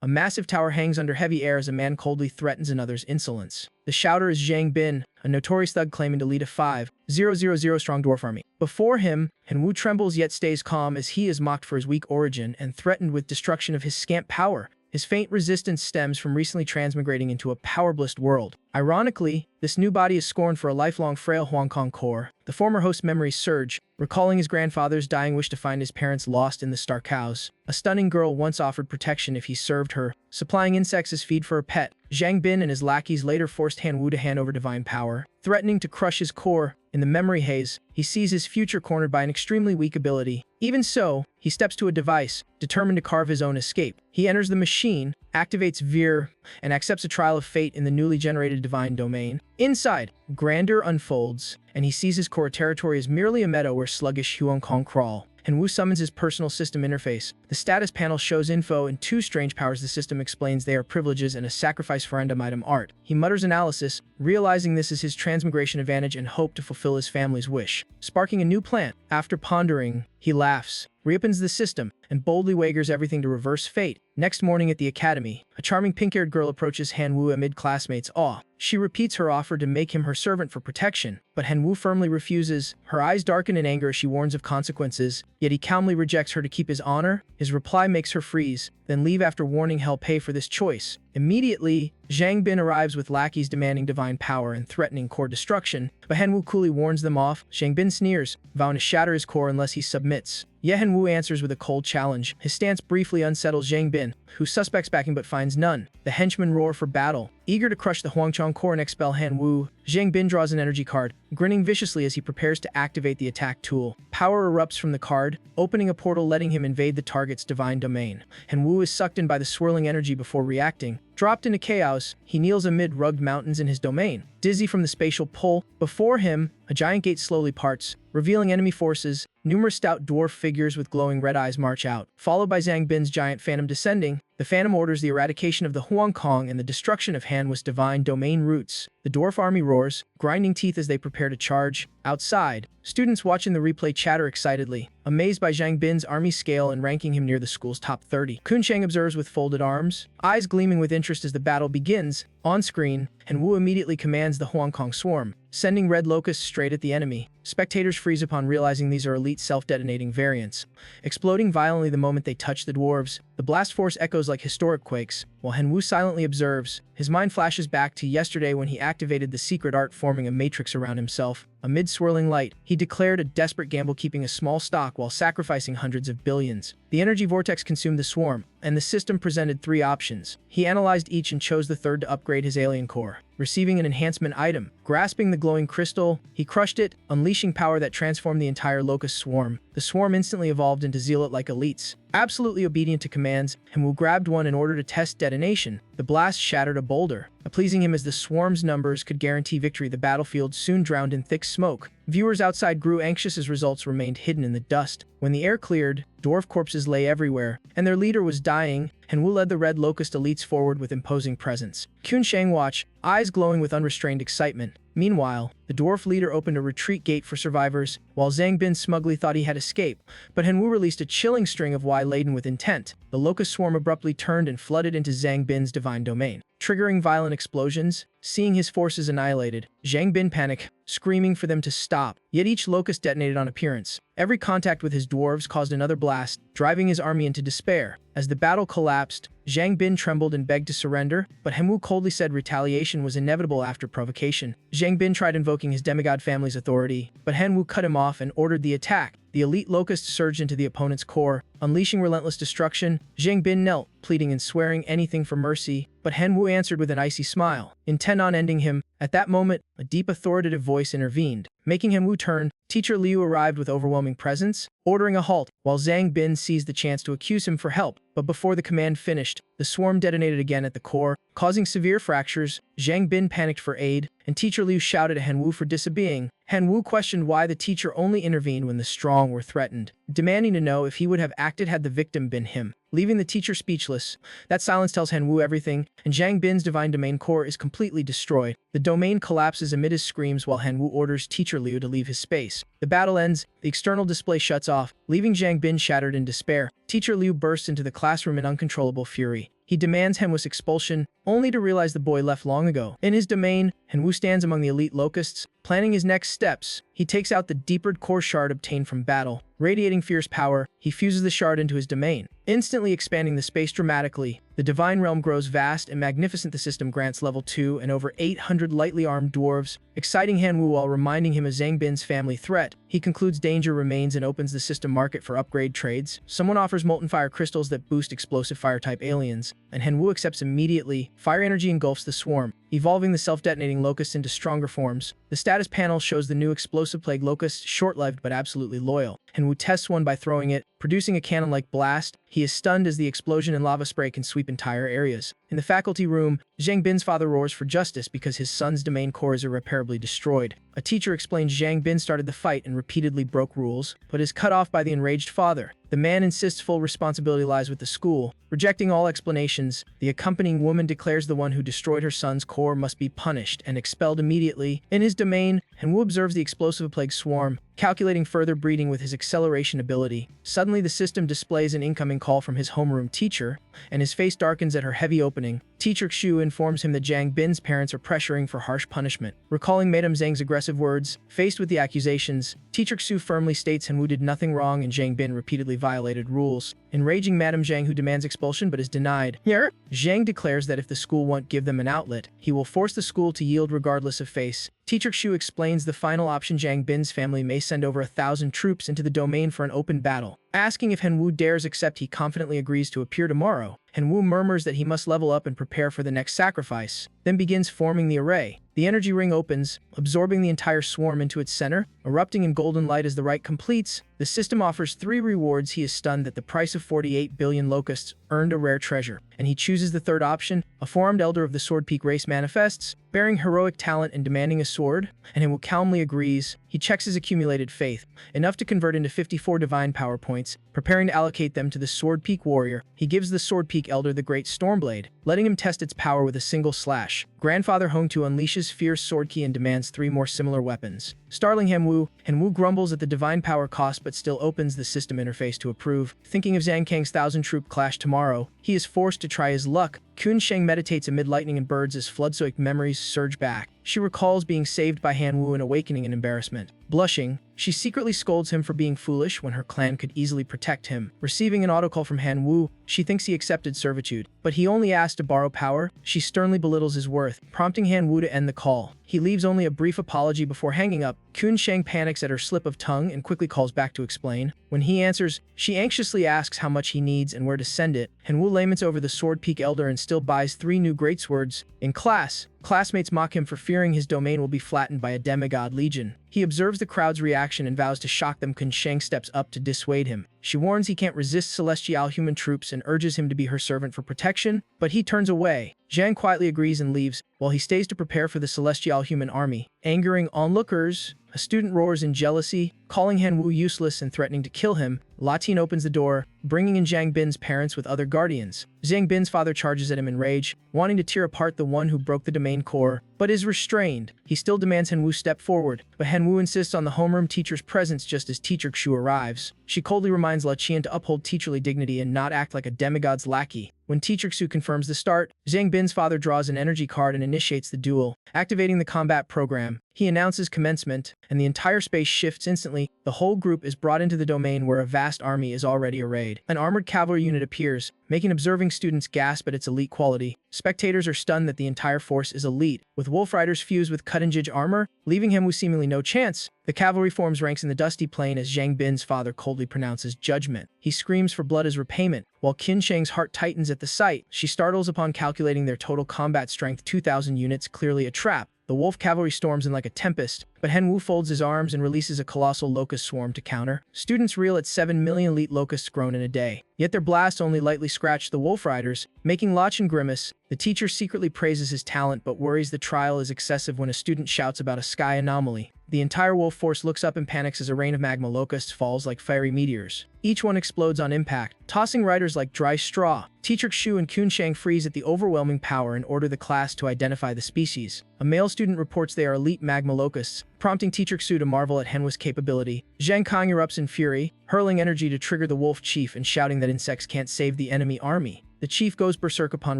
A massive tower hangs under heavy air as a man coldly threatens another's insolence. The shouter is Zhang Bin, a notorious thug claiming to lead a 5,000 strong dwarf army. Before him, Hanwoo trembles yet stays calm as he is mocked for his weak origin and threatened with destruction of his scant power. His faint resistance stems from recently transmigrating into a power-blissed world. Ironically, this new body is scorned for a lifelong frail Hong Kong core. The former host's memories surge, recalling his grandfather's dying wish to find his parents lost in the Stark House. A stunning girl once offered protection if he served her, supplying insects as feed for her pet. Zhang Bin and his lackeys later forced Hanwoo to hand over divine power, threatening to crush his core. In the memory haze, he sees his future cornered by an extremely weak ability. Even so, he steps to a device, determined to carve his own escape. He enters the machine, activates Veer, and accepts a trial of fate in the newly generated divine domain. Inside, grandeur unfolds, and he sees his core territory as merely a meadow where sluggish Huang Kong crawl. Hanwoo summons his personal system interface. The status panel shows info and two strange powers the system explains they are privileges and a sacrifice for random item art. He mutters analysis, realizing this is his transmigration advantage and hope to fulfill his family's wish, sparking a new plan. After pondering, he laughs, reopens the system, and boldly wagers everything to reverse fate. Next morning at the academy, a charming pink-haired girl approaches Hanwoo amid classmates' awe. She repeats her offer to make him her servant for protection, but Hanwoo firmly refuses. Her eyes darken in anger as she warns of consequences, yet he calmly rejects her to keep his honor. His reply makes her freeze, then leave after warning he'll pay for this choice. Immediately, Zhang Bin arrives with lackeys demanding divine power and threatening core destruction, but Hanwoo coolly warns them off. Zhang Bin sneers, vowing to shatter his core unless he submits. Yet Hanwoo answers with a cold challenge. His stance briefly unsettles Zhang Bin, who suspects backing but finds none. The henchmen roar for battle, eager to crush the Huangchong core and expel Hanwoo. Zhang Bin draws an energy card, grinning viciously as he prepares to activate the attack tool. Power erupts from the card, opening a portal letting him invade the target's divine domain. Hanwoo is sucked in by the swirling energy before reacting. Dropped into chaos, he kneels amid rugged mountains in his domain. Dizzy from the spatial pull, before him, a giant gate slowly parts, revealing enemy forces. Numerous stout dwarf figures with glowing red eyes march out, followed by Zhang Bin's giant phantom descending. The phantom orders the eradication of the Huang Kong and the destruction of Hanwoo's divine domain roots. The dwarf army roars, grinding teeth as they prepare to charge. Outside, students watching the replay chatter excitedly, amazed by Zhang Bin's army scale and ranking him near the school's top 30. Kun Sheng observes with folded arms, eyes gleaming with interest as the battle begins. On screen, Hanwoo immediately commands the Huang Kong swarm, sending red locusts straight at the enemy. Spectators freeze upon realizing these are elite self-detonating variants, exploding violently the moment they touch the dwarves. The blast force echoes like historic quakes, while Hanwoo silently observes. His mind flashes back to yesterday when he activated the secret art forming a matrix around himself. Amid swirling light, he declared a desperate gamble keeping a small stock while sacrificing hundreds of billions. The energy vortex consumed the swarm, and the system presented three options. He analyzed each and chose the third to upgrade his alien core, receiving an enhancement item. Grasping the glowing crystal, he crushed it, unleashing power that transformed the entire locust swarm. The swarm instantly evolved into zealot-like elites. Absolutely obedient to commands, Hanwoo grabbed one in order to test detonation. The blast shattered a boulder, pleasing him as the swarm's numbers could guarantee victory. The battlefield soon drowned in thick smoke. Viewers outside grew anxious as results remained hidden in the dust. When the air cleared, dwarf corpses lay everywhere, and their leader was dying. Hanwoo led the Red Locust elites forward with imposing presence. Kun Sheng watched, eyes glowing with unrestrained excitement. Meanwhile, the dwarf leader opened a retreat gate for survivors, while Zhang Bin smugly thought he had escaped, but Hanwoo released a chilling string of Y laden with intent. The locust swarm abruptly turned and flooded into Zhang Bin's divine domain, triggering violent explosions. Seeing his forces annihilated, Zhang Bin panicked, screaming for them to stop. Yet each locust detonated on appearance. Every contact with his dwarves caused another blast, driving his army into despair. As the battle collapsed, Zhang Bin trembled and begged to surrender, but Hanwoo coldly said retaliation was inevitable after provocation. Zhang Bin tried invoking his demigod family's authority, but Hanwoo cut him off and ordered the attack. The elite locusts surged into the opponent's core, unleashing relentless destruction. Zhang Bin knelt, pleading and swearing anything for mercy, but Hanwoo answered with an icy smile, intent on ending him. At that moment, a deep authoritative voice intervened, making Hanwoo turn. Teacher Liu arrived with overwhelming presence, ordering a halt, while Zhang Bin seized the chance to accuse him for help. But before the command finished, the swarm detonated again at the core, causing severe fractures. Zhang Bin panicked for aid, and Teacher Liu shouted at Hanwoo for disobeying. Hanwoo questioned why the teacher only intervened when the strong were threatened, demanding to know if he would have acted had the victim been him. Leaving the teacher speechless, that silence tells Hanwoo everything, and Zhang Bin's divine domain core is completely destroyed. The domain collapses amid his screams while Hanwoo orders Teacher Liu to leave his space. The battle ends, the external display shuts off, leaving Zhang Bin shattered in despair. Teacher Liu bursts into the classroom in uncontrollable fury. He demands Henwu's expulsion, only to realize the boy left long ago. In his domain, Henwu stands among the elite locusts, planning his next steps. He takes out the deepered core shard obtained from battle. Radiating fierce power, he fuses the shard into his domain, instantly expanding the space dramatically. The divine realm grows vast and magnificent. The system grants level 2 and over 800 lightly armed dwarves, exciting Hanwu while reminding him of Zhang Bin's family threat. He concludes danger remains and opens the system market for upgrade trades. Someone offers molten fire crystals that boost explosive fire-type aliens, and Hanwu accepts immediately. Fire energy engulfs the swarm, evolving the self-detonating locusts into stronger forms. The status panel shows the new explosive plague locust, short-lived but absolutely loyal. Hanwu tests one by throwing it, producing a cannon-like blast. He is stunned as the explosion and lava spray can sweep entire areas. In the faculty room, Zhang Bin's father roars for justice because his son's domain core is irreparably destroyed. A teacher explains Zhang Bin started the fight and repeatedly broke rules, but is cut off by the enraged father. The man insists full responsibility lies with the school. Rejecting all explanations, the accompanying woman declares the one who destroyed her son's core must be punished and expelled immediately. In his domain, Hanwu observes the explosive plague swarm, calculating further breeding with his acceleration ability. Suddenly, the system displays an incoming call from his homeroom teacher, and his face darkens at her heavy opening. Teacher Xu informs him that Zhang Bin's parents are pressuring for harsh punishment. Recalling Madame Zhang's aggressive words, faced with the accusations, Teacher Xu firmly states Hanwu did nothing wrong and Zhang Bin repeatedly violated rules. Enraging Madame Zhang, who demands expulsion but is denied, Zhang declares that if the school won't give them an outlet, he will force the school to yield regardless of face. Teacher Xu explains the final option: Zhang Bin's family may send over 1,000 troops into the domain for an open battle. Asking if Hanwu dares accept, he confidently agrees to appear tomorrow. Hanwu murmurs that he must level up and prepare for the next sacrifice, then begins forming the array. The energy ring opens, absorbing the entire swarm into its center, erupting in golden light as the rite completes. The system offers 3 rewards. He is stunned that the price of 48 billion locusts earned a rare treasure, and he chooses the third option. A four-armed elder of the Sword Peak race manifests, bearing heroic talent and demanding a sword, and Hanwu calmly agrees. He checks his accumulated faith, enough to convert into 54 divine power points, preparing to allocate them to the Sword Peak warrior. He gives the Sword Peak elder the Great Stormblade, letting him test its power with a single slash. Grandfather Hongtu unleashes fierce sword ki and demands 3 more similar weapons. Startling Hanwu grumbles at the divine power cost but still opens the system interface to approve. Thinking of Zhang Kang's 1,000-troop clash tomorrow, he is forced to try his luck. Kun Sheng meditates amid lightning and birds as flood-soaked memories surge back. She recalls being saved by Hanwu and awakening in embarrassment. Blushing, she secretly scolds him for being foolish when her clan could easily protect him. Receiving an autocall from Hanwu, she thinks he accepted servitude, but he only asked to borrow power. She sternly belittles his worth, prompting Hanwu to end the call. He leaves only a brief apology before hanging up. Kun Sheng panics at her slip of tongue and quickly calls back to explain. When he answers, she anxiously asks how much he needs and where to send it. Hanwu laments over the Sword Peak elder and still buys 3 new greatswords. In class, classmates mock him for fearing his domain will be flattened by a demigod legion. He observes the crowd's reaction and vows to shock them. Kun Sheng steps up to dissuade him. She warns he can't resist celestial human troops and urges him to be her servant for protection, but he turns away. Zhang quietly agrees and leaves, while he stays to prepare for the celestial human army. Angering onlookers, a student roars in jealousy, calling Hanwu useless and threatening to kill him. Latin opens the door, bringing in Zhang Bin's parents with other guardians. Zhang Bin's father charges at him in rage, wanting to tear apart the one who broke the domain core, but is restrained. He still demands Hanwu step forward, but Hanwu insists on the homeroom teacher's presence just as Teacher Xu arrives. She coldly reminds La Qian to uphold teacherly dignity and not act like a demigod's lackey. When Teacher Xu confirms the start, Zhang Bin's father draws an energy card and initiates the duel, activating the combat program. He announces commencement, and the entire space shifts instantly. The whole group is brought into the domain where a vast army is already arrayed. An armored cavalry unit appears, making observing students gasp at its elite quality. Spectators are stunned that the entire force is elite, with wolf riders fused with cut-and-jidge armor, leaving him with seemingly no chance. The cavalry forms ranks in the dusty plain as Zhang Bin's father coldly pronounces judgment. He screams for blood as repayment, while Qin Sheng's heart tightens at the sight. She startles upon calculating their total combat strength: 2,000 units, clearly a trap. The wolf cavalry storms in like a tempest, but Hanwu folds his arms and releases a colossal locust swarm to counter. Students reel at 7 million elite locusts grown in a day, yet their blasts only lightly scratch the wolf riders, making Lachen grimace. The teacher secretly praises his talent but worries the trial is excessive when a student shouts about a sky anomaly. The entire wolf force looks up and panics as a rain of magma locusts falls like fiery meteors. Each one explodes on impact, tossing riders like dry straw. Teacher Xu and Kun Sheng freeze at the overwhelming power and order the class to identify the species. A male student reports they are elite magma locusts, prompting Teacher Xu to marvel at Henwu's capability. Zhang Kang erupts in fury, hurling energy to trigger the wolf chief and shouting that insects can't save the enemy army. The chief goes berserk upon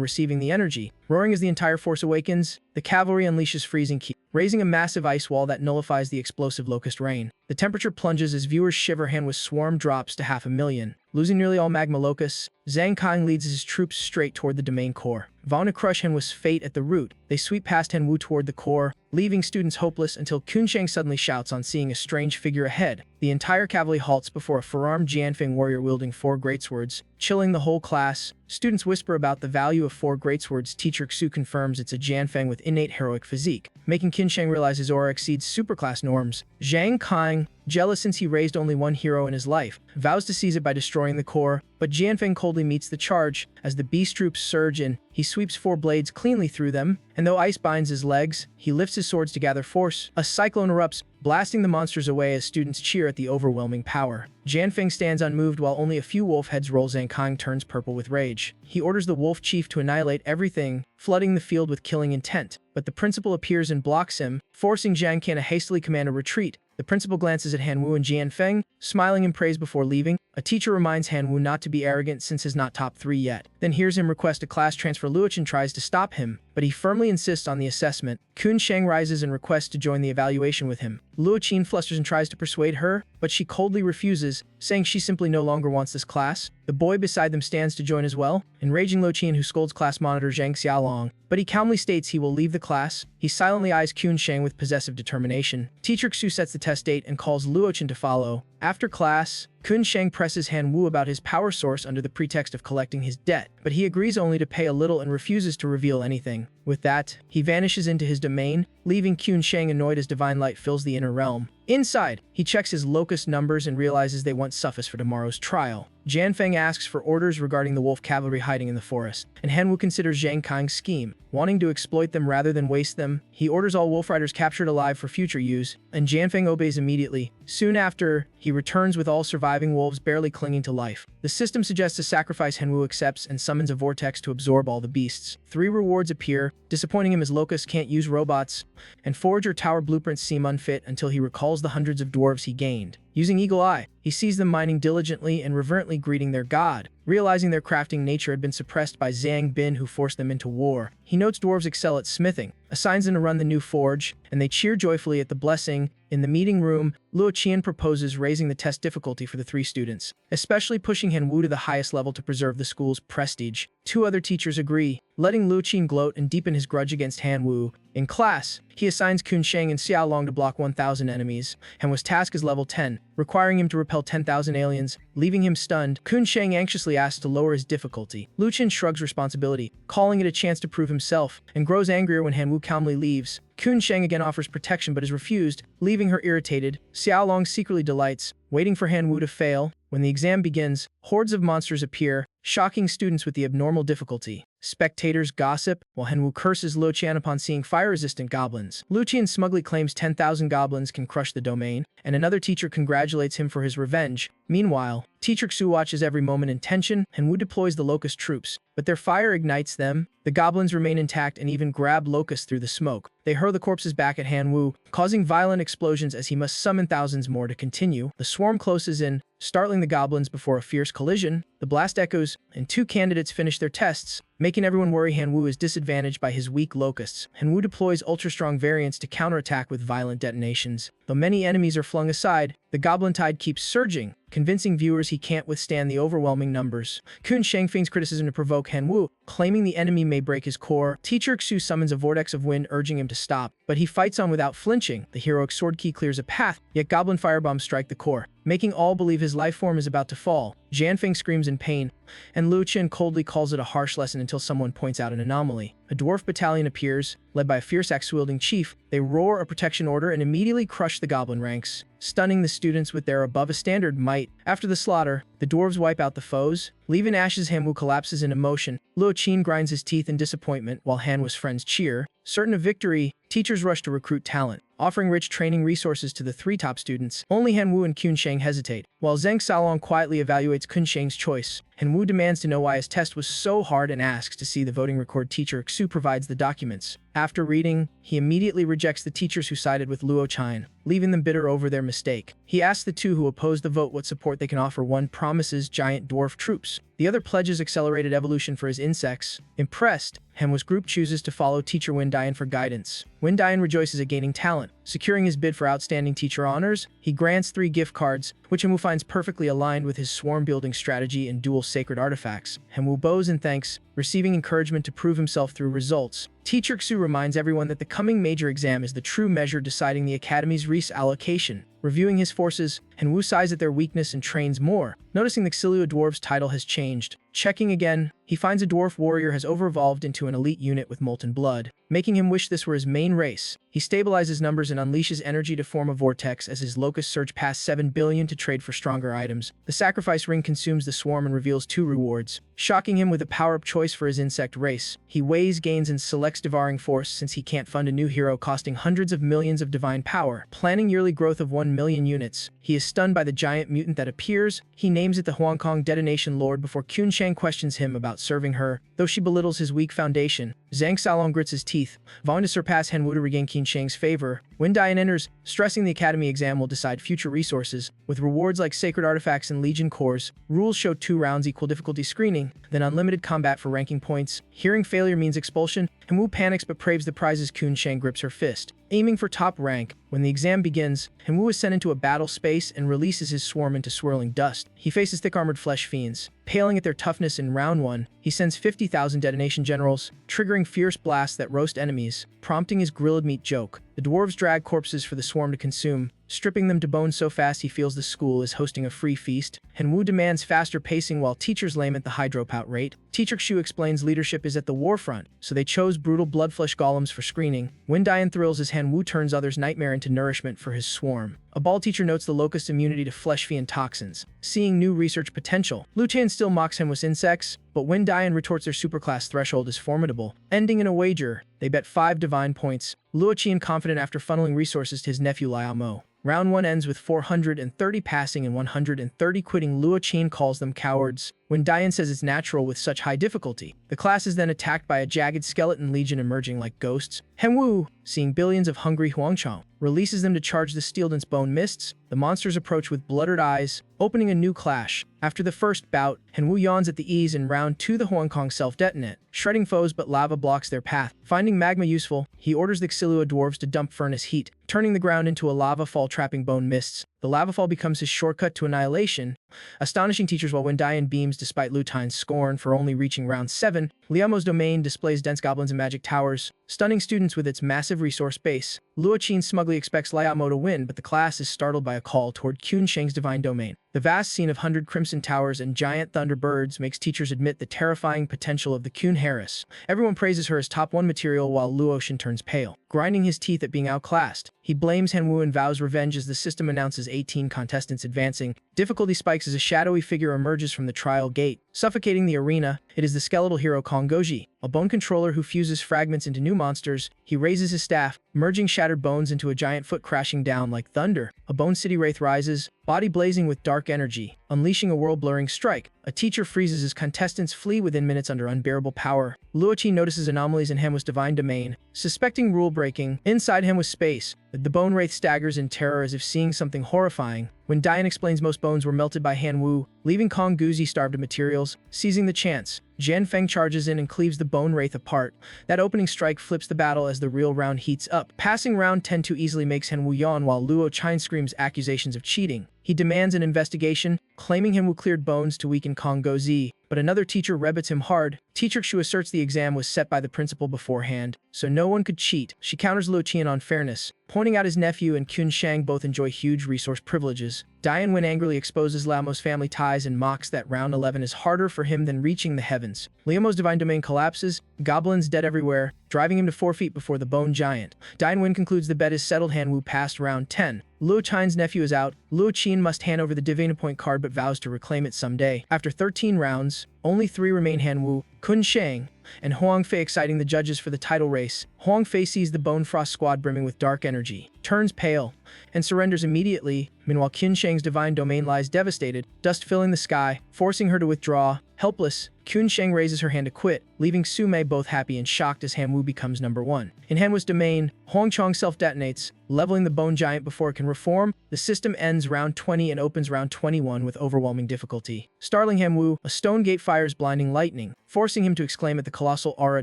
receiving the energy. Roaring as the entire force awakens, the cavalry unleashes freezing ki, raising a massive ice wall that nullifies the explosive locust rain. The temperature plunges as viewers shiver. Hanwu's swarm drops to 500,000. Losing nearly all magma locusts, Zhang Kang leads his troops straight toward the domain core. Vowing to crush Hanwu's fate at the root, they sweep past Hanwu toward the core, leaving students hopeless until Kunsheng suddenly shouts on seeing a strange figure ahead. The entire cavalry halts before a four-armed Jianfeng warrior wielding 4 greatswords, chilling the whole class. Students whisper about the value of 4 greatswords. Teacher Xu confirms it's a Jianfeng with innate heroic physique, making Kunsheng realize his aura exceeds superclass norms. Zhang Kang, jealous since he raised only one hero in his life, vows to seize it by destroying the core, but Jianfeng coldly meets the charge. As the beast troops surge in, he sweeps 4 blades cleanly through them, and though ice binds his legs, he lifts his swords to gather force. A cyclone erupts, blasting the monsters away as students cheer at the overwhelming power. Jianfeng stands unmoved while only a few wolf heads roll. Zhang Kang turns purple with rage. He orders the wolf chief to annihilate everything, flooding the field with killing intent, but the principal appears and blocks him, forcing Zhang Kang to hastily command a retreat. The principal glances at Hanwu and Jianfeng, smiling in praise before leaving. A teacher reminds Hanwu not to be arrogant since he's not top 3 yet, then hears him request a class transfer. Luochen tries to stop him, but he firmly insists on the assessment. Kunsheng rises and requests to join the evaluation with him. Luochen flusters and tries to persuade her, but she coldly refuses, saying she simply no longer wants this class. The boy beside them stands to join as well, enraging Luochen, who scolds class monitor Zhang Xiaolong, but he calmly states he will leave the class. He silently eyes Kunsheng with possessive determination. Teacher Xu sets the test date and calls Luochen to follow. After class, Kunsheng presses Hanwu about his power source under the pretext of collecting his debt, but he agrees only to pay a little and refuses to reveal anything. With that, he vanishes into his domain, leaving Kunsheng annoyed as divine light fills the inner realm. Inside, he checks his locust numbers and realizes they want suffice for tomorrow's trial. Jianfeng asks for orders regarding the wolf cavalry hiding in the forest, and Hanwu considers Zhang Kang's scheme. Wanting to exploit them rather than waste them, he orders all wolf riders captured alive for future use, and Jianfeng obeys immediately. Soon after, he returns with all surviving wolves barely clinging to life. The system suggests a sacrifice. Hanwu accepts and summons a vortex to absorb all the beasts. 3 rewards appear, disappointing him as locusts can't use robots, and forge or tower blueprints seem unfit until he recalls the hundreds of dwarves he gained. Using Eagle Eye, he sees them mining diligently and reverently greeting their god. Realizing their crafting nature had been suppressed by Zhang Bin, who forced them into war, he notes dwarves excel at smithing, assigns them to run the new forge, and they cheer joyfully at the blessing. In the meeting room, Luo Qian proposes raising the test difficulty for the 3 students, especially pushing Hanwu to the highest level to preserve the school's prestige. 2 other teachers agree, letting Luo Qian gloat and deepen his grudge against Hanwu. In class, he assigns Kunsheng and Xiaolong to block 1,000 enemies, and was tasked as level 10, requiring him to repel 10,000 aliens, leaving him stunned. Kunsheng anxiously asks to lower his difficulty. Luochen shrugs responsibility, calling it a chance to prove himself, and grows angrier when Hanwu calmly leaves. Kunsheng again offers protection but is refused, leaving her irritated. Xiaolong secretly delights, waiting for Hanwu to fail. When the exam begins, hordes of monsters appear, shocking students with the abnormal difficulty. Spectators gossip, while Hanwu curses Luo Qian upon seeing fire-resistant goblins. Luo Qian smugly claims 10,000 goblins can crush the domain, and another teacher congratulates him for his revenge. Meanwhile, Teacher Xu watches every moment in tension. Hanwu deploys the locust troops, but their fire ignites them. The goblins remain intact and even grab locusts through the smoke. They hurl the corpses back at Hanwu, causing violent explosions as he must summon thousands more to continue. The swarm closes in, startling the goblins before a fierce collision. The blast echoes, and 2 candidates finish their tests, making everyone worry Hanwu is disadvantaged by his weak locusts. Hanwu deploys ultra-strong variants to counterattack with violent detonations. Though many enemies are flung aside, the goblin tide keeps surging, convincing viewers he can't withstand the overwhelming numbers. Kunsheng feigns criticism to provoke Hanwu, claiming the enemy may break his core. Teacher Xu summons a vortex of wind, urging him to stop, but he fights on without flinching. The heroic sword key clears a path, yet goblin firebombs strike the core, making all believe his life form is about to fall. Jianfeng screams in pain, and Luo Qian coldly calls it a harsh lesson until someone points out an anomaly. A dwarf battalion appears, led by a fierce axe-wielding chief. They roar a protection order and immediately crush the goblin ranks, stunning the students with their above-a-standard might. After the slaughter, the dwarves wipe out the foes, leaving ashes. Hanwu collapses in emotion. Luo Qian grinds his teeth in disappointment while Hanwu's friends cheer. Certain of victory, teachers rush to recruit talent, offering rich training resources to the 3 top students. Only Hanwu and Kunsheng hesitate, While Zhang Xiaolong quietly evaluates Kun Sheng's choice, Han Wu demands to know why his test was so hard and asks to see the voting record. Teacher Xu provides the documents. After reading, he immediately rejects the teachers who sided with Luo Qian, leaving them bitter over their mistake. He asks the two who opposed the vote what support they can offer. One promises giant dwarf troops. The other pledges accelerated evolution for his insects. Impressed, Hemwa's group chooses to follow teacher Wen Dian for guidance. Wen Dian rejoices at gaining talent. Securing his bid for outstanding teacher honors, he grants 3 gift cards, which Hemwu finds perfectly aligned with his swarm-building strategy and dual sacred artifacts. Hemwu bows in thanks, receiving encouragement to prove himself through results. Teacher Xu reminds everyone that the coming major exam is the true measure deciding the academy's resource allocation. Reviewing his forces, Hanwu sighs at their weakness and trains more. Noticing the Xilua dwarf's title has changed. Checking again, he finds a dwarf warrior has over-evolved into an elite unit with molten blood, making him wish this were his main race. He stabilizes numbers and unleashes energy to form a vortex as his locusts surge past 7 billion to trade for stronger items. The sacrifice ring consumes the swarm and reveals 2 rewards, shocking him with a power-up choice for his insect race. He weighs gains and selects devouring force since he can't fund a new hero costing hundreds of millions of divine power. Planning yearly growth of 1 million units, he is stunned by the giant mutant that appears. He names it the Hong Kong Detonation Lord before Kun Shang questions him about serving her, though she belittles his weak foundation. Zhang Xiaolong grits his teeth, vowing to surpass Han Wu to regain Kun Shang's favor. Wen Dian enters, stressing the academy exam will decide future resources, with rewards like sacred artifacts and legion cores. Rules show 2 rounds equal difficulty screening, then unlimited combat for ranking points. Hearing failure means expulsion. Han Wu panics but craves the prizes. Kun Shang grips her fist, aiming for top rank. When the exam begins, Han Wu is sent into a battle space and releases his swarm into swirling dust. He faces thick-armored flesh fiends. Paling at their toughness in round 1, he sends 50,000 detonation generals, triggering fierce blasts that roast enemies, prompting his grilled meat joke. The dwarves drag corpses for the swarm to consume, stripping them to bone so fast he feels the school is hosting a free feast. Han Wu demands faster pacing while teachers lament the high dropout rate. Teacher Xu explains leadership is at the war front, so they chose brutal bloodflesh golems for screening. Wen Dian thrills as Han Wu turns others' nightmare into nourishment for his swarm. A bald teacher notes the locust's immunity to flesh fiend toxins, seeing new research potential. Lu Qian still mocks him with insects, but Wen Dian retorts their superclass threshold is formidable. Ending in a wager, they bet 5 divine points. Luo Qian confident after funneling resources to his nephew Liao Mo. Round 1 ends with 430 passing and 130 quitting. Luo Qian calls them cowards. When Dian says it's natural with such high difficulty, the class is then attacked by a jagged skeleton legion emerging like ghosts. Han Wu, seeing billions of hungry Huangchong, releases them to charge the steel dense bone mists. The monsters approach with blooded eyes, opening a new clash. After the first bout, Han Wu yawns at the ease. In round 2 the Hong Kong self-detonate, shredding foes but lava blocks their path. Finding magma useful, he orders the Xilua dwarves to dump furnace heat, turning the ground into a lava fall trapping bone mists. The lava fall becomes his shortcut to annihilation, astonishing teachers while Wen Dian beams despite Lu Tian's scorn for only reaching round 7. Liamo's domain displays dense goblins and magic towers, stunning students with its massive resource base. Luo Qian smugly expects Liamo to win, but the class is startled by a call toward Kun Sheng's divine domain. The vast scene of 100 crimson towers and giant thunderbirds makes teachers admit the terrifying potential of the Kun Harris. Everyone praises her as top 1 material while Luo Shen turns pale, grinding his teeth at being outclassed. He blames Han Wu and vows revenge as the system announces 18 contestants advancing. Difficulty spikes as a shadowy figure emerges from the trial gate, suffocating the arena. It is the skeletal hero Kong Goji, a bone controller who fuses fragments into new monsters. He raises his staff, merging shattered bones into a giant foot crashing down like thunder. A bone city wraith rises, body blazing with dark energy, unleashing a world-blurring strike. A teacher freezes as contestants flee within minutes under unbearable power. Luo Qi notices anomalies in Hemwa's divine domain, suspecting rule-breaking. Inside Hemwa's space, the bone wraith staggers in terror as if seeing something horrifying. When Dian explains most bones were melted by Han Wu, leaving Kong Guzi starved of materials. Seizing the chance, Jian Feng charges in and cleaves the bone wraith apart. That opening strike flips the battle as the real round heats up. Passing round 10 too easily makes Han Wu yawn while Luo Qian screams accusations of cheating. He demands an investigation, claiming Han Wu cleared bones to weaken Kong Gozi, but another teacher rebits him hard. Teacher Xu asserts the exam was set by the principal beforehand, so no one could cheat. She counters Luo Qian on fairness, pointing out his nephew and Kun Shang both enjoy huge resource privileges. Dian Wen angrily exposes Lamo's family ties and mocks that round 11 is harder for him than reaching the heavens. Liamo's divine domain collapses, goblins dead everywhere, driving him to 4 feet before the bone giant. Dian Wen concludes the bet is settled. Han Wu passed round 10. Luo Qian's nephew is out. Luo Qian must hand over the Divina Point card but vows to reclaim it someday. After 13 rounds, only 3 remain: Han Wu, Kun Shang, and Huang Fei exciting the judges for the title race. Huang Fei sees the Bone Frost squad brimming with dark energy, turns pale, and surrenders immediately. Meanwhile, Qin Sheng's divine domain lies devastated, dust filling the sky, forcing her to withdraw. Helpless, Qin Sheng raises her hand to quit, leaving Su Mei both happy and shocked as Han Wu becomes number 1. In Hanwu's domain, Huang Chong self-detonates, leveling the bone giant before it can reform. The system ends round 20 and opens round 21 with overwhelming difficulty. Startling Han Wu, a stone gate fires blinding lightning, forcing him to exclaim at the colossal aura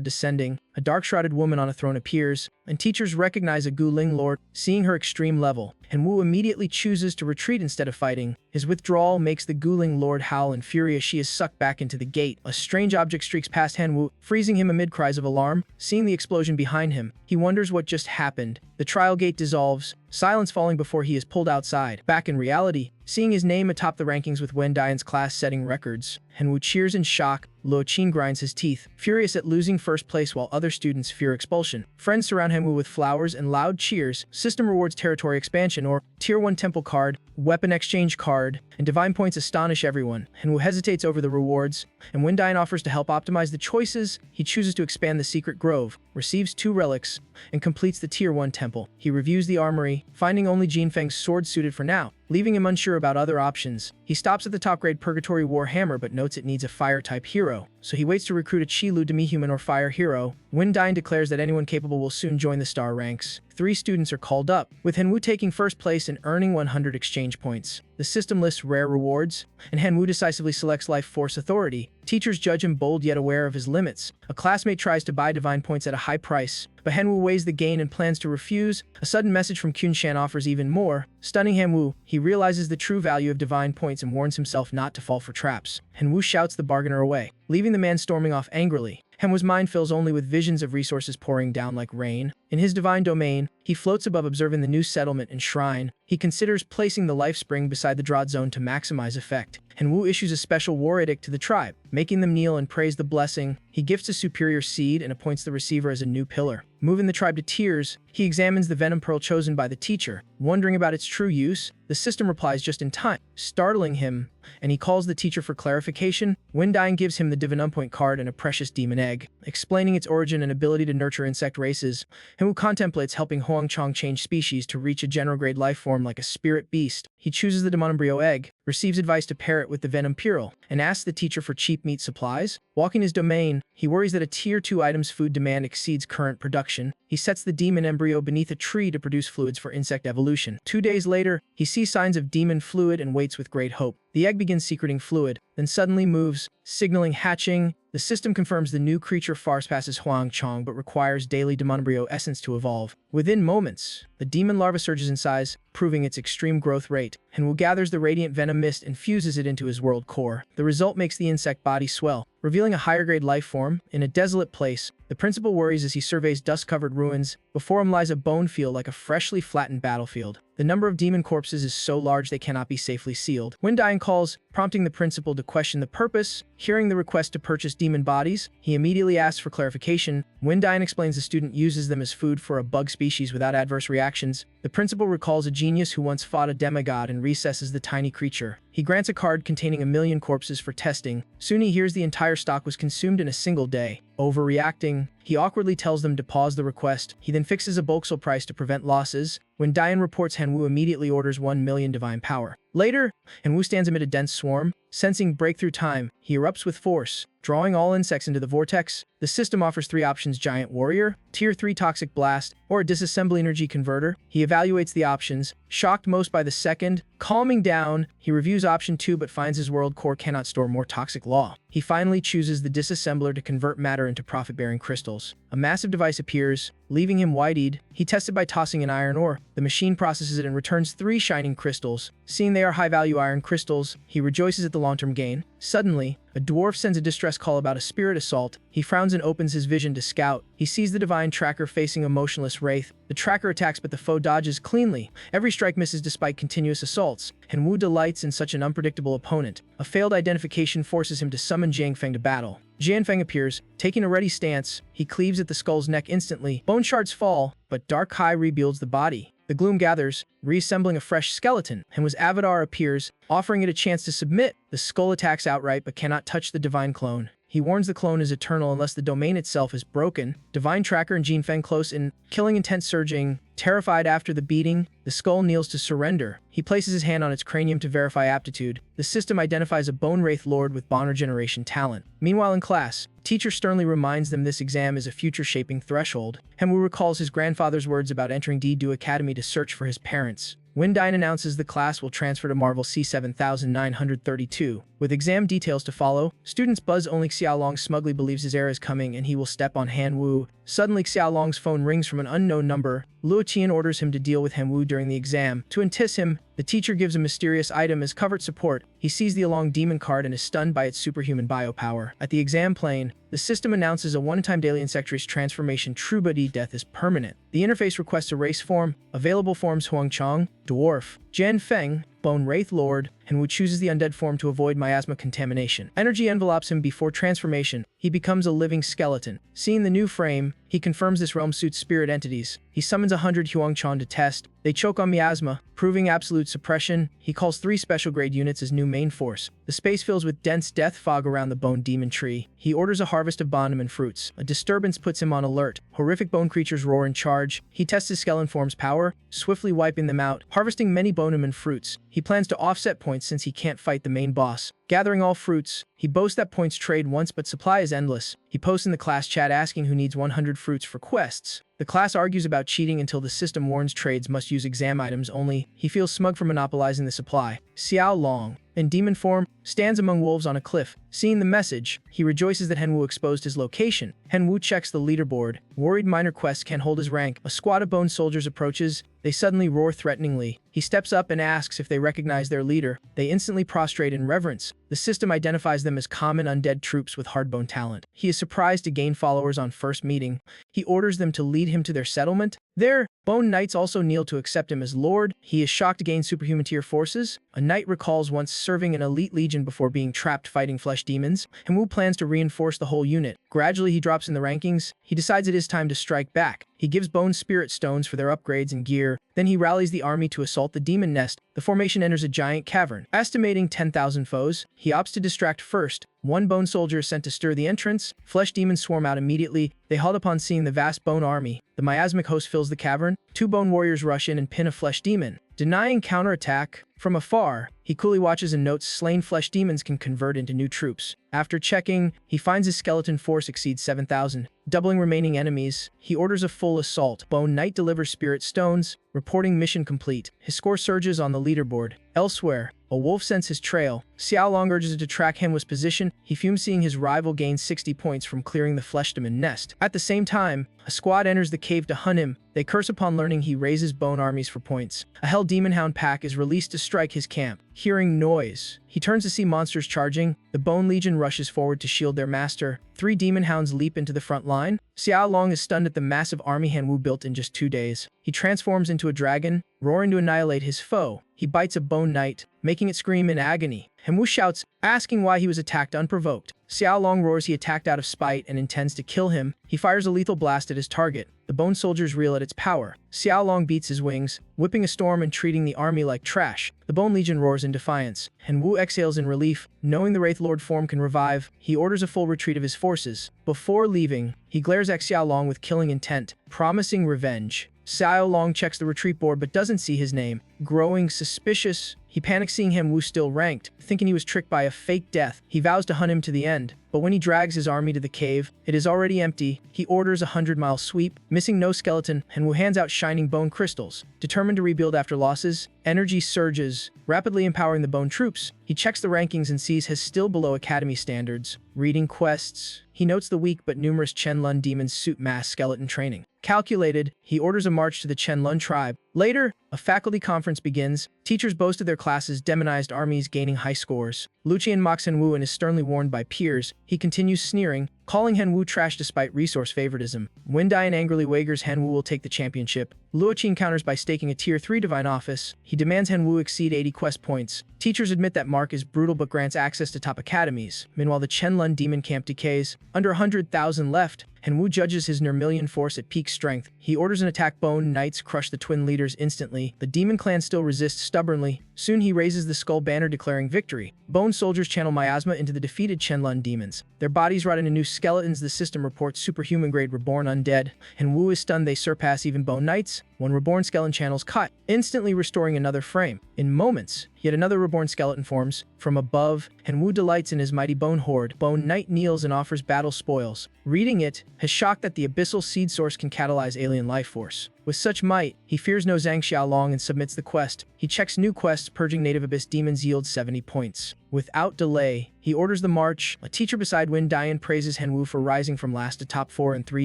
descending. A dark-shrouded woman on a throne appears, and teachers recognize a Guling Lord. Seeing her extreme level, Han Wu immediately chooses to retreat instead of fighting. His withdrawal makes the Guling Lord howl in fury as she is sucked back into the gate. A strange object streaks past Han Wu, freezing him amid cries of alarm. Seeing the explosion behind him, he wonders what just happened. The trial gate dissolves, silence falling before he is pulled outside. Back in reality, seeing his name atop the rankings with Wen Dian's class setting records, Han Wu cheers in shock. Luo Qin grinds his teeth, furious at losing first place while other students fear expulsion. Friends surround Han Wu with flowers and loud cheers. System rewards territory expansion or Tier 1 temple card, weapon exchange card, and divine points astonish everyone. Han Wu hesitates over the rewards, and Wen Dian offers to help optimize the choices. He chooses to expand the secret grove, receives 2 relics, and completes the Tier 1 temple. He reviews the armory, finding only Jin Feng's sword suited for now, leaving him unsure about other options. He stops at the top-grade Purgatory War Hammer but notes it needs a fire-type hero, so he waits to recruit a Qilu demi-human or fire hero. Wen Dian declares that anyone capable will soon join the star ranks. 3 students are called up, with Han Wu taking first place and earning 100 exchange points. The system lists rare rewards, and Han Wu decisively selects Life Force Authority. Teachers judge him bold yet aware of his limits. A classmate tries to buy divine points at a high price, but Han Wu weighs the gain and plans to refuse. A sudden message from Qin Shan offers even more. Stunning Han Wu, he realizes the true value of divine points and warns himself not to fall for traps. Han Wu shouts the bargainer away, leaving the man storming off angrily. Han Wu's mind fills only with visions of resources pouring down like rain. In his divine domain, he floats above observing the new settlement and shrine. He considers placing the life spring beside the drought zone to maximize effect. Han Wu issues a special war edict to the tribe, making them kneel and praise the blessing. He gifts a superior seed and appoints the receiver as a new pillar. Moving the tribe to tears, he examines the venom pearl chosen by the teacher, wondering about its true use. The system replies just in time, startling him, and he calls the teacher for clarification. Wen Dian gives him the Divinum Point card and a precious demon egg, explaining its origin and ability to nurture insect races. Han Wu contemplates helping Huang Chong change species to reach a general-grade life form like a spirit beast. He chooses the Demon Embryo egg, receives advice to pair it with the Venom Pearl, and asks the teacher for cheap meat supplies. Walking his domain, he worries that a Tier 2 item's food demand exceeds current production. He sets the demon embryo beneath a tree to produce fluids for insect evolution. 2 days later, he sees signs of demon fluid and waits with great hope. The egg begins secreting fluid, then suddenly moves, signaling hatching. The system confirms the new creature far surpasses Huang Chong but requires daily demon embryo essence to evolve. Within moments, the demon larva surges in size, proving its extreme growth rate. Han Wu gathers the radiant venom mist and fuses it into his world core. The result makes the insect body swell, revealing a higher-grade life form. In a desolate place, the principal worries as he surveys dust-covered ruins. Before him lies a bone field like a freshly flattened battlefield. The number of demon corpses is so large they cannot be safely sealed. Wen Dian calls, prompting the principal to question the purpose. Hearing the request to purchase demon bodies, he immediately asks for clarification. Wen Dian explains the student uses them as food for a bug species without adverse reactions. The principal recalls a genius who once fought a demigod and recesses the tiny creature. He grants a card containing 1,000,000 corpses for testing. Soon he hears the entire stock was consumed in a single day. Overreacting, he awkwardly tells them to pause the request. He then fixes a bulk sale price to prevent losses. When Dian reports, Han Wu immediately orders 1,000,000 divine power. Later, Han Wu stands amid a dense swarm. Sensing breakthrough time, he erupts with force, drawing all insects into the vortex. The system offers 3 options: Giant Warrior, Tier 3 Toxic Blast, or a Disassembly Energy Converter. He evaluates the options, shocked most by the second. Calming down, he reviews option 2 but finds his world core cannot store more toxic law. He finally chooses the Disassembler to convert matter into profit-bearing crystals. A massive device appears, leaving him wide-eyed. He tests it by tossing an iron ore. The machine processes it and returns 3 shining crystals. Seeing they are high-value iron crystals, he rejoices at the long-term gain. Suddenly, a dwarf sends a distress call about a spirit assault. He frowns and opens his vision to scout. He sees the divine tracker facing a motionless wraith. The tracker attacks but the foe dodges cleanly. Every strike misses despite continuous assaults. Han Wu delights in such an unpredictable opponent. A failed identification forces him to summon Jiang Feng to battle. Jian Feng appears, taking a ready stance. He cleaves at the skull's neck instantly. Bone shards fall, but Dark Hai rebuilds the body. The gloom gathers, reassembling a fresh skeleton. Han Wu's avatar appears, offering it a chance to submit. The skull attacks outright but cannot touch the divine clone. He warns the clone is eternal unless the domain itself is broken. Divine Tracker and Jin Feng close in, killing intent surging. Terrified after the beating, the skull kneels to surrender. He places his hand on its cranium to verify aptitude. The system identifies a Bone Wraith Lord with Bond regeneration talent. Meanwhile in class, teacher sternly reminds them this exam is a future-shaping threshold. Henwu recalls his grandfather's words about entering D-Do Academy to search for his parents. Windine announces the class will transfer to Marvel C7932. With exam details to follow, students buzz. Only Xiaolong smugly believes his heir is coming and he will step on Hanwu. Suddenly Xiaolong's phone rings from an unknown number. Luo Qian orders him to deal with Hanwu during the exam. To entice him, the teacher gives a mysterious item as covert support. He sees the Along Demon card and is stunned by its superhuman biopower. At the exam plane, the system announces a one-time daily insectary's transformation. True body death is permanent. The interface requests a race form. Available forms: Huangchang, Dwarf; Jian Feng, Bone Wraith Lord, and Wu chooses the undead form to avoid miasma contamination. Energy envelopes him before transformation. He becomes a living skeleton. Seeing the new frame, he confirms this realm suits spirit entities. He summons 100 Huangchang to test. They choke on miasma, proving absolute suppression. He calls 3 special grade units as new main force. The space fills with dense death fog around the bone demon tree. He orders a harvest of bondum and fruits. A disturbance puts him on alert. Horrific bone creatures roar in charge. He tests his skeleton form's power, swiftly wiping them out, harvesting many bonum and fruits. He plans to offset points since he can't fight the main boss. Gathering all fruits, he boasts that points trade once but supply is endless. He posts in the class chat asking who needs 100 fruits for quests. The class argues about cheating until the system warns trades must use exam items only. He feels smug for monopolizing the supply. Xiao Long, in demon form, stands among wolves on a cliff. Seeing the message, he rejoices that Henwu exposed his location. Henwu checks the leaderboard. Worried minor quest can't hold his rank. A squad of bone soldiers approaches. They suddenly roar threateningly. He steps up and asks if they recognize their leader. They instantly prostrate in reverence. The system identifies them as common undead troops with hardbone talent. He is surprised to gain followers on first meeting. He orders them to lead him to their settlement. There, Bone Knights also kneel to accept him as Lord. He is shocked to gain superhuman tier forces. A knight recalls once serving an elite legion before being trapped fighting flesh demons. Henwu plans to reinforce the whole unit. Gradually he drops in the rankings. He decides it is time to strike back. He gives Bone Spirit Stones for their upgrades and gear. Then he rallies the army to assault the demon nest. The formation enters a giant cavern. Estimating 10,000 foes, he opts to distract first. One bone soldier is sent to stir the entrance. Flesh demons swarm out immediately. They halt upon seeing the vast bone army. The miasmic host fills the cavern. 2 bone warriors rush in and pin a flesh demon. Denying counterattack, from afar, he coolly watches and notes slain flesh demons can convert into new troops. After checking, he finds his skeleton force exceeds 7,000. Doubling remaining enemies, he orders a full assault. Bone Knight delivers spirit stones, reporting mission complete. His score surges on the leaderboard. Elsewhere, a wolf scents his trail. Xiaolong urges it to track Henwu's position. He fumes seeing his rival gain 60 points from clearing the flesh demon nest. At the same time, a squad enters the cave to hunt him. They curse upon learning he raises bone armies for points. A Hell Demon Hound pack is released to strike his camp. Hearing noise, he turns to see monsters charging. The Bone Legion rushes forward to shield their master. 3 demon hounds leap into the front line. Xiaolong is stunned at the massive army Henwu built in just 2 days. He transforms into a dragon, roaring to annihilate his foe. He bites a Bone Knight, making it scream in agony. Henwu shouts, asking why he was attacked unprovoked. Xiaolong roars he attacked out of spite and intends to kill him. He fires a lethal blast at his target. The bone soldiers reel at its power. Xiaolong beats his wings, whipping a storm and treating the army like trash. The Bone Legion roars in defiance. Henwu exhales in relief. Knowing the Wraith Lord form can revive, he orders a full retreat of his forces. Before leaving, he glares at Xiaolong with killing intent, promising revenge. Xiaolong checks the retreat board but doesn't see his name. Growing suspicious, he panics seeing Henwu still ranked. Thinking he was tricked by a fake death, he vows to hunt him to the end. But when he drags his army to the cave, it is already empty. He orders a 100-mile sweep. Missing no skeleton, Henwu hands out shining bone crystals. Determined to rebuild after losses, energy surges, rapidly empowering the bone troops. He checks the rankings and sees his still below academy standards. Reading quests, he notes the weak but numerous Qianlun demons suit mass skeleton training. Calculated, he orders a march to the Qianlun tribe. Later, a faculty conference begins. Teachers boast of their classes' demonized armies gaining high scores. Lucian mocks Henwu and is sternly warned by peers. He continues sneering, calling Henwu trash despite resource favoritism. When Dian angrily wagers Henwu will take the championship, Luoqin counters by staking a Tier 3 divine office. He demands Henwu exceed 80 quest points. Teachers admit that Mark is brutal but grants access to top academies. Meanwhile, the Chenlun demon camp decays. Under 100,000 left, Henwu judges his near-million force at peak strength. He orders an attack. Bone Knights crush the twin leaders instantly. The demon clan still resists stubbornly. Soon he raises the skull banner declaring victory. Bone soldiers channel miasma into the defeated Chenlun demons. Their bodies rot into new skeletons. The system reports superhuman-grade reborn undead. Henwu is stunned. They surpass even Bone Knights. One reborn skeleton channels cut, instantly restoring another frame. In moments, yet another reborn skeleton forms. From above, Henwu delights in his mighty bone horde. Bone Knight kneels and offers battle spoils. Reading it, has shocked that the abyssal seed source can catalyze alien life force. With such might, he fears no Zhang Xiaolong and submits the quest. He checks new quests. Purging native abyss demons yields 70 points. Without delay, he orders the march. A teacher beside Wen Dian praises Henwu for rising from last to top 4 in 3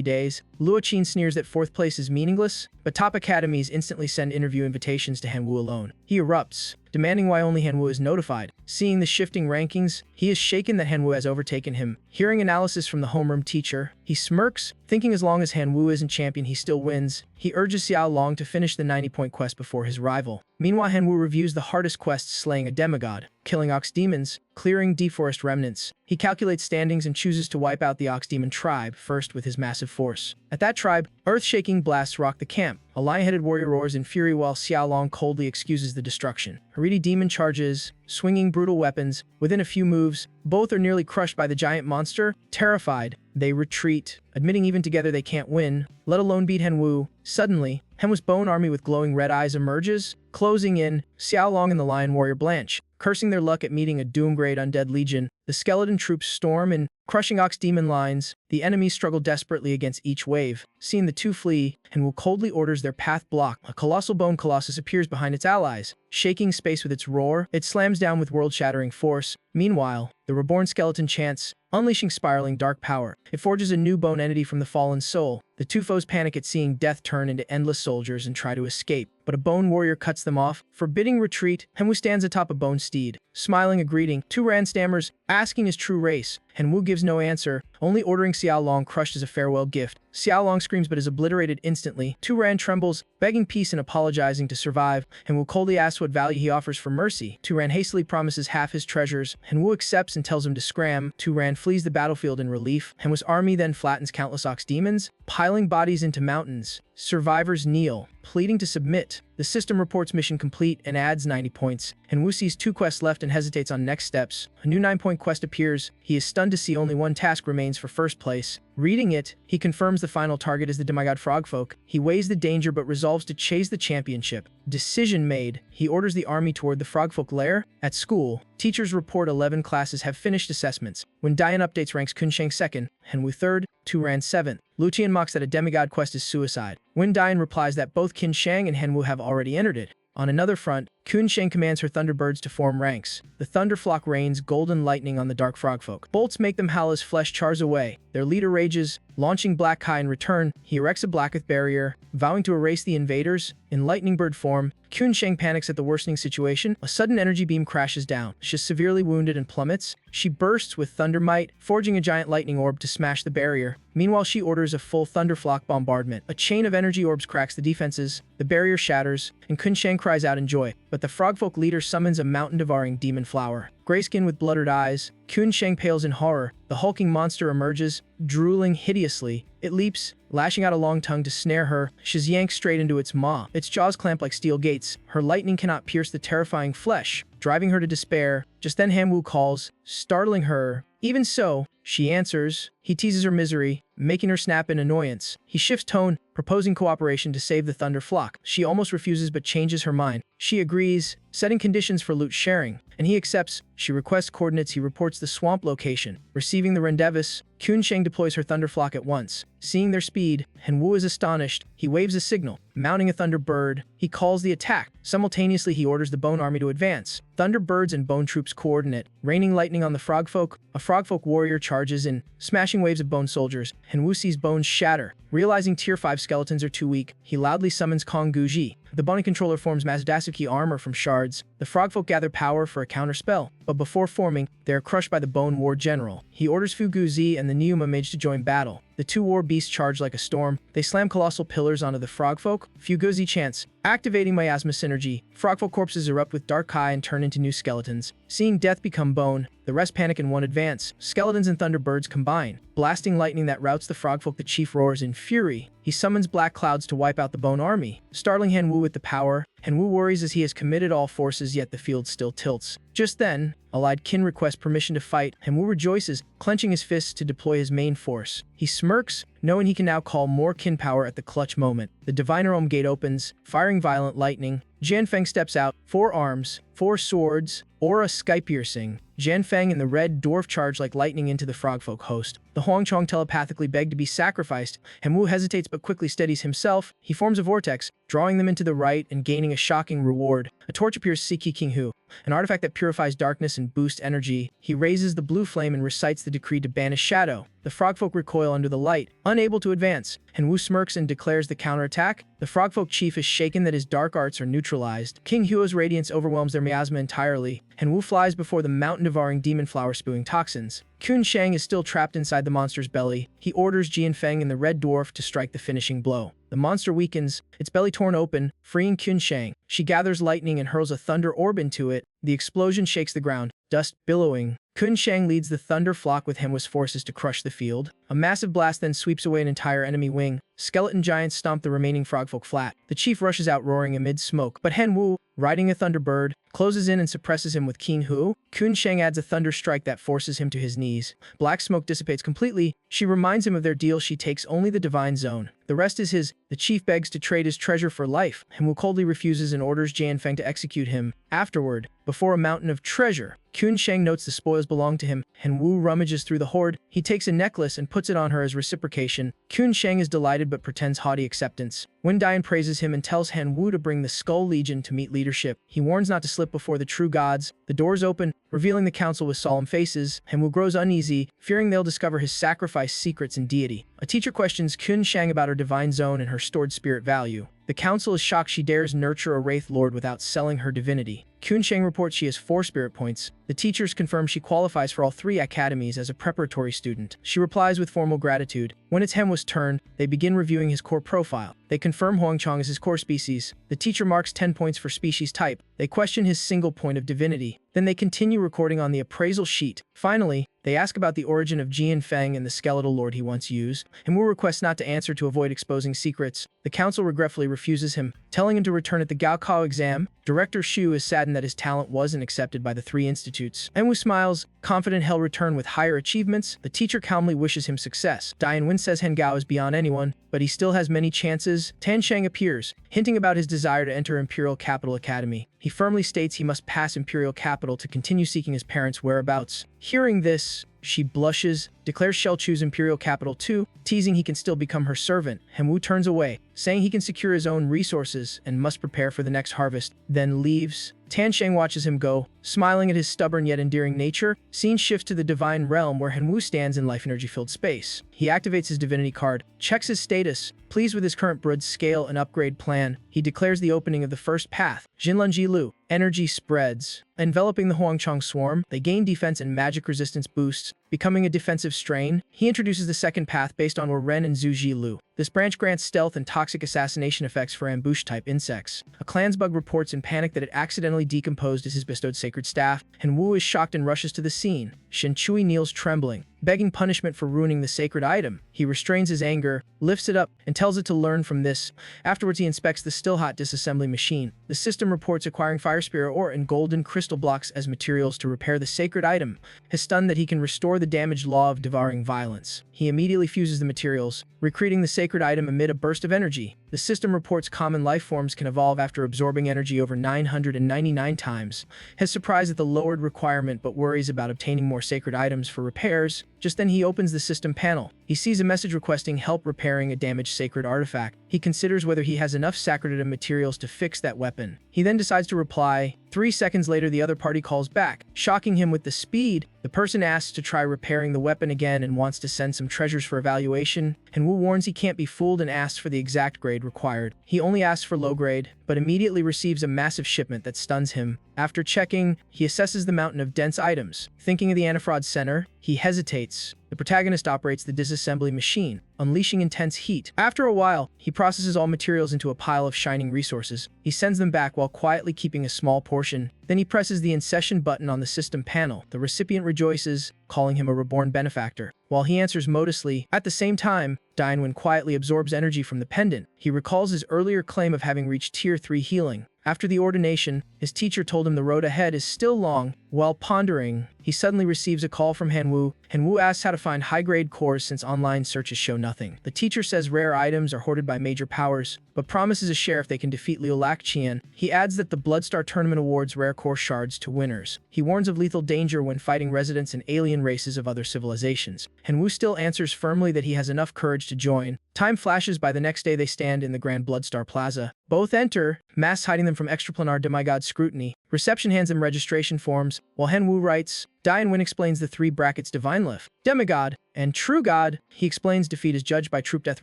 days. Luoqin sneers that 4th place is meaningless, but top academies instantly send interview invitations to Henwu alone. He erupts, demanding why only Henwu is notified. Seeing the shifting rankings, he is shaken that Henwu has overtaken him. Hearing analysis from the homeroom teacher, he smirks, thinking as long as Henwu isn't champion he still wins. He urges Xiaolong to finish the 90-point quest before his rival. Meanwhile, Henwu reviews the hardest quests, slaying a demigod, killing ox demons, clearing deforest remnants. He calculates standings and chooses to wipe out the ox demon tribe first with his massive force. At that tribe, earth-shaking blasts rock the camp. A lion-headed warrior roars in fury while Xiaolong coldly excuses the destruction. Haridi demon charges, swinging brutal weapons. Within a few moves, both are nearly crushed by the giant monster. Terrified, they retreat, admitting even together they can't win, let alone beat Henwu. Suddenly, Henwu's bone army with glowing red eyes emerges, closing in. Xiaolong and the lion warrior blanch, cursing their luck at meeting a doom-grade undead legion. The skeleton troops storm in, crushing ox demon lines. The enemies struggle desperately against each wave. Seeing the two flee, Henwu coldly orders their path blocked. A colossal bone colossus appears behind its allies, shaking space with its roar. It slams down with world-shattering force. Meanwhile, the reborn skeleton chants, unleashing spiraling dark power. It forges a new bone entity from the fallen soul. The two foes panic at seeing death turn into endless soldiers and try to escape, but a bone warrior cuts them off, forbidding retreat. Henwu stands atop a bone steed, smiling a greeting. Turan stammers, asking his true race. Henwu gives no answer, only ordering Xiaolong crushed as a farewell gift. Xiaolong screams but is obliterated instantly. Turan trembles, begging peace and apologizing to survive. Henwu coldly asks what value he offers for mercy. Turan hastily promises half his treasures. Henwu accepts and tells him to scram. Turan flees the battlefield in relief. Henwu's army then flattens countless ox demons, piling bodies into mountains. Survivors kneel, pleading to submit. The system reports mission complete and adds 90 points. Henwu sees 2 quests left and hesitates on next steps. A new 9-point quest appears. He is stunned to see only 1 task remains for first place. Reading it, he confirms the final target is the demigod frogfolk. He weighs the danger but resolves to chase the championship. Decision made, he orders the army toward the frogfolk lair. At school, teachers report 11 classes have finished assessments. When Dian updates ranks Kunsheng 2nd, Henwu 3rd, Turan 7th. Luqian mocks that a demigod quest is suicide. When Dian replies that both Qinsheng and Henwu have already entered it. On another front, Kunsheng commands her thunderbirds to form ranks. The thunderflock rains golden lightning on the dark frogfolk. Bolts make them howl as flesh chars away. Their leader rages, launching Black Kai in return. He erects a blacketh barrier, vowing to erase the invaders. In lightning bird form, Kunsheng panics at the worsening situation. A sudden energy beam crashes down. She is severely wounded and plummets. She bursts with thunder might, forging a giant lightning orb to smash the barrier. Meanwhile, she orders a full thunderflock bombardment. A chain of energy orbs cracks the defenses. The barrier shatters, and Kunsheng cries out in joy. But the frogfolk leader summons a mountain-devouring demon flower. Grayskin with blooded eyes, Kunsheng pales in horror. The hulking monster emerges, drooling hideously. It leaps, lashing out a long tongue to snare her. She's yanked straight into its maw. Its jaws clamp like steel gates. Her lightning cannot pierce the terrifying flesh, driving her to despair. Just then Henwu calls, startling her. Even so, she answers. He teases her misery, making her snap in annoyance. He shifts tone, proposing cooperation to save the thunder flock. She almost refuses but changes her mind. She agrees, setting conditions for loot sharing, and he accepts. She requests coordinates. He reports the swamp location. Receiving the Rendevis, Kunsheng deploys her thunderflock at once. Seeing their speed, Henwu is astonished. He waves a signal. Mounting a thunderbird, he calls the attack. Simultaneously, he orders the bone army to advance. Thunderbirds and bone troops coordinate, raining lightning on the frogfolk. A frogfolk warrior charges in, smashing waves of bone soldiers. Henwu sees bones shatter. Realizing tier 5 skeletons are too weak, he loudly summons Kong Guji, The bunny controller forms Masudasuki armor from shards. The frogfolk gather power for a counterspell, but before forming, they are crushed by the Bone War General. He orders Fuguzi and the Neuma mage to join battle. The two war beasts charge like a storm. They slam colossal pillars onto the frogfolk. Fuguzi chants, activating miasma synergy. Frogfolk corpses erupt with dark kai and turn into new skeletons. Seeing death become bone, the rest panic in one advance. Skeletons and thunderbirds combine, blasting lightning that routs the frogfolk. The chief roars in fury. He summons black clouds to wipe out the bone army, startling Hanwoo with the power. Hanwoo worries as he has committed all forces, yet the field still tilts. Just then, allied kin requests permission to fight. Hanwoo rejoices, clenching his fists to deploy his main force. He smirks, knowing he can now call more kin power at the clutch moment. The Diviner Realm gate opens, firing violent lightning. Jianfeng steps out, 4 arms, 4 swords, aura sky-piercing. Jianfeng and the red dwarf charge like lightning into the frogfolk host. The Huangchong telepathically beg to be sacrificed. Hanwoo hesitates but quickly steadies himself. He forms a vortex, drawing them into the right and gaining a shocking reward. A torch appears, Siki Kinghu, an artifact that purifies darkness and boosts energy. He raises the blue flame and recites the decree to banish shadow. The frogfolk recoil under the light, unable to advance. Hanwoo smirks and declares the counterattack. The frogfolk chief is shaken that his dark arts are neutralized. King Huo's radiance overwhelms their miasma entirely. Hanwoo flies before the mountain-devouring demon flower spewing toxins. Kun Shang is still trapped inside the monster's belly. He orders Jianfeng and the red dwarf to strike the finishing blow. The monster weakens, its belly torn open, freeing Kun Shang. She gathers lightning and hurls a thunder orb into it. The explosion shakes the ground, dust billowing. Kun Shang leads the thunder flock with Hanwoo's forces to crush the field. A massive blast then sweeps away an entire enemy wing. Skeleton giants stomp the remaining frogfolk flat. The chief rushes out roaring amid smoke, but Hanwoo, riding a thunderbird, closes in and suppresses him with King Hu. Kun Shang adds a thunder strike that forces him to his knees. Black smoke dissipates completely. She reminds him of their deal. She takes only the divine zone. The rest is his. The chief begs to trade his treasure for life. Hanwoo coldly refuses and orders Jianfeng to execute him. Afterward, before a mountain of treasure, Kun Shang notes the spoils belong to him. Hanwoo rummages through the hoard. He takes a necklace and puts it on her as reciprocation. Kun Shang is delighted but pretends haughty acceptance. Wen Dian praises him and tells Hanwoo to bring the Skull Legion to meet leadership. He warns not to slip before the true gods. The doors open, revealing the council with solemn faces. Hanwoo grows uneasy, fearing they'll discover his sacrifice secrets and deity. A teacher questions Kun Shang about her divine zone and her stored spirit value. The council is shocked she dares nurture a Wraith Lord without selling her divinity. Kun Shang reports she has 4 spirit points. The teachers confirm she qualifies for all 3 academies as a preparatory student. She replies with formal gratitude. When it's Hanwoo's turn, they begin reviewing his core profile. They confirm Huangchong is his core species. The teacher marks 10 points for species type. They question his single point of divinity. Then they continue recording on the appraisal sheet. Finally, they ask about the origin of Jianfeng and the skeletal lord he once used. Hanwoo requests not to answer to avoid exposing secrets. The council regretfully refuses him, telling him to return at the Gaokao exam. Director Shu is saddened that his talent wasn't accepted by the 3 institutes. Hanwoo smiles, confident he'll return with higher achievements. The teacher calmly wishes him success. Dian Wen says Hengao is beyond anyone, but he still has many chances. Tan Shang appears, hinting about his desire to enter Imperial Capital Academy. He firmly states he must pass Imperial Capital to continue seeking his parents' whereabouts. Hearing this, she blushes, declares she'll choose Imperial Capital too, teasing he can still become her servant. Hanwoo turns away, saying he can secure his own resources and must prepare for the next harvest, then leaves. Tan Shang watches him go, smiling at his stubborn yet endearing nature. Scene shifts to the Divine Realm where Hanwoo stands in life energy-filled space. He activates his divinity card, checks his status. Pleased with his current brood scale and upgrade plan, he declares the opening of the first path. Jinlun Jilu. Energy spreads. Enveloping the Huangchong swarm, they gain defense and magic resistance boosts, becoming a defensive strain. He introduces the second path based on Ren and Zhu Jilu. This branch grants stealth and toxic assassination effects for ambush-type insects. A clansbug reports in panic that it accidentally decomposed as his bestowed sacred staff, and Wu is shocked and rushes to the scene. Shen Chui kneels trembling, begging punishment for ruining the sacred item. He restrains his anger, lifts it up, and tells it to learn from this. Afterwards, he inspects the still-hot disassembly machine. The system reports acquiring fire spirit ore and golden crystal blocks as materials to repair the sacred item. His stunned that he can restore the damaged law of devouring violence. He immediately fuses the materials, recreating the sacred item amid a burst of energy. The system reports common life forms can evolve after absorbing energy over 999 times. Has surprised at the lowered requirement but worries about obtaining more sacred items for repairs. Just then he opens the system panel. He sees a message requesting help repairing a damaged sacred artifact. He considers whether he has enough sacred item materials to fix that weapon. He then decides to reply, 3 seconds later, the other party calls back, shocking him with the speed. The person asks to try repairing the weapon again and wants to send some treasures for evaluation. Hanwoo warns he can't be fooled and asks for the exact grade required. He only asks for low grade, but immediately receives a massive shipment that stuns him. After checking, he assesses the mountain of dense items. Thinking of the Anifraud Center, he hesitates. The protagonist operates the disassembly machine, unleashing intense heat. After a while, he processes all materials into a pile of shining resources. He sends them back while quietly keeping a small portion. Then he presses the Incession button on the system panel. The recipient rejoices, calling him a reborn benefactor. While he answers modestly, at the same time, Dainwen quietly absorbs energy from the pendant. He recalls his earlier claim of having reached Tier 3 healing. After the ordination, his teacher told him the road ahead is still long. While pondering, he suddenly receives a call from Hanwoo. Hanwoo asks how to find high-grade cores since online searches show nothing. The teacher says rare items are hoarded by major powers, but promises a share if they can defeat Liu Lakqian. He adds that the Bloodstar tournament awards rare core shards to winners. He warns of lethal danger when fighting residents and alien races of other civilizations. Hanwoo still answers firmly that he has enough courage to join. Time flashes by. The next day they stand in the Grand Bloodstar Plaza. Both enter, masks hiding them from extraplanar demigod scrutiny. Reception hands him registration forms, while Hanwoo writes. Dainwen explains the 3 brackets divine lift, demigod, and true god. He explains defeat is judged by troop death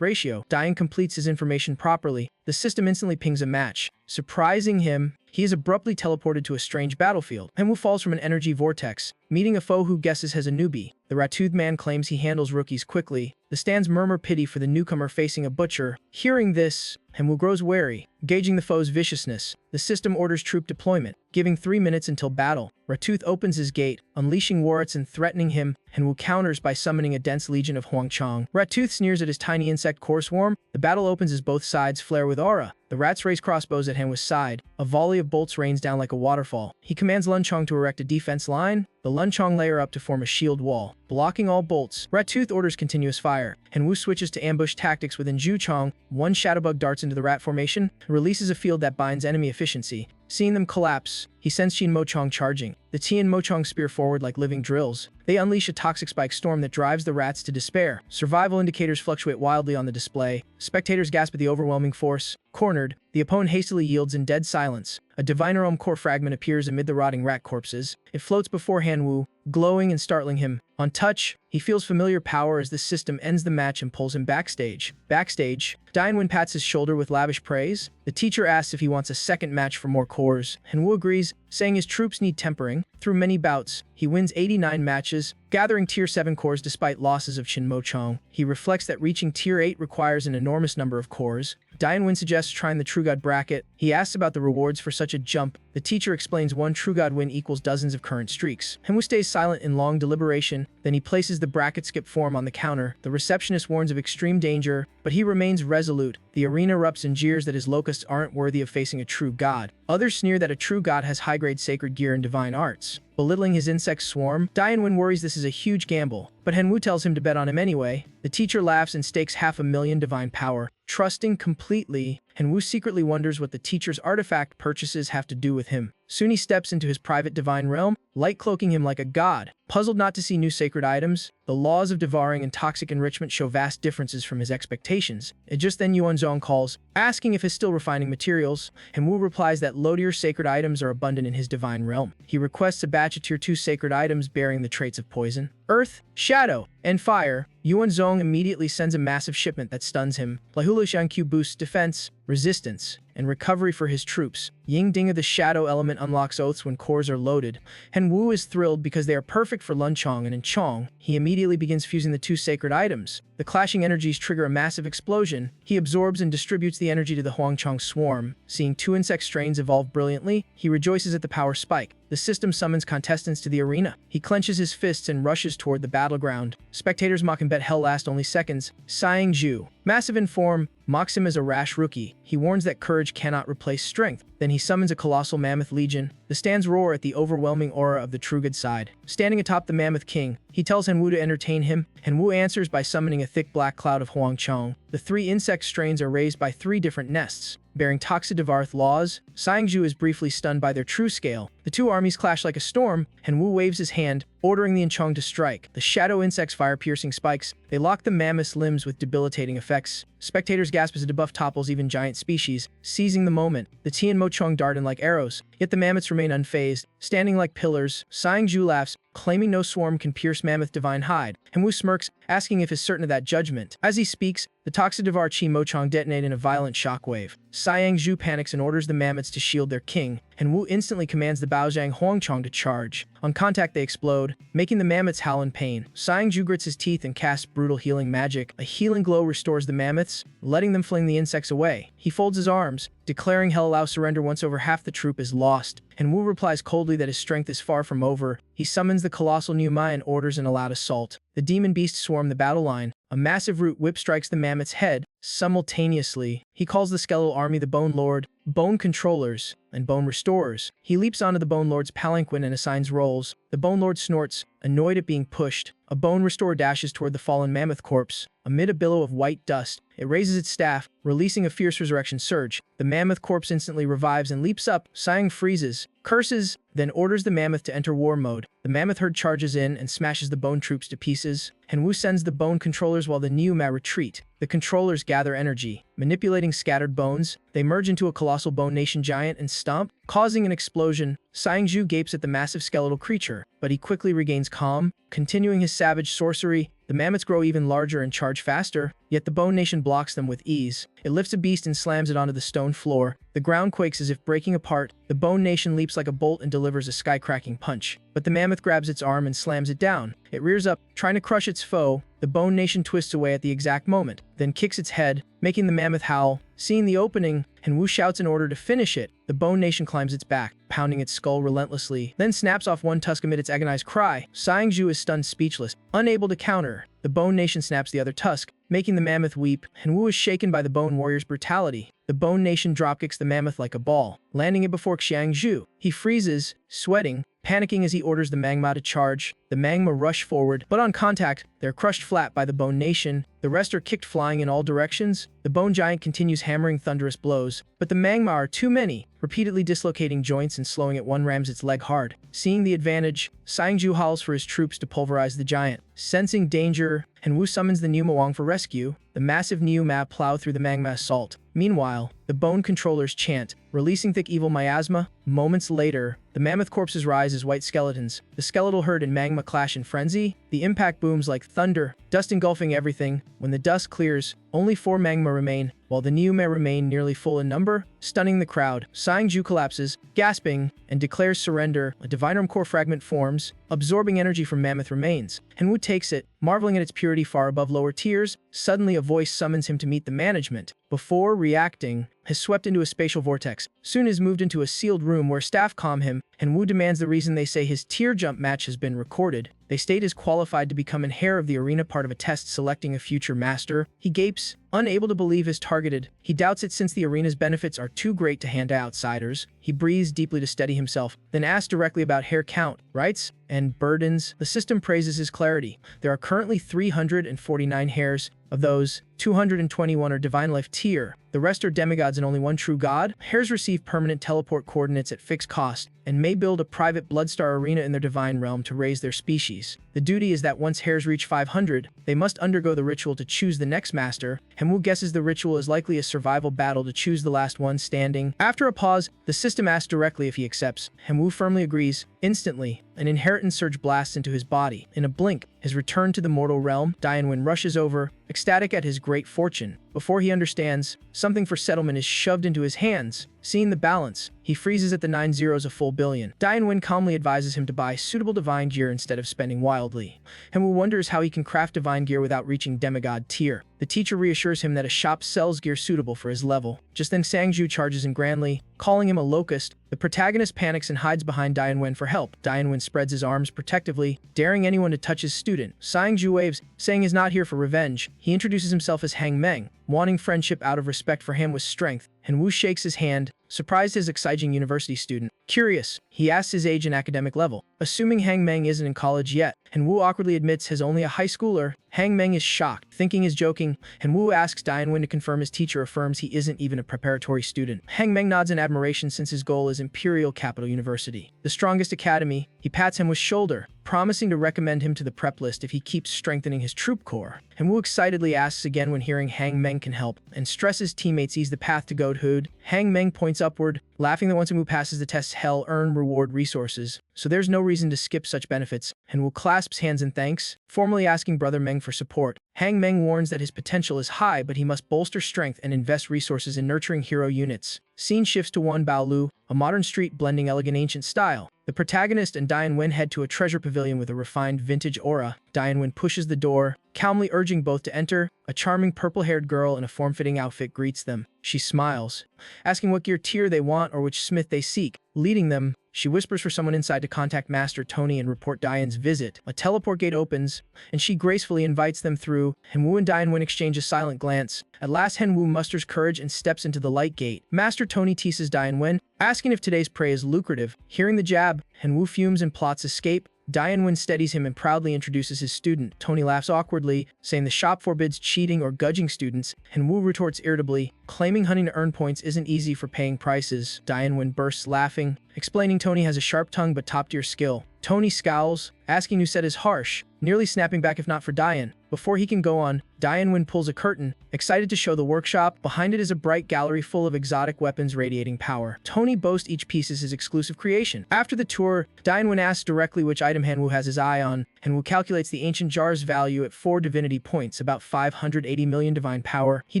ratio. Dain completes his information properly. The system instantly pings a match. Surprising him, he is abruptly teleported to a strange battlefield. Hanwoo falls from an energy vortex, meeting a foe who guesses has a newbie. The rat-toothed man claims he handles rookies quickly. The stands murmur pity for the newcomer facing a butcher. Hearing this, Hanwoo grows wary, gauging the foe's viciousness. The system orders troop deployment, giving 3 minutes until battle. Ratooth opens his gate, unleashing warrants and threatening him. Hanwoo counters by summoning a dense legion of Huangchang. Ratooth sneers at his tiny insect core swarm. The battle opens as both sides flare with aura. The rats raise crossbows at Hanwoo's side. A volley of bolts rains down like a waterfall. He commands Lunchong to erect a defense line. The Lunchong layer up to form a shield wall, blocking all bolts. Ratooth orders continuous fire. Hanwoo switches to ambush tactics within Juchong. One shadowbug darts into the rat formation, releases a field that binds enemy efficiency. Seeing them collapse, he sends Qin Mochong charging. The Tian Mochong spear forward like living drills. They unleash a toxic spike storm that drives the rats to despair. Survival indicators fluctuate wildly on the display. Spectators gasp at the overwhelming force. Cornered, the opponent hastily yields in dead silence. A divine realm core fragment appears amid the rotting rat corpses. It floats before Hanwoo, glowing and startling him. On touch, he feels familiar power as the system ends the match and pulls him backstage. Backstage, Dainwen pats his shoulder with lavish praise. The teacher asks if he wants a second match for more cores. Hanwoo agrees, saying his troops need tempering. Through many bouts, he wins 89 matches, gathering Tier 7 cores despite losses of Qin Mochong. He reflects that reaching Tier 8 requires an enormous number of cores. Dainwen suggests trying the True God bracket. He asks about the rewards for such a jump. The teacher explains 1 True God win equals dozens of current streaks. Hanwoo stays silent in long deliberation, then he places the bracket skip form on the counter. The receptionist warns of extreme danger, but he remains resolute. The arena erupts in jeers that his locusts aren't worthy of facing a true god. Others sneer that a true god has high-grade sacred gear and divine arts. Belittling his insect swarm, Dainwen worries this is a huge gamble, but Hanwoo tells him to bet on him anyway. The teacher laughs and stakes 500,000 divine power. Trusting completely, Hanwoo secretly wonders what the teacher's artifact purchases have to do with him. Soon he steps into his private divine realm, light cloaking him like a god. Puzzled not to see new sacred items, the laws of devouring and toxic enrichment show vast differences from his expectations. And just then Yuanzong calls, asking if he's still refining materials. Hanwoo replies that low-tier sacred items are abundant in his divine realm. He requests a batch of Tier 2 sacred items bearing the traits of poison, earth, shadow, and fire. Yuanzong immediately sends a massive shipment that stuns him. Lahulu Xiangqiu boosts defense, resistance, and recovery for his troops. Ying Ding of the Shadow element unlocks oaths when cores are loaded. Hanwoo is thrilled because they are perfect for Lunchong, and in Chong, he immediately begins fusing the 2 sacred items. The clashing energies trigger a massive explosion. He absorbs and distributes the energy to the Huangchang swarm. Seeing 2 insect strains evolve brilliantly, he rejoices at the power spike. The system summons contestants to the arena. He clenches his fists and rushes toward the battleground. Spectators mock and bet hell lasts only seconds. Sighing Zhu, massive in form, mocks him as a rash rookie. He warns that courage cannot replace strength. Then he summons a colossal mammoth legion. The stands roar at the overwhelming aura of the true good side. Standing atop the mammoth king, he tells Hanwoo to entertain him. Hanwoo answers by summoning a thick black cloud of Huangchang. The 3 insect strains are raised by 3 different nests, bearing Toxidivarth laws. Siangju is briefly stunned by their true scale. The 2 armies clash like a storm. Hanwoo waves his hand, ordering the Inchong to strike. The shadow insects fire piercing spikes. They lock the mammoth's limbs with debilitating effects. Spectators gasp as a debuff topples even giant species. Seizing the moment, the Tian Mochong Mochong dart in like arrows, yet the mammoths remain unfazed, standing like pillars. Sang-ju laughs, claiming no swarm can pierce mammoth divine hide. Henwu smirks, asking if he's certain of that judgment. As he speaks, the Toxidivar Chi Mochong detonate in a violent shockwave. Sang-ju panics and orders the mammoths to shield their king. Henwu instantly commands the Baozhang Huangchong to charge. On contact, they explode, making the mammoths howl in pain. Sang-ju grits his teeth and casts brutal healing magic. A healing glow restores the mammoths, letting them fling the insects away. He folds his arms, declaring hell allow surrender once over half the troop is lost. And Wu replies coldly that his strength is far from over. He summons the colossal Numa and orders an allowed assault. The demon beasts swarm the battle line. A massive root whip strikes the mammoth's head. Simultaneously, he calls the skeletal army the Bone Lord, Bone Controllers, and Bone Restorers. He leaps onto the Bone Lord's palanquin and assigns roles. The Bone Lord snorts, annoyed at being pushed. A Bone Restorer dashes toward the fallen mammoth corpse. Amid a billow of white dust, it raises its staff, releasing a fierce resurrection surge. The mammoth corpse instantly revives and leaps up. Sang freezes, curses, then orders the mammoth to enter war mode. The mammoth herd charges in and smashes the bone troops to pieces. Henwu sends the bone controllers while the Niuma retreat. The controllers gather energy. Manipulating scattered bones, they merge into a colossal bone nation giant and stomp, causing an explosion. Sang-ju gapes at the massive skeletal creature, but he quickly regains calm, continuing his savage sorcery. The mammoths grow even larger and charge faster, yet the Bone Nation blocks them with ease. It lifts a beast and slams it onto the stone floor. The ground quakes as if breaking apart. The Bone Nation leaps like a bolt and delivers a sky-cracking punch. But the mammoth grabs its arm and slams it down. It rears up, trying to crush its foe. The Bone Nation twists away at the exact moment, then kicks its head, making the mammoth howl. Seeing the opening, Henwu shouts in order to finish it. The Bone Nation climbs its back, pounding its skull relentlessly, then snaps off one tusk amid its agonized cry. Sang-ju is stunned speechless, unable to counter. The Bone Nation snaps the other tusk, making the mammoth weep. Henwu is shaken by the Bone Warrior's brutality. The Bone Nation dropkicks the mammoth like a ball, landing it before Xiangju. He freezes, sweating, panicking as he orders the Mangma to charge. The Mangma rush forward, but on contact, they're crushed flat by the Bone Nation. The rest are kicked flying in all directions. The Bone Giant continues hammering thunderous blows, but the Mangma are too many, repeatedly dislocating joints and slowing it. One rams its leg hard. Seeing the advantage, Sang-ju howls for his troops to pulverize the giant. Sensing danger, Henwu summons the Niuma Wang for rescue. The massive Niuma plow through the Mangma assault. Meanwhile, the Bone Controllers chant, releasing thick evil miasma. Moments later, the mammoth corpses rise as white skeletons. The skeletal herd and Mangma clash in frenzy. The impact booms like thunder, dust engulfing everything. When the dust clears, only 4 Mangma remain, while the Niuma remain nearly full in number, stunning the crowd. Sang-ju collapses, gasping, and declares surrender. A Divinerum core fragment forms, absorbing energy from mammoth remains. Henwu takes it, marveling at its purity far above lower tiers. Suddenly a voice summons him to meet the management. Before reacting, has swept into a spatial vortex. Soon is moved into a sealed room where staff calm him, and Wu demands the reason. They say his tier jump match has been recorded. They state is qualified to become an heir of the arena, part of a test selecting a future master. He gapes, unable to believe is targeted. He doubts it since the arena's benefits are too great to hand to outsiders. He breathes deeply to steady himself, then asks directly about hair count, rights, and burdens. The system praises his clarity. There are currently 349 hairs. Of those, 221 are Divine Life tier. The rest are demigods and only one true god. Hairs receive permanent teleport coordinates at fixed cost, and may build a private Bloodstar arena in their divine realm to raise their species. The duty is that once hairs reach 500, they must undergo the ritual to choose the next master. Henwu guesses the ritual is likely a survival battle to choose the last one standing. After a pause, the system asks directly if he accepts. Henwu firmly agrees. Instantly, an inheritance surge blasts into his body. In a blink, his return to the mortal realm. Dianwen rushes over, ecstatic at his great fortune. Before he understands, something for settlement is shoved into his hands. Seeing the balance, he freezes at the 9 zeros a full billion. Dianwen calmly advises him to buy suitable divine gear instead of spending wildly. Henwu wonders how he can craft divine gear without reaching demigod tier. The teacher reassures him that a shop sells gear suitable for his level. Just then Sang-ju charges in grandly, calling him a locust. The protagonist panics and hides behind Dianwen for help. Dianwen spreads his arms protectively, daring anyone to touch his student. Sang-ju waves, saying he's not here for revenge. He introduces himself as Hang Meng, wanting friendship out of respect for him with strength. And Wu shakes his hand, surprised his exciting university student. Curious, he asks his age and academic level. Assuming Hang Meng isn't in college yet, and Wu awkwardly admits he's only a high schooler, Hang Meng is shocked, thinking he's joking, and Wu asks Dianwen to confirm. His teacher affirms he isn't even a preparatory student. Hang Meng nods in admiration since his goal is Imperial Capital University, the strongest academy. He pats him with shoulder, promising to recommend him to the prep list if he keeps strengthening his troop corps. Hanwoo excitedly asks again when hearing Hang Meng can help, and stresses teammates ease the path to godhood. Hang Meng points upward, laughing that once Hanwoo passes the test, he'll earn reward resources, so there's no reason to skip such benefits. Hanwoo clasps hands in thanks, formally asking brother Meng for support. Hang Meng warns that his potential is high, but he must bolster strength and invest resources in nurturing hero units. Scene shifts to Wan Baolu, a modern street blending elegant ancient style. The protagonist and Dian Wen head to a treasure pavilion with a refined vintage aura. Dian Wen pushes the door, calmly urging both to enter. A charming purple-haired girl in a form-fitting outfit greets them. She smiles, asking what gear tier they want or which smith they seek. Leading them, she whispers for someone inside to contact Master Tony and report Dian's visit. A teleport gate opens, and she gracefully invites them through. Hanwoo and Dian Wen exchange a silent glance. At last, Hanwoo musters courage and steps into the light gate. Master Tony teases Dian Wen, asking if today's prey is lucrative. Hearing the jab, Hanwoo fumes and plots escape. Dian Wen steadies him and proudly introduces his student. Tony laughs awkwardly, saying the shop forbids cheating or gudging students. Hanwoo retorts irritably, claiming hunting to earn points isn't easy for paying prices. Dian Wen bursts laughing, explaining Tony has a sharp tongue but top-tier skill. Tony scowls, asking who said is harsh, nearly snapping back if not for Dian. Before he can go on, Dian Wen pulls a curtain, excited to show the workshop. Behind it is a bright gallery full of exotic weapons radiating power. Tony boasts each piece is his exclusive creation. After the tour, Dian Wen asks directly which item Hanwoo has his eye on. Hanwoo calculates the ancient jar's value at 4 divinity points, about 580 million divine power. He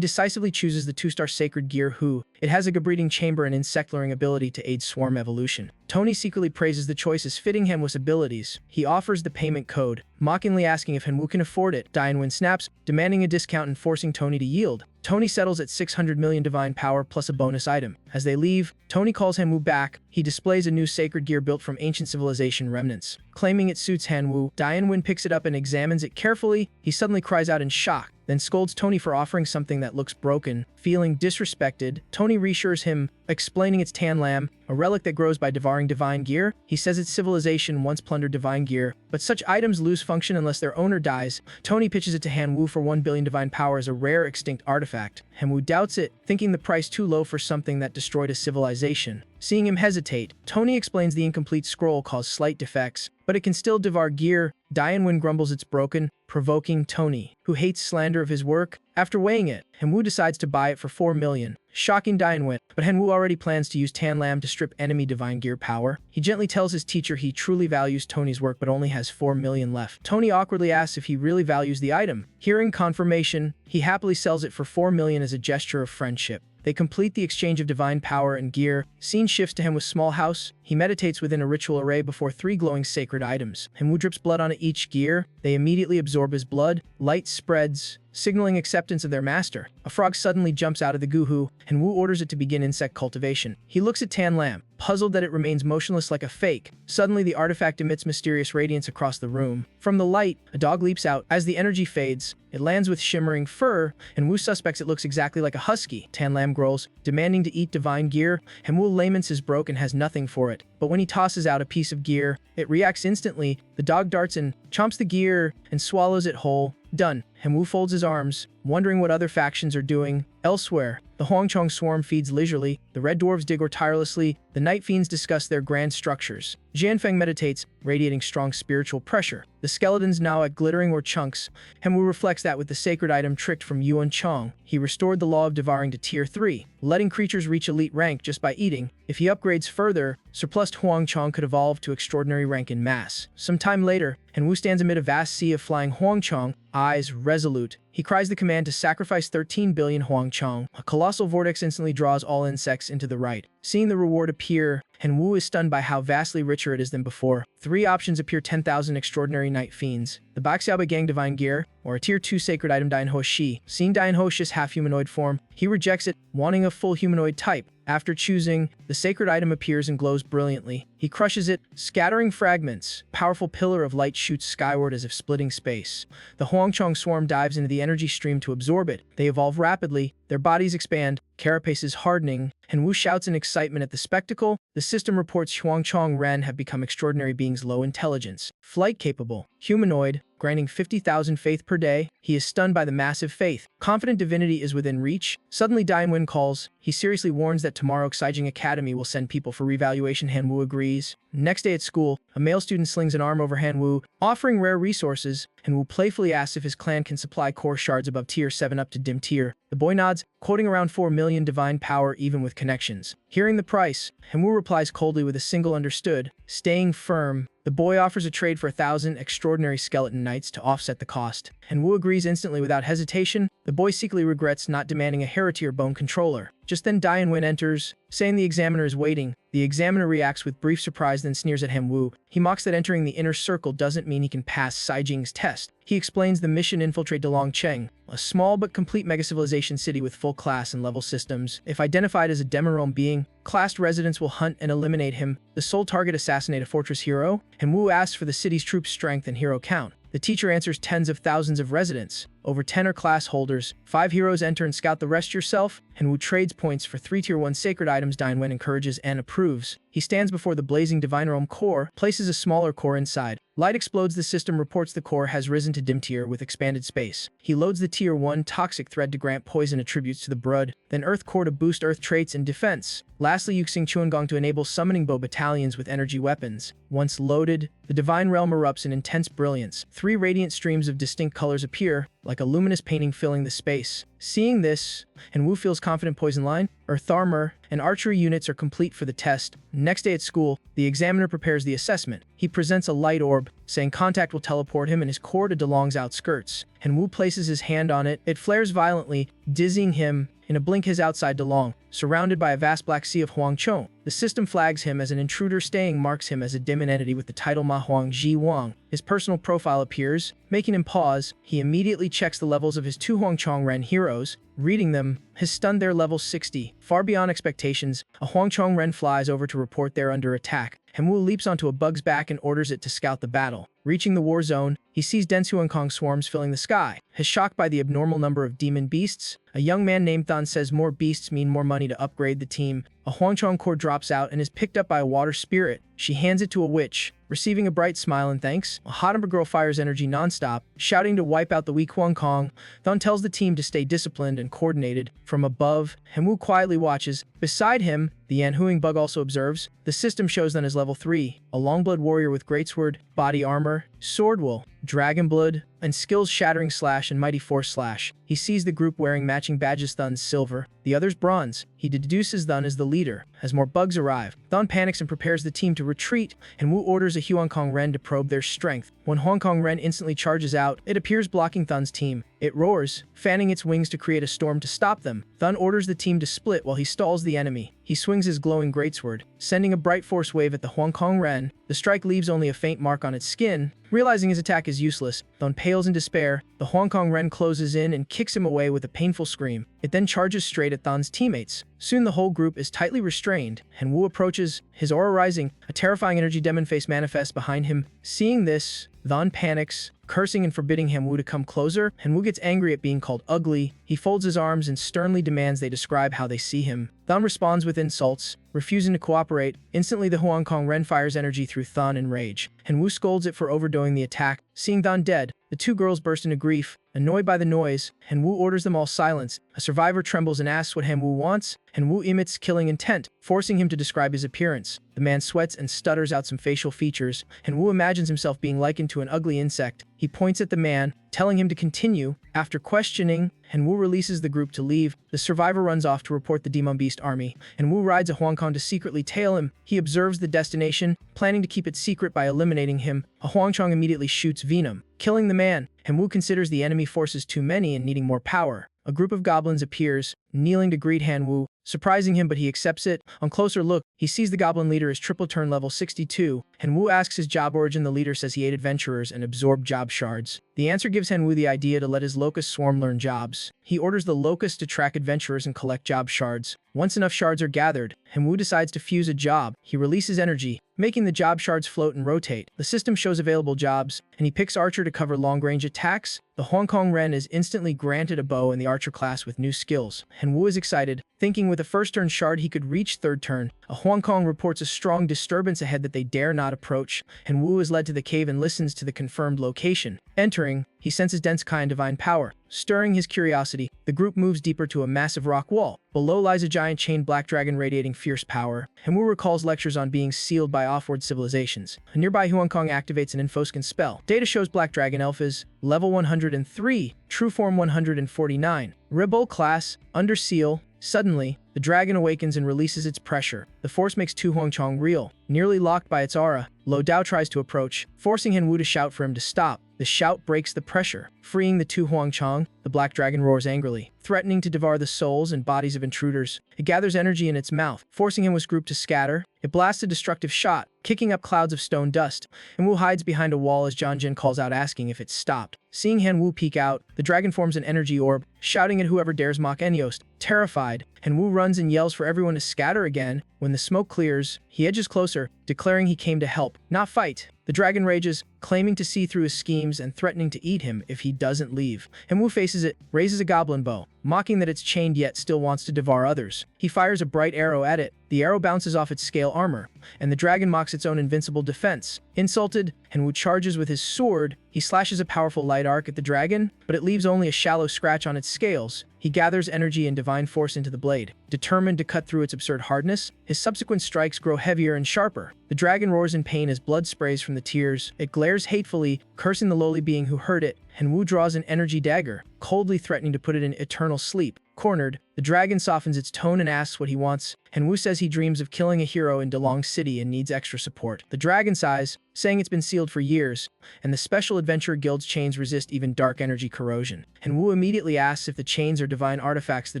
decisively chooses the 2-star sacred gear Hu. It has a breeding chamber and insect-luring ability to aid swarm evolution. Tony secretly praises the choice as fitting Hanwoo's abilities. He offers the payment code, mockingly asking if Hanwoo can afford it. Dian Wen snaps, demanding a discount and forcing Tony to yield. Tony settles at 600 million divine power plus a bonus item. As they leave, Tony calls Hanwoo back. He displays a new sacred gear built from ancient civilization remnants. Claiming it suits Hanwoo, Dian Wen picks it up and examines it carefully. He suddenly cries out in shock, then scolds Tony for offering something that looks broken. Feeling disrespected, Tony reassures him, explaining it's Tan Lam, a relic that grows by devouring divine gear. He says its civilization once plundered divine gear, but such items lose function unless their owner dies. Tony pitches it to Hanwoo for 1 billion divine power as a rare extinct artifact. Hanwoo doubts it, thinking the price too low for something that destroyed a civilization. Seeing him hesitate, Tony explains the incomplete scroll caused slight defects, but it can still devour gear. Dian Wen grumbles it's broken, provoking Tony, who hates slander of his work. After weighing it, Hanwoo decides to buy it for 4 million, shocking Dian Wen, but Hanwoo already plans to use Tan Lam to strip enemy divine gear power. He gently tells his teacher he truly values Tony's work but only has 4 million left. Tony awkwardly asks if he really values the item. Hearing confirmation, he happily sells it for 4 million as a gesture of friendship. They complete the exchange of divine power and gear. Scene shifts to Hanwoo's small house. He meditates within a ritual array before 3 glowing sacred items. Hanwoo drips blood onto each gear. They immediately absorb his blood. Light spreads, signaling acceptance of their master. A frog suddenly jumps out of the guhu. Hanwoo orders it to begin insect cultivation. He looks at Tan Lam, puzzled that it remains motionless like a fake. Suddenly, the artifact emits mysterious radiance across the room. From the light, a dog leaps out. As the energy fades, it lands with shimmering fur. Hanwoo suspects it looks exactly like a husky. Tan Lam growls, demanding to eat divine gear. Hanwoo laments his broke and has nothing for it. But when he tosses out a piece of gear, it reacts instantly. The dog darts in, chomps the gear, and swallows it whole. Done. Hanwoo folds his arms, wondering what other factions are doing. Elsewhere, the Huangchong swarm feeds leisurely, the red dwarves dig tirelessly, the night fiends discuss their grand structures. Jianfeng meditates, radiating strong spiritual pressure. The skeletons gnaw at glittering or chunks. Hanwoo reflects that with the sacred item tricked from Yuan Chong, he restored the law of devouring to tier 3, letting creatures reach elite rank just by eating. If he upgrades further, surplused Huangchong could evolve to extraordinary rank in mass. Some time later, Hanwoo stands amid a vast sea of flying Huangchong, eyes resolute. He cries the command to sacrifice 13 billion Huangchong. A colossal vortex instantly draws all insects into the right. Seeing the reward appear, Hanwoo is stunned by how vastly richer it is than before. 3 options appear: 10,000 extraordinary night fiends, the Baxiaoba Gang divine gear, or a tier 2 sacred item Dian Ho Shi. Seeing Dian Ho Shi's half-humanoid form, he rejects it, wanting a full humanoid type. After choosing, the sacred item appears and glows brilliantly. He crushes it, scattering fragments. Powerful pillar of light shoots skyward as if splitting space. The Huangchong swarm dives into the energy stream to absorb it. They evolve rapidly, their bodies expand, carapaces hardening. Hanwoo shouts in excitement at the spectacle. The system reports Huangchong Ren have become extraordinary beings low intelligence, flight capable, humanoid, granting 50,000 faith per day. He is stunned by the massive faith. Confident divinity is within reach. Suddenly Dian Wen calls. He seriously warns that tomorrow Xijing Academy will send people for revaluation. Hanwoo agrees. agrees. Next day at school, a male student slings an arm over Han-woo, offering rare resources. Han-woo playfully asks if his clan can supply core shards above tier 7 up to dim tier. The boy nods, quoting around 4 million divine power even with connections. Hearing the price, Han-woo replies coldly with a single understood, staying firm. The boy offers a trade for 1,000 extraordinary skeleton knights to offset the cost. Han-woo agrees instantly without hesitation. The boy secretly regrets not demanding a Heretier bone controller. Just then Dian-Wen enters, saying the examiner is waiting. The examiner reacts with brief surprise then sneers at Han-woo. He mocks that entering the inner circle doesn't mean he can pass Saijing's test. He explains the mission: infiltrate Dalongcheng, a small but complete mega-civilization city with full class and level systems. If identified as a Demerome being, classed residents will hunt and eliminate him. The sole target: assassinate a fortress hero. Han-woo asks for the city's troop strength and hero count. The teacher answers tens of thousands of residents. Over 10 are class holders. 5 heroes enter and scout the rest yourself. Han-woo trades points for 3 tier 1 sacred items. Dian-Wen encourages and approves. He stands before the blazing Divine Realm core, places a smaller core inside. Light explodes. The system reports the core has risen to dim tier with expanded space. He loads the tier 1 toxic thread to grant poison attributes to the brood, then earth core to boost earth traits and defense. Lastly, Yuxing Chuangong to enable summoning bow battalions with energy weapons. Once loaded, the Divine Realm erupts in intense brilliance. 3 radiant streams of distinct colors appear, like a luminous painting filling the space. Seeing this, Han-woo feels confident. Poison line, earth armor, and archery units are complete for the test. Next day at school, the examiner prepares the assessment. He presents a light orb, saying contact will teleport him and his core to Dalong's outskirts. Han-woo places his hand on it. It flares violently, dizzying him. In a blink, he's outside Dalong, surrounded by a vast black sea of Huangchong. The system flags him as an intruder, staying marks him as a demon entity with the title Ma Huang Ji Wang. His personal profile appears, making him pause. He immediately checks the levels of his 2 Huangchong Ren heroes. Reading them has stunned their level 60. Far beyond expectations, a Huangchong Ren flies over to report they're under attack. Han-woo leaps onto a bug's back and orders it to scout the battle. Reaching the war zone, he sees dense Huangkong swarms filling the sky. His shocked by the abnormal number of demon beasts, a young man named Than says more beasts mean more money to upgrade the team. A Huangchong core drops out and is picked up by a water spirit. She hands it to a witch, receiving a bright smile and thanks. A hot ember girl fires energy non-stop, shouting to wipe out the weak Huangkong. Than tells the team to stay disciplined and coordinated. From above, Han-woo quietly watches. Beside him, the Yanhuing bug also observes. The system shows Than as level 3, a longblood warrior with greatsword, body armor, sword wool, dragon blood, and skills shattering slash and mighty force slash. He sees the group wearing matching badges. Thun's silver, the others bronze. He deduces Thun is the leader. As more bugs arrive, Thun panics and prepares the team to retreat. Han-woo orders a Huangkong Ren to probe their strength. When Huangkong Ren instantly charges out, it appears blocking Thun's team. It roars, fanning its wings to create a storm to stop them. Thun orders the team to split while he stalls the enemy. He swings his glowing greatsword, sending a bright force wave at the Huangkong Ren. The strike leaves only a faint mark on its skin. Realizing his attack is useless, Thun pales in despair. The Huangkong Ren closes in and kicks him away with a painful scream. It then charges straight at Thun's teammates. Soon the whole group is tightly restrained. Han-woo approaches, his aura rising. A terrifying energy demon face manifests behind him. Seeing this, Thun panics, cursing and forbidding Han-woo to come closer. Han-woo gets angry at being called ugly. He folds his arms and sternly demands they describe how they see him. Thun responds with insults, refusing to cooperate. Instantly, the Huangkong Ren fires energy through Thun in rage. Han-woo scolds it for overdoing the attack. Seeing Thun dead, the 2 girls burst into grief. Annoyed by the noise, Han-woo orders them all silence. A survivor trembles and asks what Han-woo wants. Han-woo emits killing intent, forcing him to describe his appearance. The man sweats and stutters out some facial features. Han-woo imagines himself being likened to an ugly insect. He points at the man, telling him to continue. After questioning, Han-woo releases the group to leave. The survivor runs off to report the Demon Beast army. Han-woo rides a Huangkong to secretly tail him. He observes the destination, planning to keep it secret by eliminating him. A Huangchong immediately shoots Venom, killing the man. Han-woo considers the enemy forces too many and needing more power. A group of goblins appears, kneeling to greet Han-woo, surprising him, but he accepts it. On closer look, he sees the goblin leader is triple turn level 62. Han-woo asks his job origin. The leader says he ate adventurers and absorbed job shards. The answer gives Han-woo the idea to let his locust swarm learn jobs. He orders the locust to track adventurers and collect job shards. Once enough shards are gathered, Han-woo decides to fuse a job. He releases energy, making the job shards float and rotate. The system shows available jobs, and he picks Archer to cover long-range attacks. The Huangkong Ren is instantly granted a bow in the Archer class with new skills. Han-woo is excited, thinking with a first turn shard he could reach third turn. A Huangkong reports a strong disturbance ahead that they dare not approach. Han-woo is led to the cave and listens to the confirmed location. Entering, he senses dense kind divine power, Stirring his curiosity, the group moves deeper to a massive rock wall. Below lies a giant chained black dragon radiating fierce power. Henwu recalls lectures on being sealed by off-world civilizations. A nearby Huangkong activates an infoscan spell. Data shows black dragon elf is level 103, true form 149, Rebel class, under seal. Suddenly, the dragon awakens and releases its pressure. The force makes Tu Huangchong reel. Nearly locked by its aura, Lo Dao tries to approach, forcing Henwu to shout for him to stop. The shout breaks the pressure. Freeing the Tu Huangchong, the black dragon roars angrily, threatening to devour the souls and bodies of intruders. It gathers energy in its mouth, forcing Henwu's group to scatter. It blasts a destructive shot, kicking up clouds of stone dust. Henwu hides behind a wall as John Jin calls out asking if it's stopped. Seeing Henwu peek out, the dragon forms an energy orb, shouting at whoever dares mock Enyost. Terrified, Henwu runs and yells for everyone to scatter again. When the smoke clears, he edges closer, declaring he came to help, not fight. The dragon rages, claiming to see through his schemes and threatening to eat him if he doesn't leave. Henwu faces it, raises a goblin bow, mocking that it's chained yet still wants to devour others. He fires a bright arrow at it. The arrow bounces off its scale armor, and the dragon mocks its own invincible defense. Insulted, Henwu charges with his sword. He slashes a powerful light arc at the dragon, but it leaves only a shallow scratch on its scales. He gathers energy and divine force into the blade, determined to cut through its absurd hardness. His subsequent strikes grow heavier and sharper. The dragon roars in pain as blood sprays from the tears. It glares hatefully, cursing the lowly being who hurt it. Henwu draws an energy dagger, coldly threatening to put it in eternal sleep. Cornered, the dragon softens its tone and asks what he wants. Henwu says he dreams of killing a hero in Delong City and needs extra support. The dragon sighs, saying it's been sealed for years, and the Special Adventure Guild's chains resist even dark energy corrosion. Henwu immediately asks if the chains are divine artifacts. The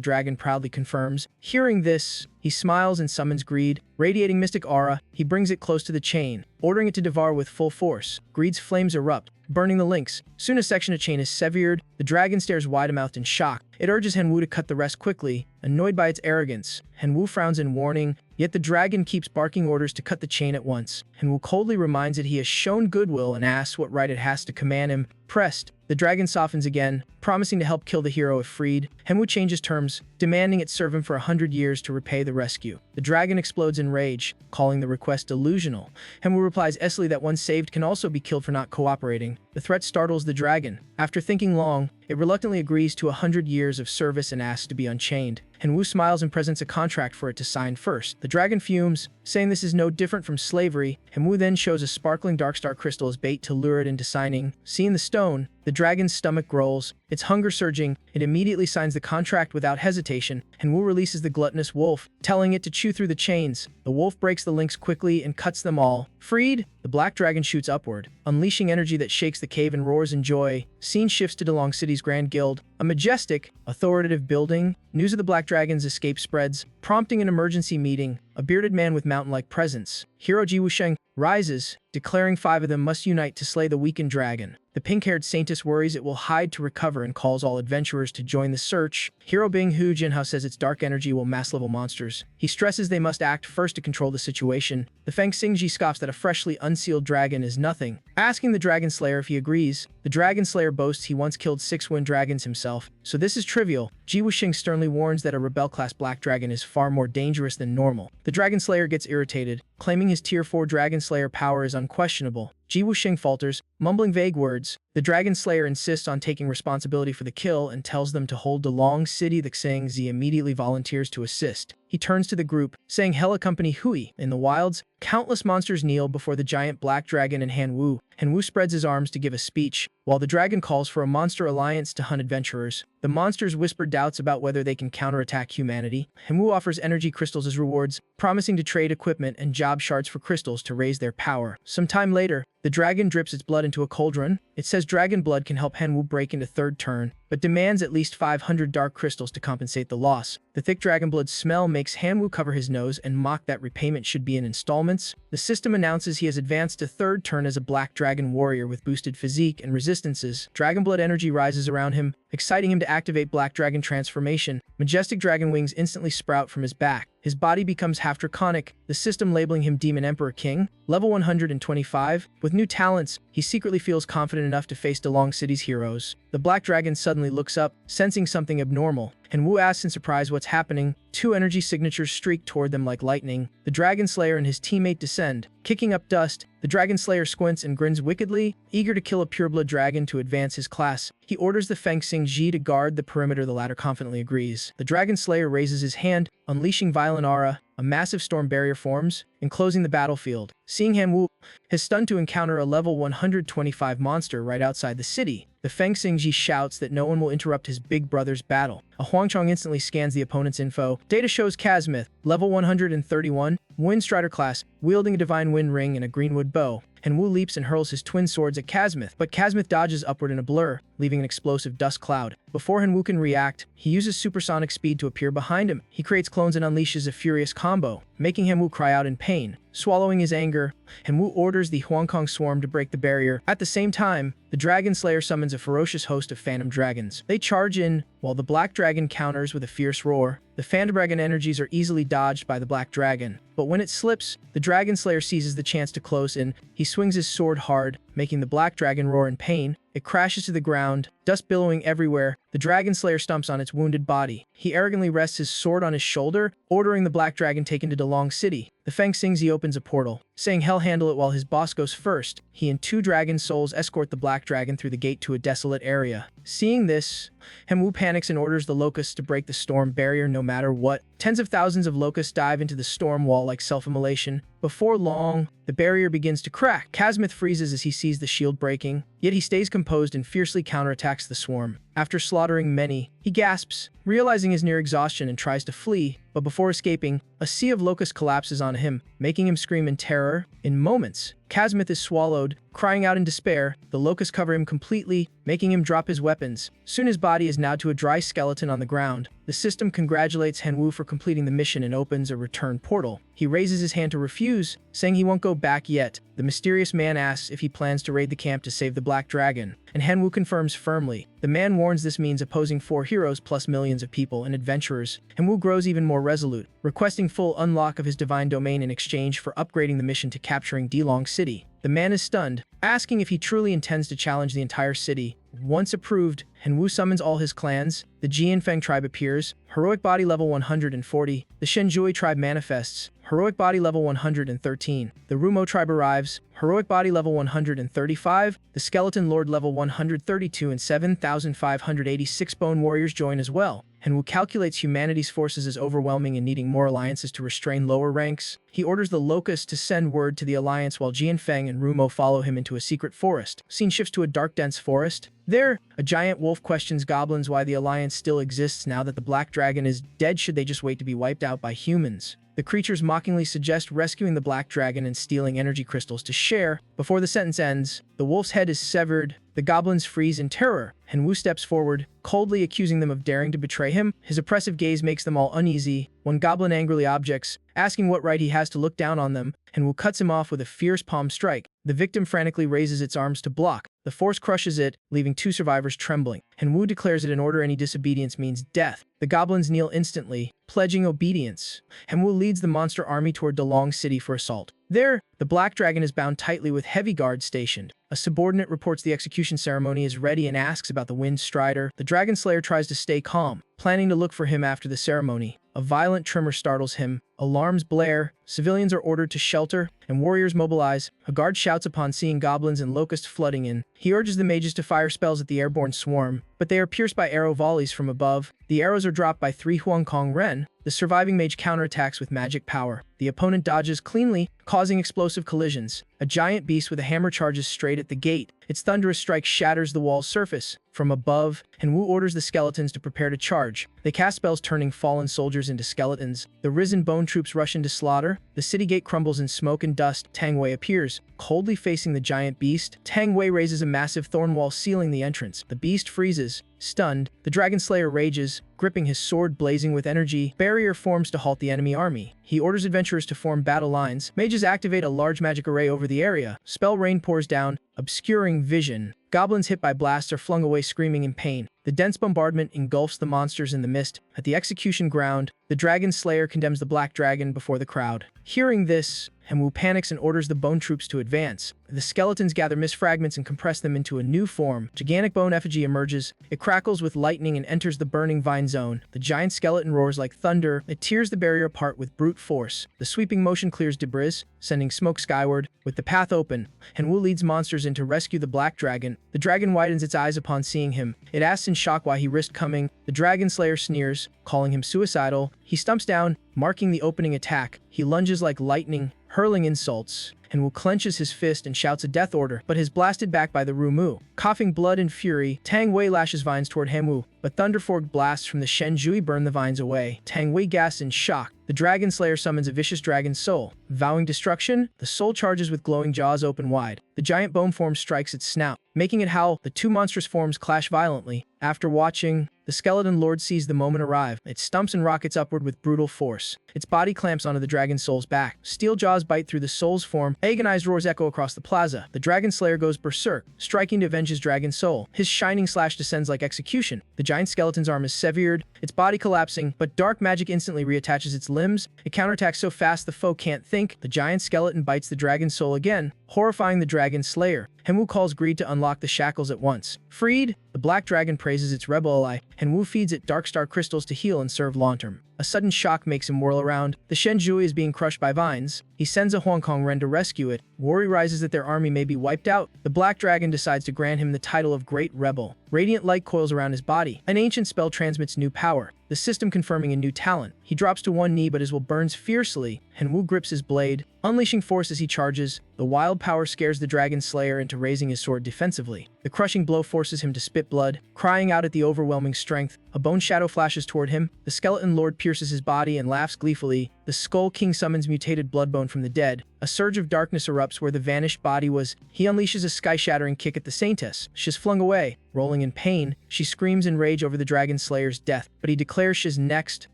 dragon proudly confirms. Hearing this, he smiles and summons Greed. Radiating mystic aura, he brings it close to the chain, ordering it to devour with full force. Greed's flames erupt, burning the links. Soon a section of chain is severed. The dragon stares wide-mouthed in shock. It urges Henwu to cut the rest quickly, annoyed by its arrogance. Henwu frowns in warning, yet the dragon keeps barking orders to cut the chain at once. Henwu coldly reminds it he has shown goodwill and asks what right it has to command him. Pressed, the dragon softens again, promising to help kill the hero if freed. Henwu changes terms, demanding it serve him for 100 years to repay the rescue. The dragon explodes in rage, calling the request delusional. Henwu replies Esli that one saved can also be killed for not cooperating. The threat startles the dragon. After thinking long, it reluctantly agrees to 100 years of service and asks to be unchained. Henwu smiles and presents a contract for it to sign first. The dragon fumes, saying this is no different from slavery. Henwu then shows a sparkling darkstar crystal as bait to lure it into signing. Seeing the stone, the dragon's stomach growls, its hunger surging. It immediately signs the contract without hesitation. Henwu releases the gluttonous wolf, telling it to chew through the chains. The wolf breaks the links quickly and cuts them all. Freed, the black dragon shoots upward, unleashing energy that shakes the cave and roars in joy. Scene shifts to Delong City's Grand Guild, a majestic, authoritative building. News of the black dragon's escape spreads, prompting an emergency meeting. A bearded man with mountain-like presence, Hero Ji Wusheng, rises, declaring 5 of them must unite to slay the weakened dragon. The pink-haired saintess worries it will hide to recover and calls all adventurers to join the search. Hero Bing Hu Jinhao says its dark energy will mass-level monsters. He stresses they must act first to control the situation. The Feng Xingji scoffs that a freshly unsealed dragon is nothing, asking the Dragon Slayer if he agrees. The Dragon Slayer boasts he once killed 6 wind dragons himself, so this is trivial. Ji Wuxing sternly warns that a Rebel-class black dragon is far more dangerous than normal. The Dragon Slayer gets irritated, claiming his Tier 4 Dragon Slayer power is unquestionable. Ji Wuxing falters, mumbling vague words. The Dragon Slayer insists on taking responsibility for the kill and tells them to hold Delong City. The Xingzi immediately volunteers to assist. He turns to the group, saying Hell accompany Hui. In the wilds, countless monsters kneel before the giant black dragon and Henwu. Henwu spreads his arms to give a speech, while the dragon calls for a monster alliance to hunt adventurers. The monsters whisper doubts about whether they can counterattack humanity. Henwu offers energy crystals as rewards, promising to trade equipment and job shards for crystals to raise their power. Sometime later, the dragon drips its blood into a cauldron. It says dragon blood can help Henwu break into third turn, but demands at least 500 dark crystals to compensate the loss. The thick dragon blood smell makes Henwu cover his nose and mock that repayment should be in installments. The system announces he has advanced to third turn as a black dragon warrior with boosted physique and resistances. Dragon blood energy rises around him, exciting him to activate black dragon transformation. Majestic dragon wings instantly sprout from his back. His body becomes half draconic, the system labeling him Demon Emperor King. Level 125. With new talents, he secretly feels confident enough to face Delong City's heroes. The black dragon suddenly looks up, sensing something abnormal. and Wu asks in surprise what's happening. Two energy signatures streak toward them like lightning. The Dragon Slayer and his teammate descend. Kicking up dust, the Dragon Slayer squints and grins wickedly, eager to kill a pureblood dragon to advance his class. He orders the Feng Xing Ji to guard the perimeter. The latter confidently agrees. The Dragon Slayer raises his hand, unleashing violent aura. A massive storm barrier forms, enclosing the battlefield. Seeing Han Wu is stunned to encounter a level 125 monster right outside the city. The Feng Xingji shouts that no one will interrupt his big brother's battle. A Huangchong instantly scans the opponent's info. Data shows Kazmith, level 131, Windstrider class, wielding a divine wind ring and a greenwood bow. And Wu leaps and hurls his twin swords at Kazmith, but Kazmith dodges upward in a blur, leaving an explosive dust cloud. Before Han Wu can react, he uses supersonic speed to appear behind him. He creates clones and unleashes a furious combo, making Han Wu cry out in pain. Swallowing his anger, Han Wu orders the Huangkong swarm to break the barrier. At the same time, the Dragon Slayer summons a ferocious host of phantom dragons. They charge in, while the Black Dragon counters with a fierce roar. The phantom dragon energies are easily dodged by the Black Dragon, but when it slips, the Dragon Slayer seizes the chance to close in. He swings his sword hard, making the Black Dragon roar in pain. It crashes to the ground, dust billowing everywhere. The Dragon Slayer stomps on its wounded body. He arrogantly rests his sword on his shoulder, ordering the Black Dragon taken to Delong City. The Feng Xingzi opens a portal, saying he'll handle it while his boss goes first. He and two dragon souls escort the Black Dragon through the gate to a desolate area. Seeing this, Han Wu panics and orders the locusts to break the storm barrier no matter what. Tens of thousands of locusts dive into the storm wall like self-immolation. Before long, the barrier begins to crack. Kazmith freezes as he sees the shield breaking, yet he stays composed and fiercely counterattacks the swarm. After slaughtering many, he gasps, realizing his near exhaustion, and tries to flee, but before escaping, a sea of locusts collapses on him, making him scream in terror. In moments, Kazmith is swallowed, crying out in despair. The locusts cover him completely, making him drop his weapons. Soon his body is now to a dry skeleton on the ground. The system congratulates Han Wu for completing the mission and opens a return portal. He raises his hand to refuse, saying he won't go back yet. The mysterious man asks if he plans to raid the camp to save the Black Dragon, and Han Wu confirms firmly. The man warns this means opposing 4 heroes plus millions of people and adventurers. Han Wu grows even more resolute, requesting full unlock of his divine domain in exchange for upgrading the mission to capturing Delong City. The man is stunned, asking if he truly intends to challenge the entire city. Once approved, Han Wu summons all his clans. The Jianfeng tribe appears, heroic body level 140. The Shenjui tribe manifests, heroic body level 113. The Rumo tribe arrives, heroic body level 135. The Skeleton Lord level 132 and 7,586 Bone Warriors join as well. Han Wu calculates humanity's forces as overwhelming and needing more alliances to restrain lower ranks. He orders the Locusts to send word to the alliance while Jianfeng and Rumo follow him into a secret forest. Scene shifts to a dark, dense forest. There, a giant wolf questions goblins why the alliance still exists now that the Black Dragon is dead. Should they just wait to be wiped out by humans? The creatures mockingly suggest rescuing the Black Dragon and stealing energy crystals to share. Before the sentence ends, the wolf's head is severed. The goblins freeze in terror. Han Wu steps forward, coldly accusing them of daring to betray him. His oppressive gaze makes them all uneasy. One goblin angrily objects, asking what right he has to look down on them. Han Wu cuts him off with a fierce palm strike. The victim frantically raises its arms to block. The force crushes it, leaving 2 survivors trembling. Han Wu declares it an order. Any disobedience means death. The goblins kneel instantly, pledging obedience. Han Wu leads the monster army toward Delong City for assault. There, the Black Dragon is bound tightly with heavy guards stationed. A subordinate reports the execution ceremony is ready and asks about the Wind Strider. The Dragon Slayer tries to stay calm, planning to look for him after the ceremony. A violent tremor startles him. Alarms blare, civilians are ordered to shelter, and warriors mobilize. A guard shouts upon seeing goblins and locusts flooding in. He urges the mages to fire spells at the airborne swarm, but they are pierced by arrow volleys from above. The arrows are dropped by 3 Huangkong Ren. The surviving mage counterattacks with magic power. The opponent dodges cleanly, causing explosive collisions. A giant beast with a hammer charges straight at the gate. Its thunderous strike shatters the wall's surface. From above, Han Wu orders the skeletons to prepare to charge. They cast spells turning fallen soldiers into skeletons. The risen bone troops rush into slaughter. The city gate crumbles in smoke and dust. Tang Wei appears, coldly facing the giant beast. Tang Wei raises a massive thorn wall sealing the entrance. The beast freezes. Stunned, the Dragon Slayer rages, gripping his sword blazing with energy. Barrier forms to halt the enemy army. He orders adventurers to form battle lines. Mages activate a large magic array over the area. Spell rain pours down, obscuring vision. Goblins hit by blasts are flung away screaming in pain. The dense bombardment engulfs the monsters in the mist. At the execution ground, the Dragon Slayer condemns the Black Dragon before the crowd. Hearing this, Henwu panics and orders the bone troops to advance. The skeletons gather mist fragments and compress them into a new form. Gigantic bone effigy emerges. It crackles with lightning and enters the burning vine zone. The giant skeleton roars like thunder. It tears the barrier apart with brute force. The sweeping motion clears debris, sending smoke skyward. With the path open, Henwu leads monsters in to rescue the black dragon. The dragon widens its eyes upon seeing him. It asks in shock why he risked coming. The dragon slayer sneers, calling him suicidal. He stumps down, marking the opening attack. He lunges like lightning, hurling insults. Henwu clenches his fist and shouts a death order, but is blasted back by the Rumu. Coughing blood and fury, Tang Wei lashes vines toward Henwu, but thunder-forked blasts from the Shen Jui burn the vines away. Tang Wei gasps in shock. The Dragon Slayer summons a vicious dragon soul. Vowing destruction, the soul charges with glowing jaws open wide. The giant bone form strikes its snout, making it howl. The two monstrous forms clash violently. After watching, the skeleton lord sees the moment arrive. It stumps and rockets upward with brutal force. Its body clamps onto the dragon soul's back. Steel jaws bite through the soul's form. Agonized roars echo across the plaza. The dragon slayer goes berserk, striking to avenge his dragon soul. His shining slash descends like execution. The giant skeleton's arm is severed, its body collapsing, but dark magic instantly reattaches its limbs. It counterattacks so fast the foe can't think. The giant skeleton bites the dragon soul again, horrifying the dragon slayer. Henwu calls greed to unlock the shackles at once. Freed, the black dragon praises its rebel ally. Henwu feeds it dark star crystals to heal and serve long-term. A sudden shock makes him whirl around. The Shen Jui is being crushed by vines. He sends a Huangkong Ren to rescue it. Worry rises that their army may be wiped out. The black dragon decides to grant him the title of Great Rebel. Radiant light coils around his body. An ancient spell transmits new power, the system confirming a new talent. He drops to one knee, but his will burns fiercely. Henwu grips his blade, unleashing force as he charges. The wild power scares the dragon slayer into raising his sword defensively. The crushing blow forces him to spit blood, crying out at the overwhelming strength. A bone shadow flashes toward him. The skeleton lord pierces his body and laughs gleefully. The Skull King summons mutated bloodbone from the dead. A surge of darkness erupts where the vanished body was. He unleashes a sky-shattering kick at the saintess. She's flung away. Rolling in pain, she screams in rage over the dragon slayer's death, but he declares she's next.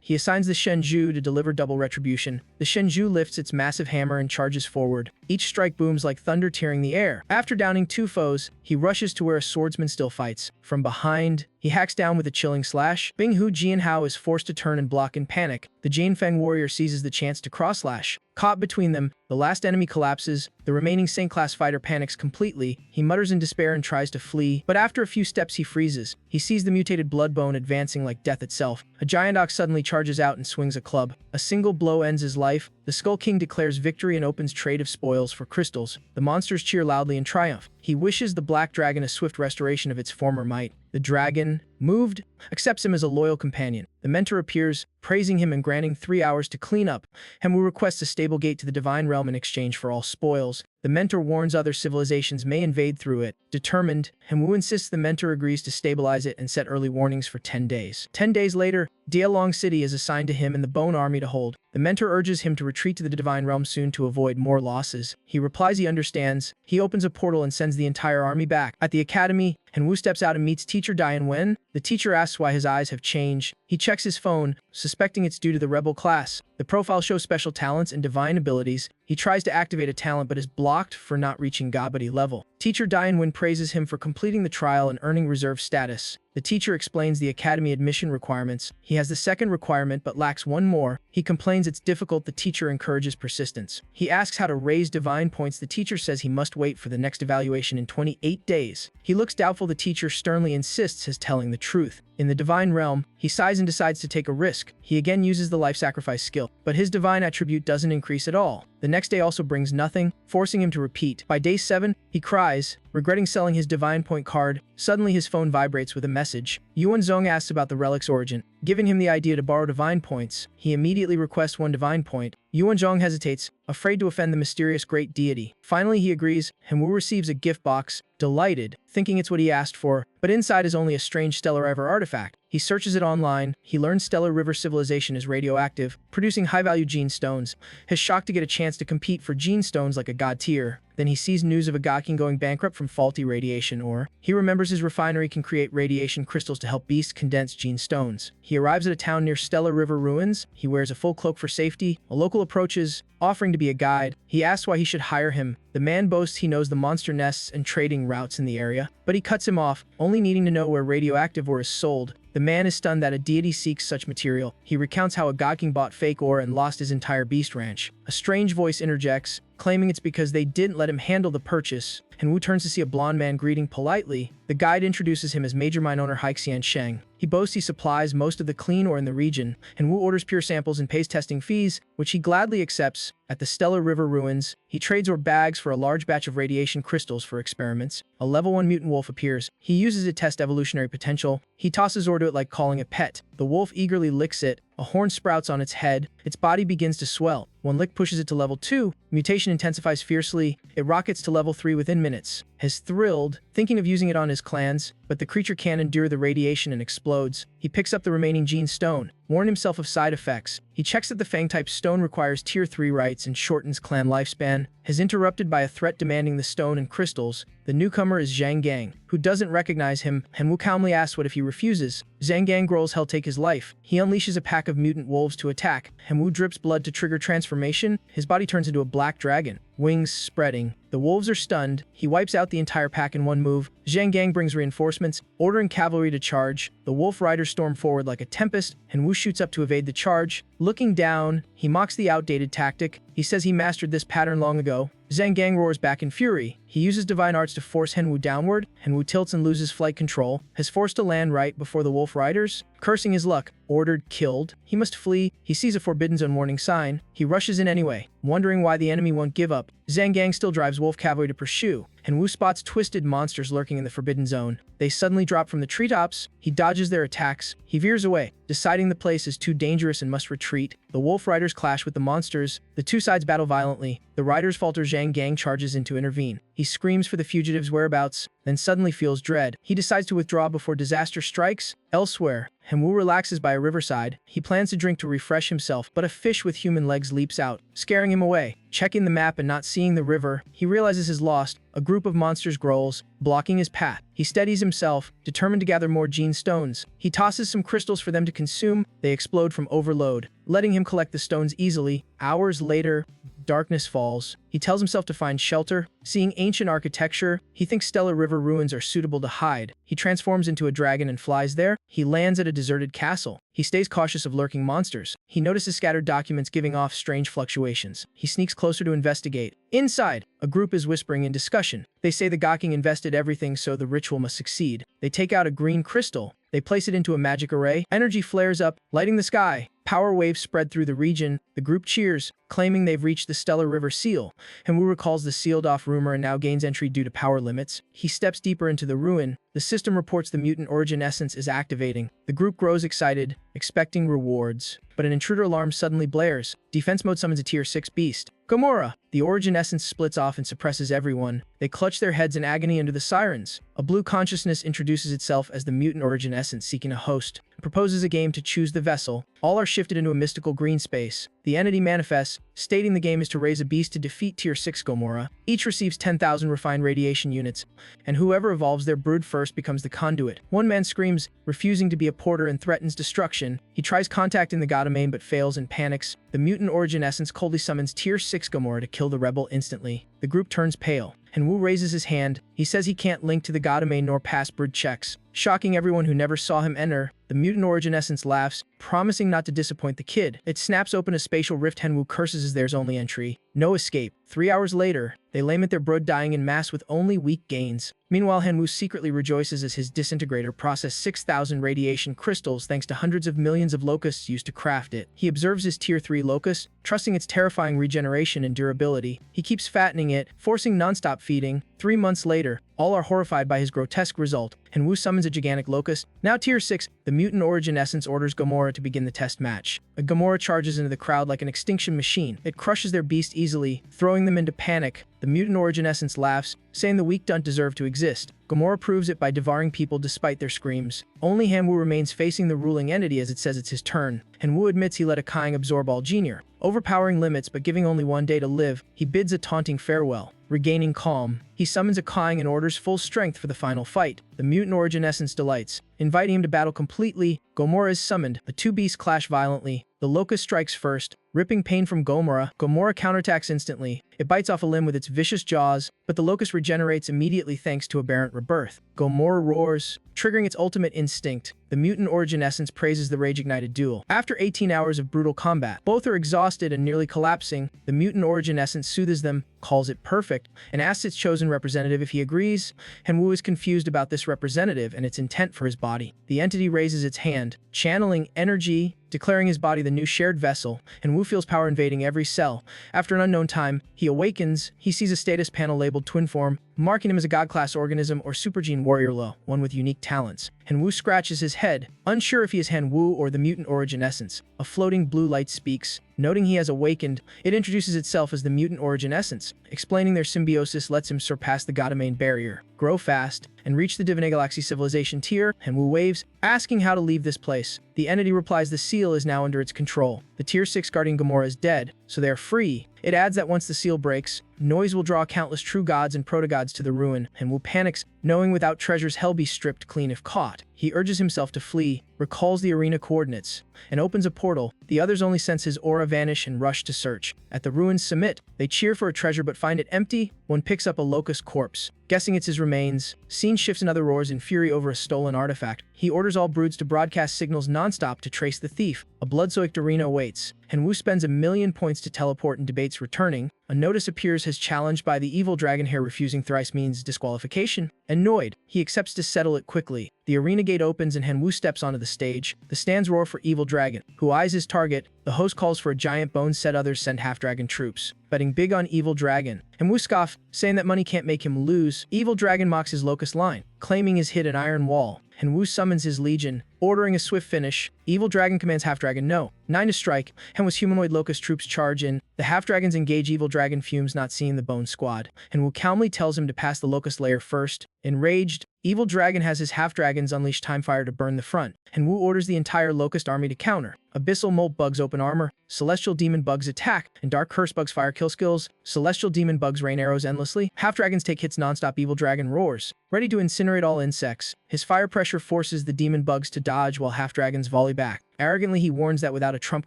He assigns the Shenju to deliver double retribution. The Shenju lifts its massive hammer and charges forward. Each strike booms like thunder tearing the air. After downing two foes, he rushes to where a swordsman still fights. From behind, he hacks down with a chilling slash. Binghu Jianhao is forced to turn and block in panic. The Jianfeng warrior seizes the chance to cross-slash. Caught between them, the last enemy collapses. The remaining Saint-class fighter panics completely. He mutters in despair and tries to flee, but after a few steps he freezes. He sees the mutated bloodbone advancing like death itself. A giant ox suddenly charges out and swings a club. A single blow ends his life. The Skull King declares victory and opens trade of spoils for crystals. The monsters cheer loudly in triumph. He wishes the black dragon a swift restoration of its former might. The dragon, moved, accepts him as a loyal companion. The mentor appears, praising him and granting 3 hours to clean up. Henwu requests a stable gate to the divine realm in exchange for all spoils. The mentor warns other civilizations may invade through it. Determined, Henwu insists the mentor agrees to stabilize it and set early warnings for 10 days. 10 days later, Dialong City is assigned to him and the Bone Army to hold. The mentor urges him to retreat to the divine realm soon to avoid more losses. He replies he understands. He opens a portal and sends the entire army back. At the academy, Henwu steps out and meets teacher Dian Wen. The teacher asks why his eyes have changed. He checks his phone, suspecting it's due to the rebel class. The profile shows special talents and divine abilities. He tries to activate a talent but is blocked for not reaching Gabadi level. Teacher Dian Wen praises him for completing the trial and earning reserve status. The teacher explains the academy admission requirements. He has the second requirement but lacks one more. He complains it's difficult. The teacher encourages persistence. He asks how to raise divine points. The teacher says he must wait for the next evaluation in 28 days. He looks doubtful. The teacher sternly insists he's telling the truth. In the divine realm, he sighs and decides to take a risk. He again uses the life sacrifice skill, but his divine attribute doesn't increase at all. The next day also brings nothing, forcing him to repeat. By day 7, he cries, regretting selling his divine point card. Suddenly his phone vibrates with a message. Yuan Zong asks about the relic's origin. Giving him the idea to borrow divine points, he immediately requests one divine point. Yuan Zong hesitates, afraid to offend the mysterious great deity. Finally he agrees. Henwu receives a gift box, delighted, thinking it's what he asked for, but inside is only a strange Stellar River artifact. He searches it online. He learns Stellar River civilization is radioactive, producing high-value gene stones. He's shocked to get a chance to compete for gene stones like a god tier. Then he sees news of a god king going bankrupt from faulty radiation ore. He remembers his refinery can create radiation crystals to help beasts condense gene stones. He arrives at a town near Stellar River ruins. He wears a full cloak for safety. A local approaches, offering to be a guide. He asks why he should hire him. The man boasts he knows the monster nests and trading routes in the area, but he cuts him off, only needing to know where radioactive ore is sold. The man is stunned that a deity seeks such material. He recounts how a god king bought fake ore and lost his entire beast ranch. A strange voice interjects, claiming it's because they didn't let him handle the purchase. Henwu turns to see a blonde man greeting politely. The guide introduces him as Major Mine Owner Haixian Sheng. He boasts he supplies most of the clean ore in the region. Henwu orders pure samples and pays testing fees, which he gladly accepts. At the Stellar River ruins, he trades ore bags for a large batch of radiation crystals for experiments. A level 1 mutant wolf appears. He uses it to test evolutionary potential. He tosses ore to it like calling it pet. The wolf eagerly licks it. A horn sprouts on its head. Its body begins to swell. One lick pushes it to level 2. Mutation intensifies fiercely. It rockets to level 3 within minutes. Is thrilled, thinking of using it on his clans, but the creature can't endure the radiation and explodes. He picks up the remaining gene stone, warning himself of side effects. He checks that the Fang-type stone requires Tier 3 rights and shortens clan lifespan. Is interrupted by a threat demanding the stone and crystals. The newcomer is Zhang Gang, who doesn't recognize him. Henwu calmly asks what if he refuses. Zhang Gang growls he'll take his life. He unleashes a pack of mutant wolves to attack. Henwu drips blood to trigger transformation. His body turns into a black dragon, wings spreading. The wolves are stunned. He wipes out the entire pack in one move. Zhang Gang brings reinforcements, ordering cavalry to charge. The wolf riders storm forward like a tempest, and Wu shoots up to evade the charge. Looking down, he mocks the outdated tactic. He says he mastered this pattern long ago. Zhang Gang roars back in fury. He uses divine arts to force Henwu downward. Henwu tilts and loses flight control. Is forced to land right before the wolf riders. Cursing his luck, ordered killed. He must flee. He sees a forbidden zone warning sign. He rushes in anyway, wondering why the enemy won't give up. Zhang Gang still drives wolf cavalry to pursue. Henwu spots twisted monsters lurking in the forbidden zone. They suddenly drop from the treetops. He dodges their attacks. He veers away, deciding the place is too dangerous and must retreat. The wolf riders clash with the monsters. The two sides battle violently. The riders falter. Zhang Gang charges in to intervene. He screams for the fugitives' whereabouts, then suddenly feels dread. He decides to withdraw before disaster strikes. Elsewhere, Henwu relaxes by a riverside. He plans to drink to refresh himself, but a fish with human legs leaps out, scaring him away. Checking the map and not seeing the river, he realizes he's lost. A group of monsters growls, blocking his path. He steadies himself, determined to gather more gene stones. He tosses some crystals for them to consume. They explode from overload, letting him collect the stones easily. Hours later, darkness falls. He tells himself to find shelter. Seeing ancient architecture, he thinks Stellar River ruins are suitable to hide. He transforms into a dragon and flies there. He lands at a deserted castle. He stays cautious of lurking monsters. He notices scattered documents giving off strange fluctuations. He sneaks closer to investigate. Inside, a group is whispering in discussion. They say the Gokking invested everything, so the ritual must succeed. They take out a green crystal. They place it into a magic array. Energy flares up, lighting the sky. Power waves spread through the region. The group cheers, claiming they've reached the Stellar River seal. Henwu recalls the sealed-off rumor and now gains entry due to power limits. He steps deeper into the ruin. The system reports the mutant origin essence is activating. The group grows excited, expecting rewards. But an intruder alarm suddenly blares. Defense mode summons a Tier 6 beast. Gamora! The origin essence splits off and suppresses everyone. They clutch their heads in agony under the sirens. A blue consciousness introduces itself as the mutant origin essence seeking a host. Proposes a game to choose the vessel. All are shifted into a mystical green space. The entity manifests, stating the game is to raise a beast to defeat Tier 6 Gamora. Each receives 10,000 refined radiation units, and whoever evolves their brood first becomes the conduit. One man screams, refusing to be a porter, and threatens destruction. He tries contacting the Godamain but fails and panics. The mutant origin essence coldly summons Tier 6 Gamora to kill the rebel instantly. The group turns pale. Henwu raises his hand. He says he can't link to the Godamain nor pass brood checks, shocking everyone who never saw him enter. The mutant origin essence laughs, promising not to disappoint the kid. It snaps open a spatial rift. Henwu curses as there's only entry. No escape. 3 hours later, they lament their brood dying in mass with only weak gains. Meanwhile, Henwu secretly rejoices as his disintegrator processed 6,000 radiation crystals thanks to hundreds of millions of locusts used to craft it. He observes his Tier 3 locust, trusting its terrifying regeneration and durability. He keeps fattening it, forcing non-stop feeding. 3 months later, all are horrified by his grotesque result. Henwu summons a gigantic locust. Now Tier 6, the mutant origin essence orders Gamora to begin the test match. Gamora charges into the crowd like an extinction machine. It crushes their beast easily, throwing them into panic. The mutant origin essence laughs, saying the weak don't deserve to exist. Gamora proves it by devouring people despite their screams. Only Henwu remains facing the ruling entity as it says it's his turn. Henwu admits he let a Kaing absorb all Junior, overpowering limits but giving only 1 day to live. He bids a taunting farewell. Regaining calm, he summons a Kaing and orders full strength for the final fight. The mutant origin essence delights, inviting him to battle completely. Gamora is summoned. The two beasts clash violently. The locust strikes first, ripping pain from Gomorrah. Gomorrah counterattacks instantly. It bites off a limb with its vicious jaws, but the locust regenerates immediately thanks to aberrant rebirth. Gomorrah roars, triggering its ultimate instinct. The mutant origin essence praises the rage-ignited duel. After 18 hours of brutal combat, both are exhausted and nearly collapsing. The mutant origin essence soothes them, calls it perfect, and asks its chosen representative if he agrees. Henwu is confused about this representative and its intent for his body. The entity raises its hand, channeling energy, declaring his body the new shared vessel, and Wu feels power invading every cell. After an unknown time, he awakens. He sees a status panel labeled Twin Form, marking him as a god-class organism or supergene warrior low, one with unique talents. And Wu scratches his head, unsure if he is Han Wu or the mutant origin essence. A floating blue light speaks. Noting he has awakened, it introduces itself as the mutant origin essence. Explaining their symbiosis lets him surpass the Goddomain barrier, grow fast, and reach the Divinity Galaxy civilization tier. And Wu waves, asking how to leave this place. The entity replies the seal is now under its control. The Tier 6 Guardian Gomorrah is dead, so they are free. It adds that once the seal breaks, noise will draw countless true gods and proto-gods to the ruin, and Wu panics, knowing without treasures hell be stripped clean if caught. He urges himself to flee, recalls the arena coordinates, and opens a portal. The others only sense his aura vanish and rush to search. At the ruins summit, they cheer for a treasure but find it empty. One picks up a locust corpse, guessing it's his remains. Scene shifts, another roars in fury over a stolen artifact. He orders all broods to broadcast signals non-stop to trace the thief. A blood-soaked arena awaits, and Wu spends 1,000,000 points to teleport and debates returning. A notice appears as challenged by the evil dragon hair. Refusing thrice means disqualification. Annoyed, he accepts to settle it quickly. The arena gate opens and Han Wu steps onto the stage. The stands roar for Evil Dragon, who eyes his target. The host calls for a giant bone set, others send half-dragon troops, betting big on Evil Dragon. Han Wu scoffs, saying that money can't make him lose. Evil Dragon mocks his locust line, claiming he's hit an iron wall. Han Wu summons his legion, ordering a swift finish. Evil Dragon commands Half-Dragon no. 9 to strike. Han Wu's humanoid locust troops charge in. The Half-Dragons engage. Evil Dragon fumes, not seeing the bone squad. Han Wu calmly tells him to pass the locust layer first. Enraged, Evil Dragon has his Half-Dragons unleash time fire to burn the front. Han Wu orders the entire locust army to counter. Abyssal molt bugs open armor, celestial demon bugs attack, and dark curse bugs fire kill skills. Celestial demon bugs rain arrows endlessly. Half-Dragons take hits non-stop. Evil Dragon roars, ready to incinerate all insects. His fire pressure forces the demon bugs to dodge while Half-Dragons volley back. Arrogantly, he warns that without a trump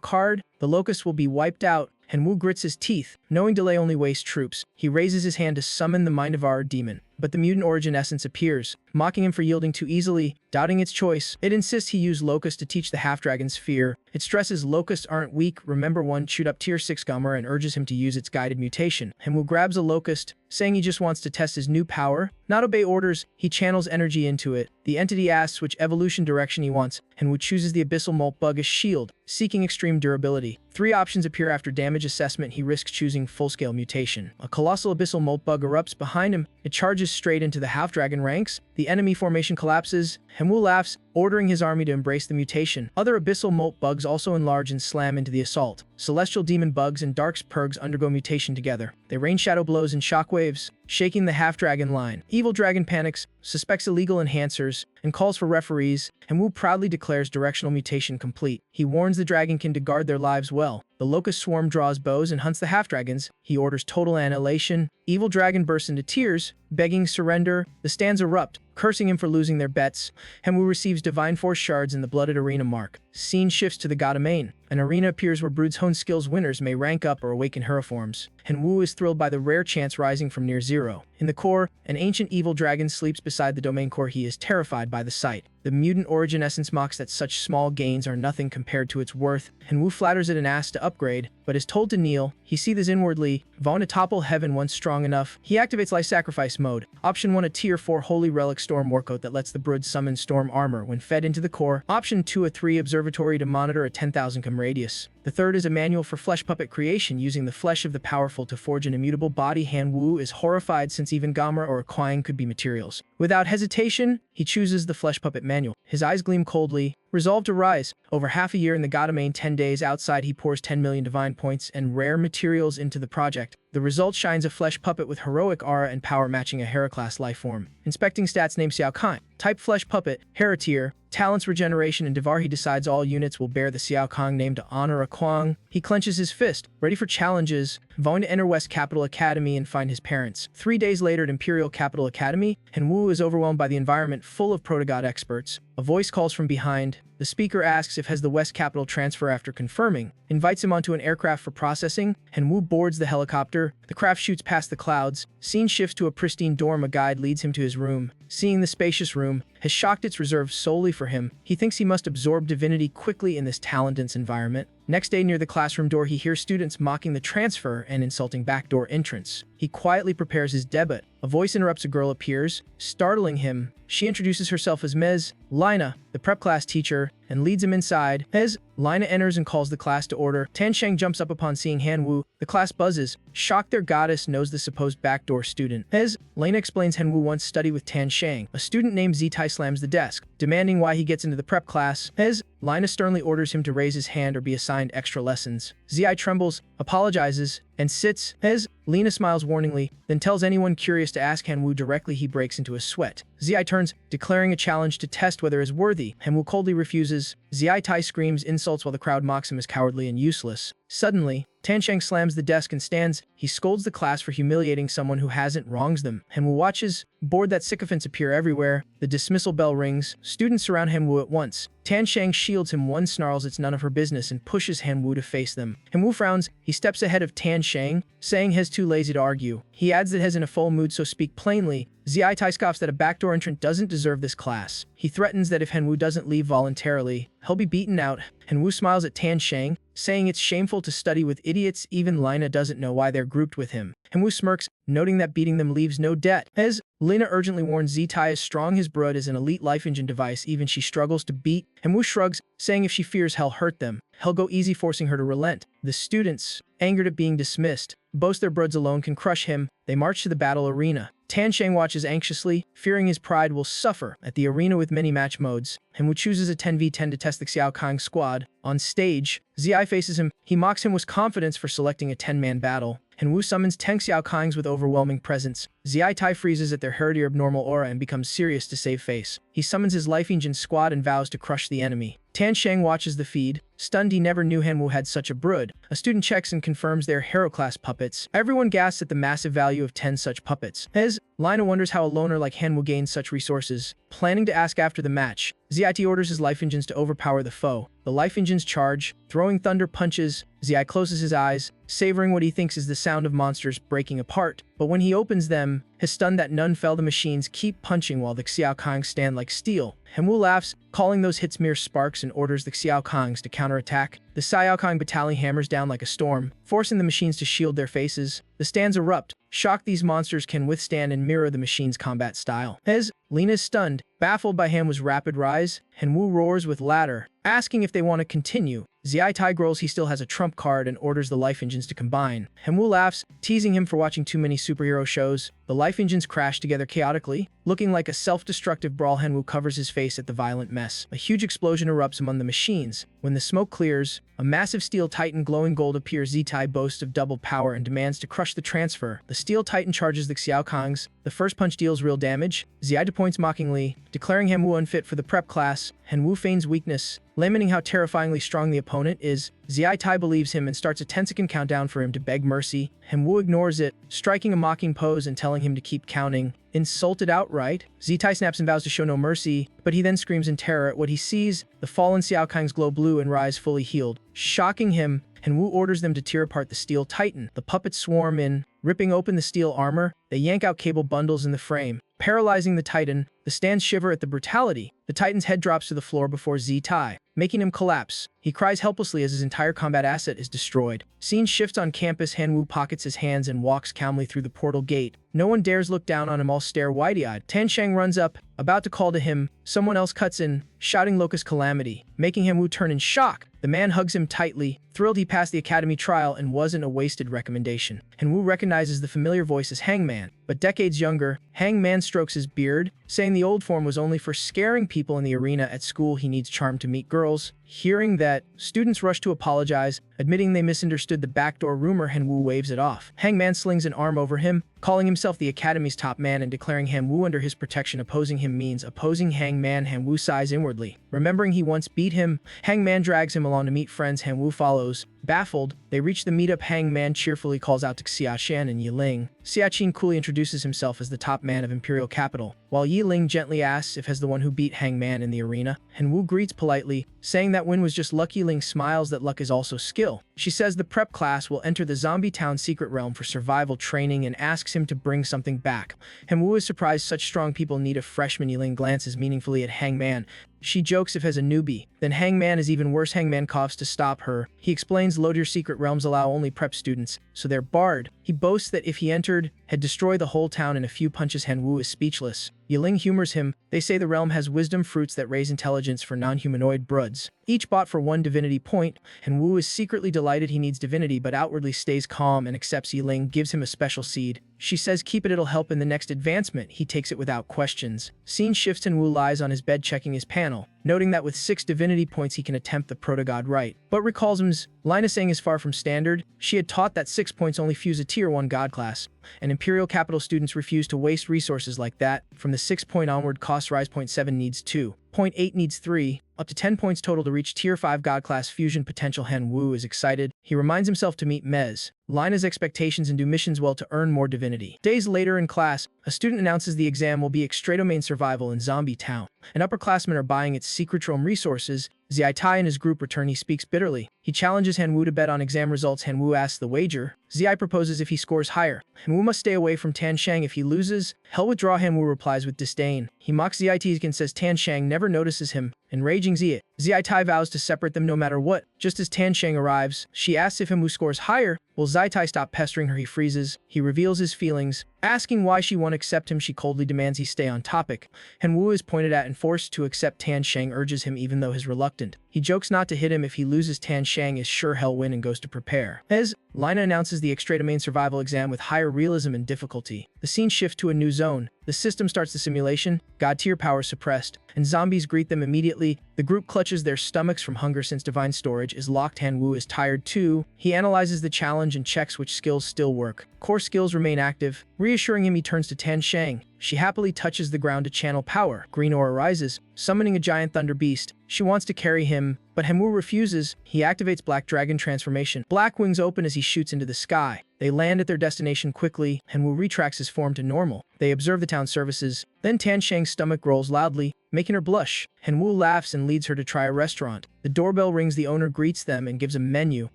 card, the locust will be wiped out. Han Wu grits his teeth, knowing delay only wastes troops. He raises his hand to summon the Mind of our demon, but the mutant origin essence appears, mocking him for yielding too easily. Doubting its choice, it insists he use locust to teach the half-dragons fear. It stresses locusts aren't weak. Remember one chewed up Tier 6 Gomorrah and urges him to use its guided mutation. Han Wu grabs a locust, saying he just wants to test his new power, not obey orders. He channels energy into it. The entity asks which evolution direction he wants. Han Wu chooses the abyssal molt bug as shield, seeking extreme durability. 3 options appear after damage assessment. He risks choosing full-scale mutation. A colossal abyssal molt bug erupts behind him. It charges straight into the half-dragon ranks. The enemy formation collapses. Han Wu laughs, ordering his army to embrace the mutation. Other abyssal molt bugs also enlarge and slam into the assault. Celestial demon bugs and dark spurgs undergo mutation together. They rain shadow blows and shockwaves, shaking the half-dragon line. Evil Dragon panics, suspects illegal enhancers, and calls for referees. Han Wu proudly declares directional mutation complete. He warns the dragonkin to guard their lives well. The locust swarm draws bows and hunts the half-dragons. He orders total annihilation. Evil Dragon bursts into tears, begging surrender. The stands erupt, cursing him for losing their bets. Han Wu receives divine force shards in the blooded arena mark. Scene shifts to the Goddomain. An arena appears where broods hone skills. Winners may rank up or awaken hero forms. Han Wu is thrilled by the rare chance rising from near zero. In the core, an ancient evil dragon sleeps beside the domain core. He is terrified by the sight. The mutant origin essence mocks that such small gains are nothing compared to its worth. Han Wu flatters it and asks to upgrade, but is told to kneel. He seethes inwardly, vowing to topple heaven once strong enough. He activates life sacrifice mode. Option 1, a Tier 4 holy relic storm warcoat that lets the brood summon storm armor when fed into the core. Option 2, a 3 observatory to monitor a 10,000 km radius. The third is a manual for flesh puppet creation, using the flesh of the powerful to forge an immutable body. Han Wu is horrified since even Gomorrah or Quang could be materials. Without hesitation, he chooses the flesh puppet manual. His eyes gleam coldly, resolved to rise. Over half a year in the Goddomain, 10 days outside, he pours 10 million divine points and rare materials into the project. The result shines a flesh puppet with heroic aura and power matching a Hera-class life form. Inspecting stats, name Xiao Kang. Type flesh puppet, Hera tier. Talents regeneration and Devar. He decides all units will bear the Xiao Kang name to honor a Quang. He clenches his fist, ready for challenges, vowing to enter West Capital Academy and find his parents. 3 days later at Imperial Capital Academy, Han Wu is overwhelmed by the environment full of proto-god experts. A voice calls from behind, The speaker asks if has the West Capital transfer after confirming, invites him onto an aircraft for processing, and Wu boards the helicopter. The craft shoots past the clouds. Scene shifts to a pristine dorm. A guide leads him to his room. Seeing the spacious room has shocked it's reserved solely for him. He thinks he must absorb divinity quickly in this talent-dense environment. Next day, near the classroom door, he hears students mocking the transfer and insulting backdoor entrance. He quietly prepares his debut. A voice interrupts. A girl appears, startling him. She introduces herself as Ms. Lina, the prep class teacher, and leads him inside. As Lina enters and calls the class to order, Tan Sheng jumps up upon seeing Han Wu. The class buzzes. Shocked, their goddess knows the supposed backdoor student. As Lina explains, Han Wu once studied with Tan Sheng. A student named Zitai slams the desk, demanding why he gets into the prep class. As Lina sternly orders him to raise his hand or be assigned extra lessons. Zitai trembles, apologizes, and sits. As Lina smiles warningly, then tells anyone curious to ask Han Wu directly. He breaks into a sweat. Zitai turns, declaring a challenge to test whether is worthy. Han Wu coldly refuses. Zitai screams insults while the crowd mocks him as cowardly and useless. Suddenly, Tan Sheng slams the desk and stands. He scolds the class for humiliating someone who hasn't wrongs them. Han Wu watches, bored that sycophants appear everywhere. The dismissal bell rings. Students surround Han Wu at once. Tan Sheng shields him. One snarls it's none of her business and pushes Han Wu to face them. Han Wu frowns. He steps ahead of Tan Sheng, saying he's too lazy to argue. He adds that he's in a full mood, so speak plainly. Zitai scoffs that a backdoor entrant doesn't deserve this class. He threatens that if Han Wu doesn't leave voluntarily, he'll be beaten out. Han Wu smiles at Tan Sheng, saying it's shameful to study with idiots. Even Lina doesn't know why they're grouped with him. Han Wu smirks, noting that beating them leaves no debt. As Lina urgently warns Zitai is strong, his brood is an elite life engine device, even she struggles to beat. Han Wu shrugs, saying if she fears he'll hurt them, he'll go easy, forcing her to relent. The students, angered at being dismissed, boast their broods alone can crush him. They march to the battle arena. Tan Sheng watches anxiously, fearing his pride will suffer. At the arena with many match modes, Han Wu chooses a 10v10 to test the Xiao Kang squad. On stage, Ziai faces him. He mocks him with confidence for selecting a 10-man battle. Han Wu summons 10 Xiao Kangs with overwhelming presence. Ziai Tai freezes at their hereditary abnormal aura and becomes serious to save face. He summons his life engine squad and vows to crush the enemy. Tan Sheng watches the feed, stunned. He never knew Han Wu had such a brood. A student checks and confirms they're hero-class puppets. Everyone gasps at the massive value of 10 such puppets. As Lina wonders how a loner like Han Wu gains such resources, planning to ask after the match, Ziai orders his life engines to overpower the foe. The life engines charge, throwing thunder punches. Ziai closes his eyes, savoring what he thinks is the sound of monsters breaking apart. But when he opens them, his stunned that none fell. The machines keep punching while the Xiao Kangs stand like steel. Han Wu laughs, calling those hits mere sparks, and orders the Xiao Kangs to counterattack. The Xiao Kang battalion hammers down like a storm, forcing the machines to shield their faces. The stands erupt, shocked these monsters can withstand and mirror the machine's combat style. As Lina is stunned, baffled by Han Wu's rapid rise, Han Wu roars with laughter, asking if they want to continue. Ziai Tai growls he still has a trump card and orders the life engines to combine. Han Wu laughs, teasing him for watching too many superhero shows. The life engines crash together chaotically, looking like a self-destructive brawl. Han Wu covers his face at the violent mess. A huge explosion erupts among the machines. When the smoke clears, a massive steel titan glowing gold appears. Zitai boasts of double power and demands to crush the transfer. The steel titan charges the Xiao Kangs. The first punch deals real damage. Ziai points mockingly, declaring Han Wu unfit for the prep class. Han Wu feigns weakness, lamenting how terrifyingly strong the opponent is. Ziai Tai believes him and starts a 10-second countdown for him to beg mercy. Han Wu ignores it, striking a mocking pose and telling him to keep counting. Insulted outright, Zitai snaps and vows to show no mercy, but he then screams in terror at what he sees. The fallen Xiao Kangs glow blue and rise fully healed. Shocking him, Han Wu orders them to tear apart the steel titan. The puppets swarm in, ripping open the steel armor. They yank out cable bundles in the frame, paralyzing the titan. The stands shiver at the brutality. The titan's head drops to the floor before Zitai, making him collapse. He cries helplessly as his entire combat asset is destroyed. Scene shifts on campus. Han Wu pockets his hands and walks calmly through the portal gate. No one dares look down on him, all stare wide-eyed. Tan Sheng runs up, about to call to him. Someone else cuts in, shouting Locust Calamity, making Han Wu turn in shock. The man hugs him tightly, thrilled he passed the academy trial and wasn't a wasted recommendation. Han Wu recognizes the familiar voice as Hangman, but decades younger. Hangman strokes his beard, saying the old form was only for scaring people in the arena. At school he needs charm to meet girls. Hearing that, students rush to apologize, admitting they misunderstood the backdoor rumor. Han Wu waves it off. Hangman slings an arm over him, calling himself the academy's top man and declaring Han Wu under his protection. Opposing him means opposing Hangman. Han Wu sighs inwardly, remembering he once beat him. Hangman drags him along to meet friends. Han Wu follows. Baffled, they reach the meetup. Hangman cheerfully calls out to Xiaqian and Yiling. Xiaqian coolly introduces himself as the top man of Imperial Capital. while Yi Ling gently asks if has the one who beat Hangman in the arena. Han Wu greets politely, saying that win was just luck. Yi Ling smiles that luck is also skill. She says the prep class will enter the zombie town secret realm for survival training and asks him to bring something back. Han Wu is surprised such strong people need a freshman. Yi Ling glances meaningfully at Hangman. She jokes if as a newbie. Then Hangman is even worse. Hangman coughs to stop her. He explains low-tier secret realms allow only prep students, so they're barred. He boasts that if he entered, he'd destroy the whole town in a few punches. Han Wu is speechless. Yi Ling humors him. They say the realm has wisdom fruits that raise intelligence for non-humanoid broods, each bought for 1 divinity point. Han Wu is secretly delighted he needs divinity but outwardly stays calm and accepts. Yi Ling gives him a special seed. She says keep it, it'll help in the next advancement. He takes it without questions. Scene shifts. Han Wu lies on his bed checking his panel, noting that with 6 divinity points he can attempt the proto-god rite, but recalls him's line of saying is far from standard. She had taught that 6 points only fuse a tier 1 god class, and Imperial Capital students refuse to waste resources like that. From the 6 point onward costs rise. 0.7 needs 2, 0.8 needs 3, up to 10 points total to reach tier 5 god class fusion potential. Han Wu is excited. He reminds himself to meet Mez, line his expectations and do missions well to earn more divinity. Days later in class, a student announces the exam will be extradomain survival in Zombie Town, and upperclassmen are buying its secretrome resources. Zi Tai and his group return. He speaks bitterly. He challenges Han Wu to bet on exam results. Han Wu asks the wager. Zi proposes if he scores higher, Han Wu must stay away from Tan Shang. If he loses, he'll withdraw. Han Wu replies with disdain. He mocks Zi Tai and says Tan Shang never notices him. Enraging Zi Tai vows to separate them no matter what. Just as Tan Shang arrives, she asks if Han Wu scores higher. Will Zi Tai stop pestering her? He freezes. He reveals his feelings. Asking why she won't accept him, she coldly demands he stay on topic. Han Wu is pointed at and forced to accept. Tan Shang urges him even though he's reluctant. He jokes not to hit him if he loses. Tan Shang is sure he'll win and goes to prepare. As Lina announces the extradomain survival exam with higher realism and difficulty, the scene shifts to a new zone. The system starts the simulation, god tier power suppressed, and zombies greet them immediately. The group clutches their stomachs from hunger since divine storage is locked. Han Wu is tired too. He analyzes the challenge and checks which skills still work. Core skills remain active. Reassuring him, he turns to Tan Shang. She happily touches the ground to channel power. Green aura rises, summoning a giant thunder beast. She wants to carry him, but Han Wu refuses. He activates Black Dragon transformation. Black wings open as he shoots into the sky. They land at their destination quickly. Han Wu retracts his form to normal. They observe the town services. Then Tan Shang's stomach growls loudly, making her blush. Han Wu laughs and leads her to try a restaurant. The doorbell rings. The owner greets them and gives a menu,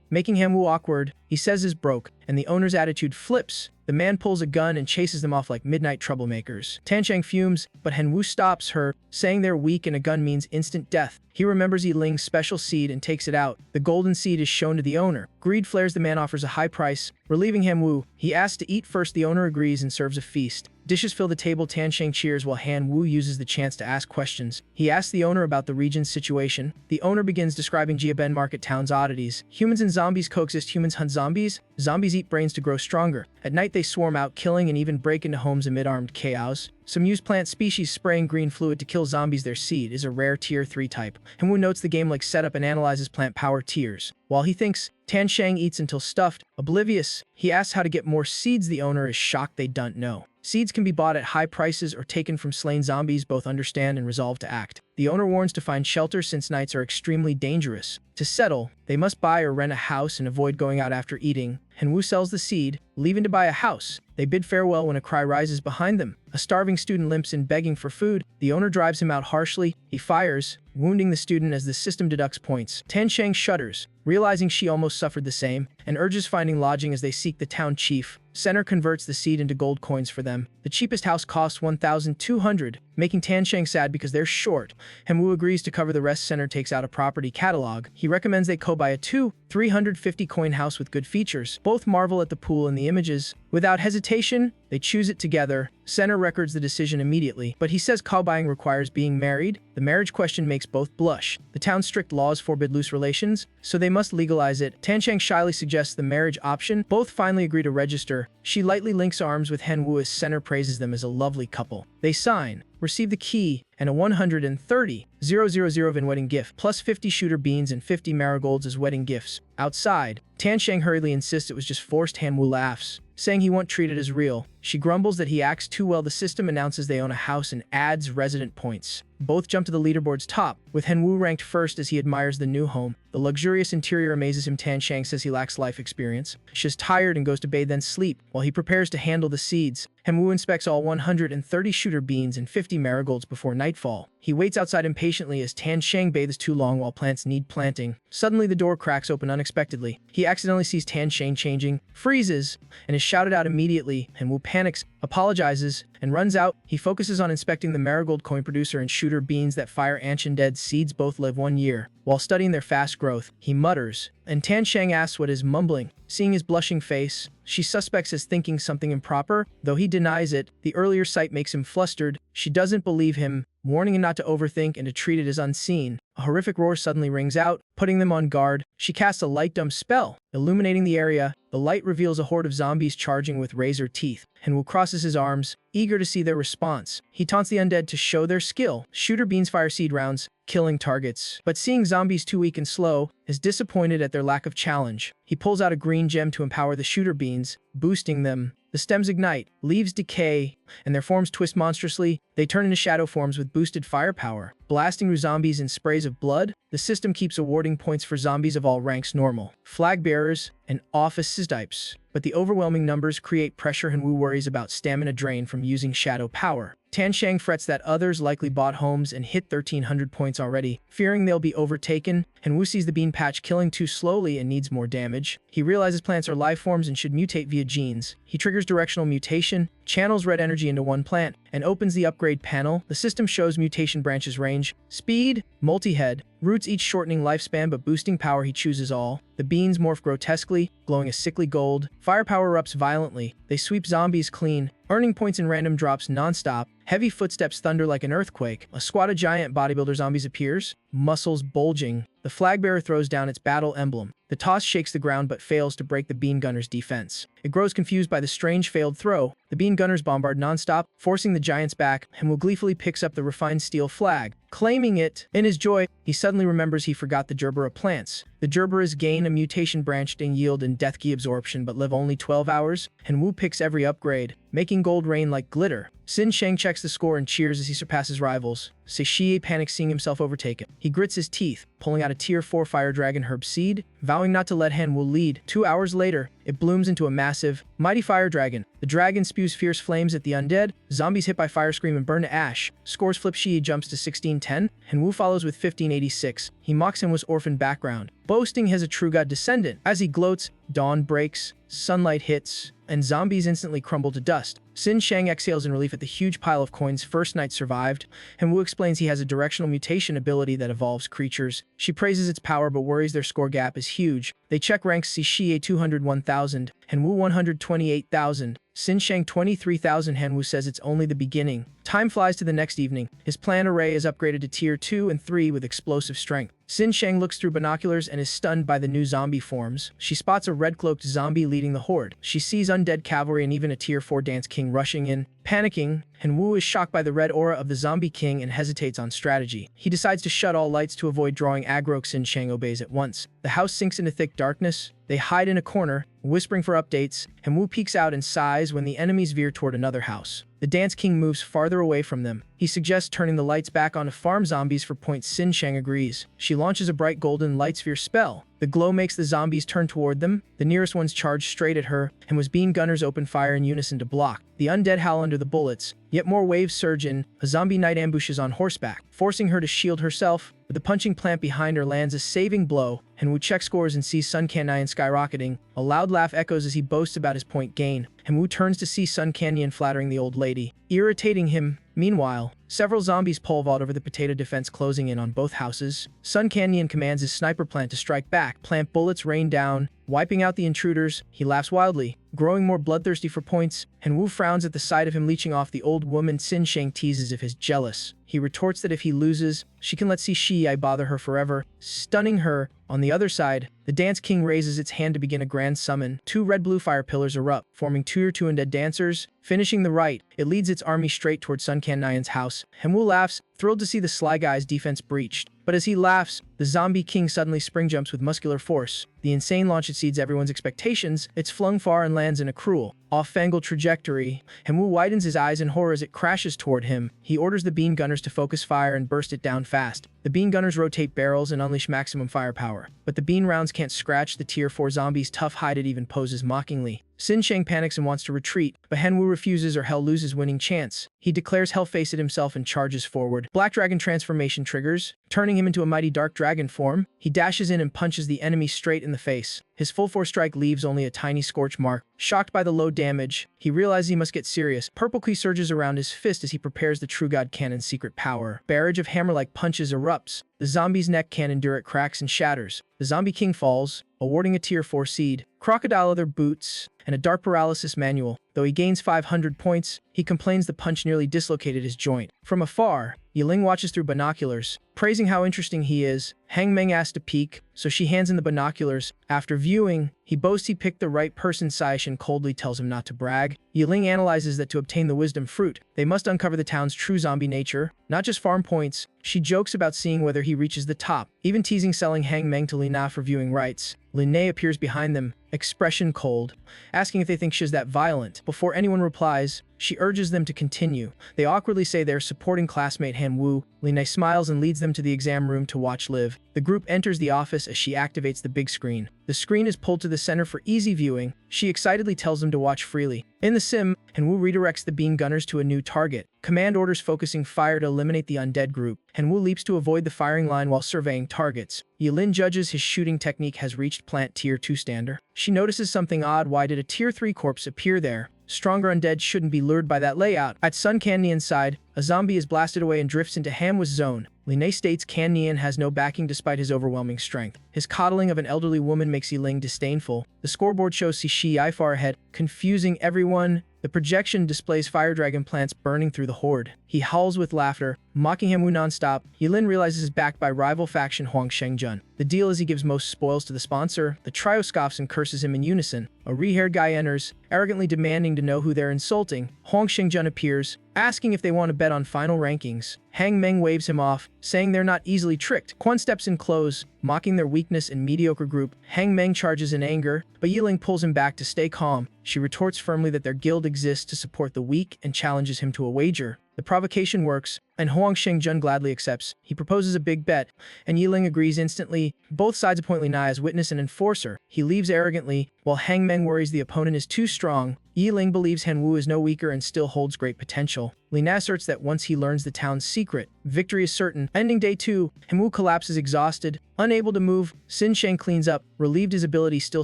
making Han Wu awkward. He says is broke, and the owner's attitude flips. The man pulls a gun and chases them off like midnight troublemakers. Tan Shang fumes, but Han Wu stops her, saying they're weak and a gun means instant death. He remembers Yi Ling's special seed and takes it out. The golden seed is shown to the owner. Greed flares. The man offers a high price, relieving Han Wu. He asks to eat first. The owner agrees and serves a feast. Dishes fill the table. Tan Shang cheers while Han Wu uses the chance to ask questions. He asks the owner about the region's situation. The owner begins describing Jiaben Market Town's oddities. Humans and zombies coexist. Humans hunt zombies. Zombies eat brains to grow stronger. At night they swarm out, killing and even break into homes amid armed chaos. Some use plant species spraying green fluid to kill zombies. Their seed is a rare tier 3 type. Han Wu notes the game-like setup and analyzes plant power tiers. While he thinks, Tan Shang eats until stuffed. Oblivious, he asks how to get more seeds. The owner is shocked they don't know. Seeds can be bought at high prices or taken from slain zombies. Both understand and resolve to act. The owner warns to find shelter since nights are extremely dangerous. To settle, they must buy or rent a house and avoid going out after eating. Han Wu sells the seed, leaving to buy a house. They bid farewell when a cry rises behind them. A starving student limps in begging for food. The owner drives him out harshly. He fires, wounding the student as the system deducts points. Tan Shang shudders, realizing she almost suffered the same, and urges finding lodging as they seek the town chief. Center converts the seed into gold coins for them. The cheapest house costs 1,200, making Tan Shang sad because they're short. Han Wu agrees to cover the rest. Center takes out a property catalog. He recommends they co-buy a 350 coin house with good features. Both marvel at the pool and the images. Without hesitation, they choose it together. Center records the decision immediately, but he says co-buying requires being married. The marriage question makes both blush. The town's strict laws forbid loose relations, so they must legalize it. Tan Shang shyly suggests the marriage option. Both finally agree to register. She lightly links arms with Han Wu as Center praises them as a lovely couple. They sign, receive the key, and a 130,000 wedding gift, plus 50 shooter beans and 50 marigolds as wedding gifts. Outside, Tan Shang hurriedly insists it was just forced. Han Wu laughs, saying he won't treat it as real. She grumbles that he acts too well. The system announces they own a house and adds resident points. Both jump to the leaderboard's top, with Han Wu ranked first as he admires the new home. The luxurious interior amazes him. Tan Shang says he lacks life experience. She's tired and goes to bathe then sleep, while he prepares to handle the seeds. Henwu inspects all 130 shooter beans and 50 marigolds before nightfall. He waits outside impatiently as Tan Shang bathes too long while plants need planting. Suddenly, the door cracks open unexpectedly. He accidentally sees Tan Shang changing, freezes, and is shouted out immediately. Henwu panics, apologizes, and runs out. He focuses on inspecting the marigold coin producer and shooter beans that fire ancient dead seeds both live 1 year. While studying their fast growth, he mutters, and Tan Shang asks what is mumbling. Seeing his blushing face, she suspects as thinking something improper, though he denies it. The earlier sight makes him flustered. She doesn't believe him, warning him not to overthink and to treat it as unseen. A horrific roar suddenly rings out, putting them on guard. She casts a light dumb spell, illuminating the area. The light reveals a horde of zombies charging with razor teeth. Henwu crosses his arms, eager to see their response. He taunts the undead to show their skill. Shooter beans fire seed rounds, killing targets. But seeing zombies too weak and slow, is disappointed at their lack of challenge. He pulls out a green gem to empower the shooter beans, boosting them. The stems ignite, leaves decay, and their forms twist monstrously. They turn into shadow forms with boosted firepower, blasting through zombies in sprays of blood. The system keeps awarding points for zombies of all ranks normal, flag bearers, and office types. But the overwhelming numbers create pressure. Henwu worries about stamina drain from using shadow power. Tan Shang frets that others likely bought homes and hit 1,300 points already, fearing they'll be overtaken. Henwu sees the bean patch killing too slowly and needs more damage. He realizes plants are life forms and should mutate via genes. He triggers directional mutation, channels red energy into one plant, and opens the upgrade panel. The system shows mutation branches range, speed, multi-head, roots each shortening lifespan but boosting power. He chooses all. The beans morph grotesquely, glowing a sickly gold. Firepower erupts violently. They sweep zombies clean, earning points in random drops non-stop. Heavy footsteps thunder like an earthquake. A squad of giant bodybuilder zombies appears, muscles bulging. The flag bearer throws down its battle emblem. The toss shakes the ground but fails to break the bean gunner's defense. It grows confused by the strange failed throw. The bean gunners bombard non-stop, forcing the giants back. Henwu gleefully picks up the refined steel flag, claiming it. In his joy, he suddenly remembers he forgot the Gerbera plants. The Gerberas gain a mutation branched in yield and death key absorption but live only 12 hours. Henwu picks every upgrade, making gold rain like glitter. Sin Shang checks the score and cheers as he surpasses rivals. Seishie panics seeing himself overtaken. He grits his teeth, pulling out a tier 4 fire dragon herb seed, vowing not to let Henwu lead. 2 hours later, it blooms into a massive, mighty fire dragon. The dragon spews fierce flames at the undead. Zombies hit by fire scream and burn to ash. Scores flip. Shii jumps to 1610. Henwu follows with 1586. He mocks him with orphan background, boasting he has a true god descendant. As he gloats, dawn breaks, sunlight hits, and zombies instantly crumble to dust. Sin Shang exhales in relief at the huge pile of coins first night survived. Henwu explains he has a directional mutation ability that evolves creatures. She praises its power but worries their score gap is huge. They check ranks. Seishie 201,000, Henwu 128,000. Sin Shang 23,000. Henwu says it's only the beginning. Time flies to the next evening. His plant array is upgraded to tier 2 and 3 with explosive strength. Sin Shang looks through binoculars and is stunned by the new zombie forms. She spots a red-cloaked zombie leading the horde. She sees undead cavalry and even a tier 4 dance king rushing in. Panicking, Henwu is shocked by the red aura of the zombie king and hesitates on strategy. He decides to shut all lights to avoid drawing aggro. Sin Shang obeys at once. The house sinks into thick darkness. They hide in a corner, whispering for updates. Henwu peeks out and sighs when the enemies veer toward another house. The Dance King moves farther away from them. He suggests turning the lights back on to farm zombies for points. Sin Shang agrees. She launches a bright golden light sphere spell. The glow makes the zombies turn toward them. The nearest ones charge straight at her, and was bean gunners open fire in unison to block. The undead howl under the bullets. Yet more waves surge in. A zombie knight ambushes on horseback, forcing her to shield herself. But the punching plant behind her lands a saving blow. Henwu checks scores and sees Sun Canyon skyrocketing. A loud laugh echoes as he boasts about his point gain. Henwu turns to see Sun Canyon flattering the old lady, irritating him. Meanwhile, several zombies pole vault over the potato defense, closing in on both houses. Sun Canyon commands his sniper plant to strike back. Plant bullets rain down, wiping out the intruders. He laughs wildly, growing more bloodthirsty for points. Henwu frowns at the sight of him leeching off the old woman. Sin Shang teases if he's jealous. He retorts that if he loses, she can let Seishie bother her forever, stunning her. On the other side, the Dance King raises its hand to begin a grand summon. 2 red-blue fire pillars erupt, forming tier 2 undead dancers. Finishing the rite, it leads its army straight toward Sun Canyon's house. Henwu laughs, thrilled to see the sly guy's defense breached. But as he laughs, the zombie king suddenly spring jumps with muscular force. The insane launch exceeds everyone's expectations. It's flung far and lands in a cruel, off-angle trajectory. Henwu widens his eyes in horror as it crashes toward him. He orders the bean gunners to focus fire and burst it down fast. The bean gunners rotate barrels and unleash maximum firepower. But the bean rounds can't scratch the tier 4 zombie's tough hide. It even poses mockingly. Xin Shang panics and wants to retreat, but Henwu refuses or Hell loses winning chance. He declares Hell face it himself and charges forward. Black Dragon transformation triggers, turning him into a mighty dark dragon form. He dashes in and punches the enemy straight in the face. His full force strike leaves only a tiny scorch mark. Shocked by the low damage, he realizes he must get serious. Purple Key surges around his fist as he prepares the True God Cannon's secret power. Barrage of hammer-like punches erupts. The zombie's neck can't endure it, cracks and shatters. The zombie king falls, awarding a tier 4 seed, crocodile leather boots, and a dark paralysis manual. Though he gains 500 points, he complains the punch nearly dislocated his joint. From afar, Yiling watches through binoculars, praising how interesting he is. Hang Meng asks to peek, so she hands in the binoculars. After viewing, he boasts he picked the right person. Saishin coldly tells him not to brag. Yiling analyzes that to obtain the wisdom fruit, they must uncover the town's true zombie nature, not just farm points. She jokes about seeing whether he reaches the top, even teasing selling Hang Meng to Lina for viewing rights. Lin appears behind them, expression cold, asking if they think she's that violent. Before anyone replies, she urges them to continue. They awkwardly say they're supporting classmate Han Wu. Lin smiles and leads them to the exam room to watch live. The group enters the office as she activates the big screen. The screen is pulled to the center for easy viewing. She excitedly tells them to watch freely. In the sim, Henwu redirects the bean gunners to a new target. Command orders focusing fire to eliminate the undead group. Henwu leaps to avoid the firing line while surveying targets. Yilin judges his shooting technique has reached plant tier 2 standard. She notices something odd. Why did a tier 3 corpse appear there? Stronger undead shouldn't be lured by that layout. At Sun Cannian's side, a zombie is blasted away and drifts into Hamwa's zone. Lin states Cannian has no backing despite his overwhelming strength. His coddling of an elderly woman makes Yiling disdainful. The scoreboard shows Cixi far ahead, confusing everyone. The projection displays fire dragon plants burning through the horde. He howls with laughter, mocking Henwu non-stop. Yilin realizes he's backed by rival faction Huang Shengjun. The deal is he gives most spoils to the sponsor. The trio scoffs and curses him in unison. A re-haired guy enters, arrogantly demanding to know who they're insulting. Huang Shengjun appears, asking if they want to bet on final rankings. Hang Meng waves him off, saying they're not easily tricked. Quan steps in close, mocking their weakness and mediocre group. Hang Meng charges in anger, but Yiling pulls him back to stay calm. She retorts firmly that their guild exists to support the weak and challenges him to a wager. The provocation works, and Huang Shengjun gladly accepts. He proposes a big bet, and Yiling agrees instantly. Both sides appoint Li Na as witness and enforcer. He leaves arrogantly, while Hang Meng worries the opponent is too strong. Yiling believes Henwu is no weaker and still holds great potential. Li Na asserts that once he learns the town's secret, victory is certain. Ending day 2, Henwu collapses exhausted, unable to move. Xin Shang cleans up, relieved his ability still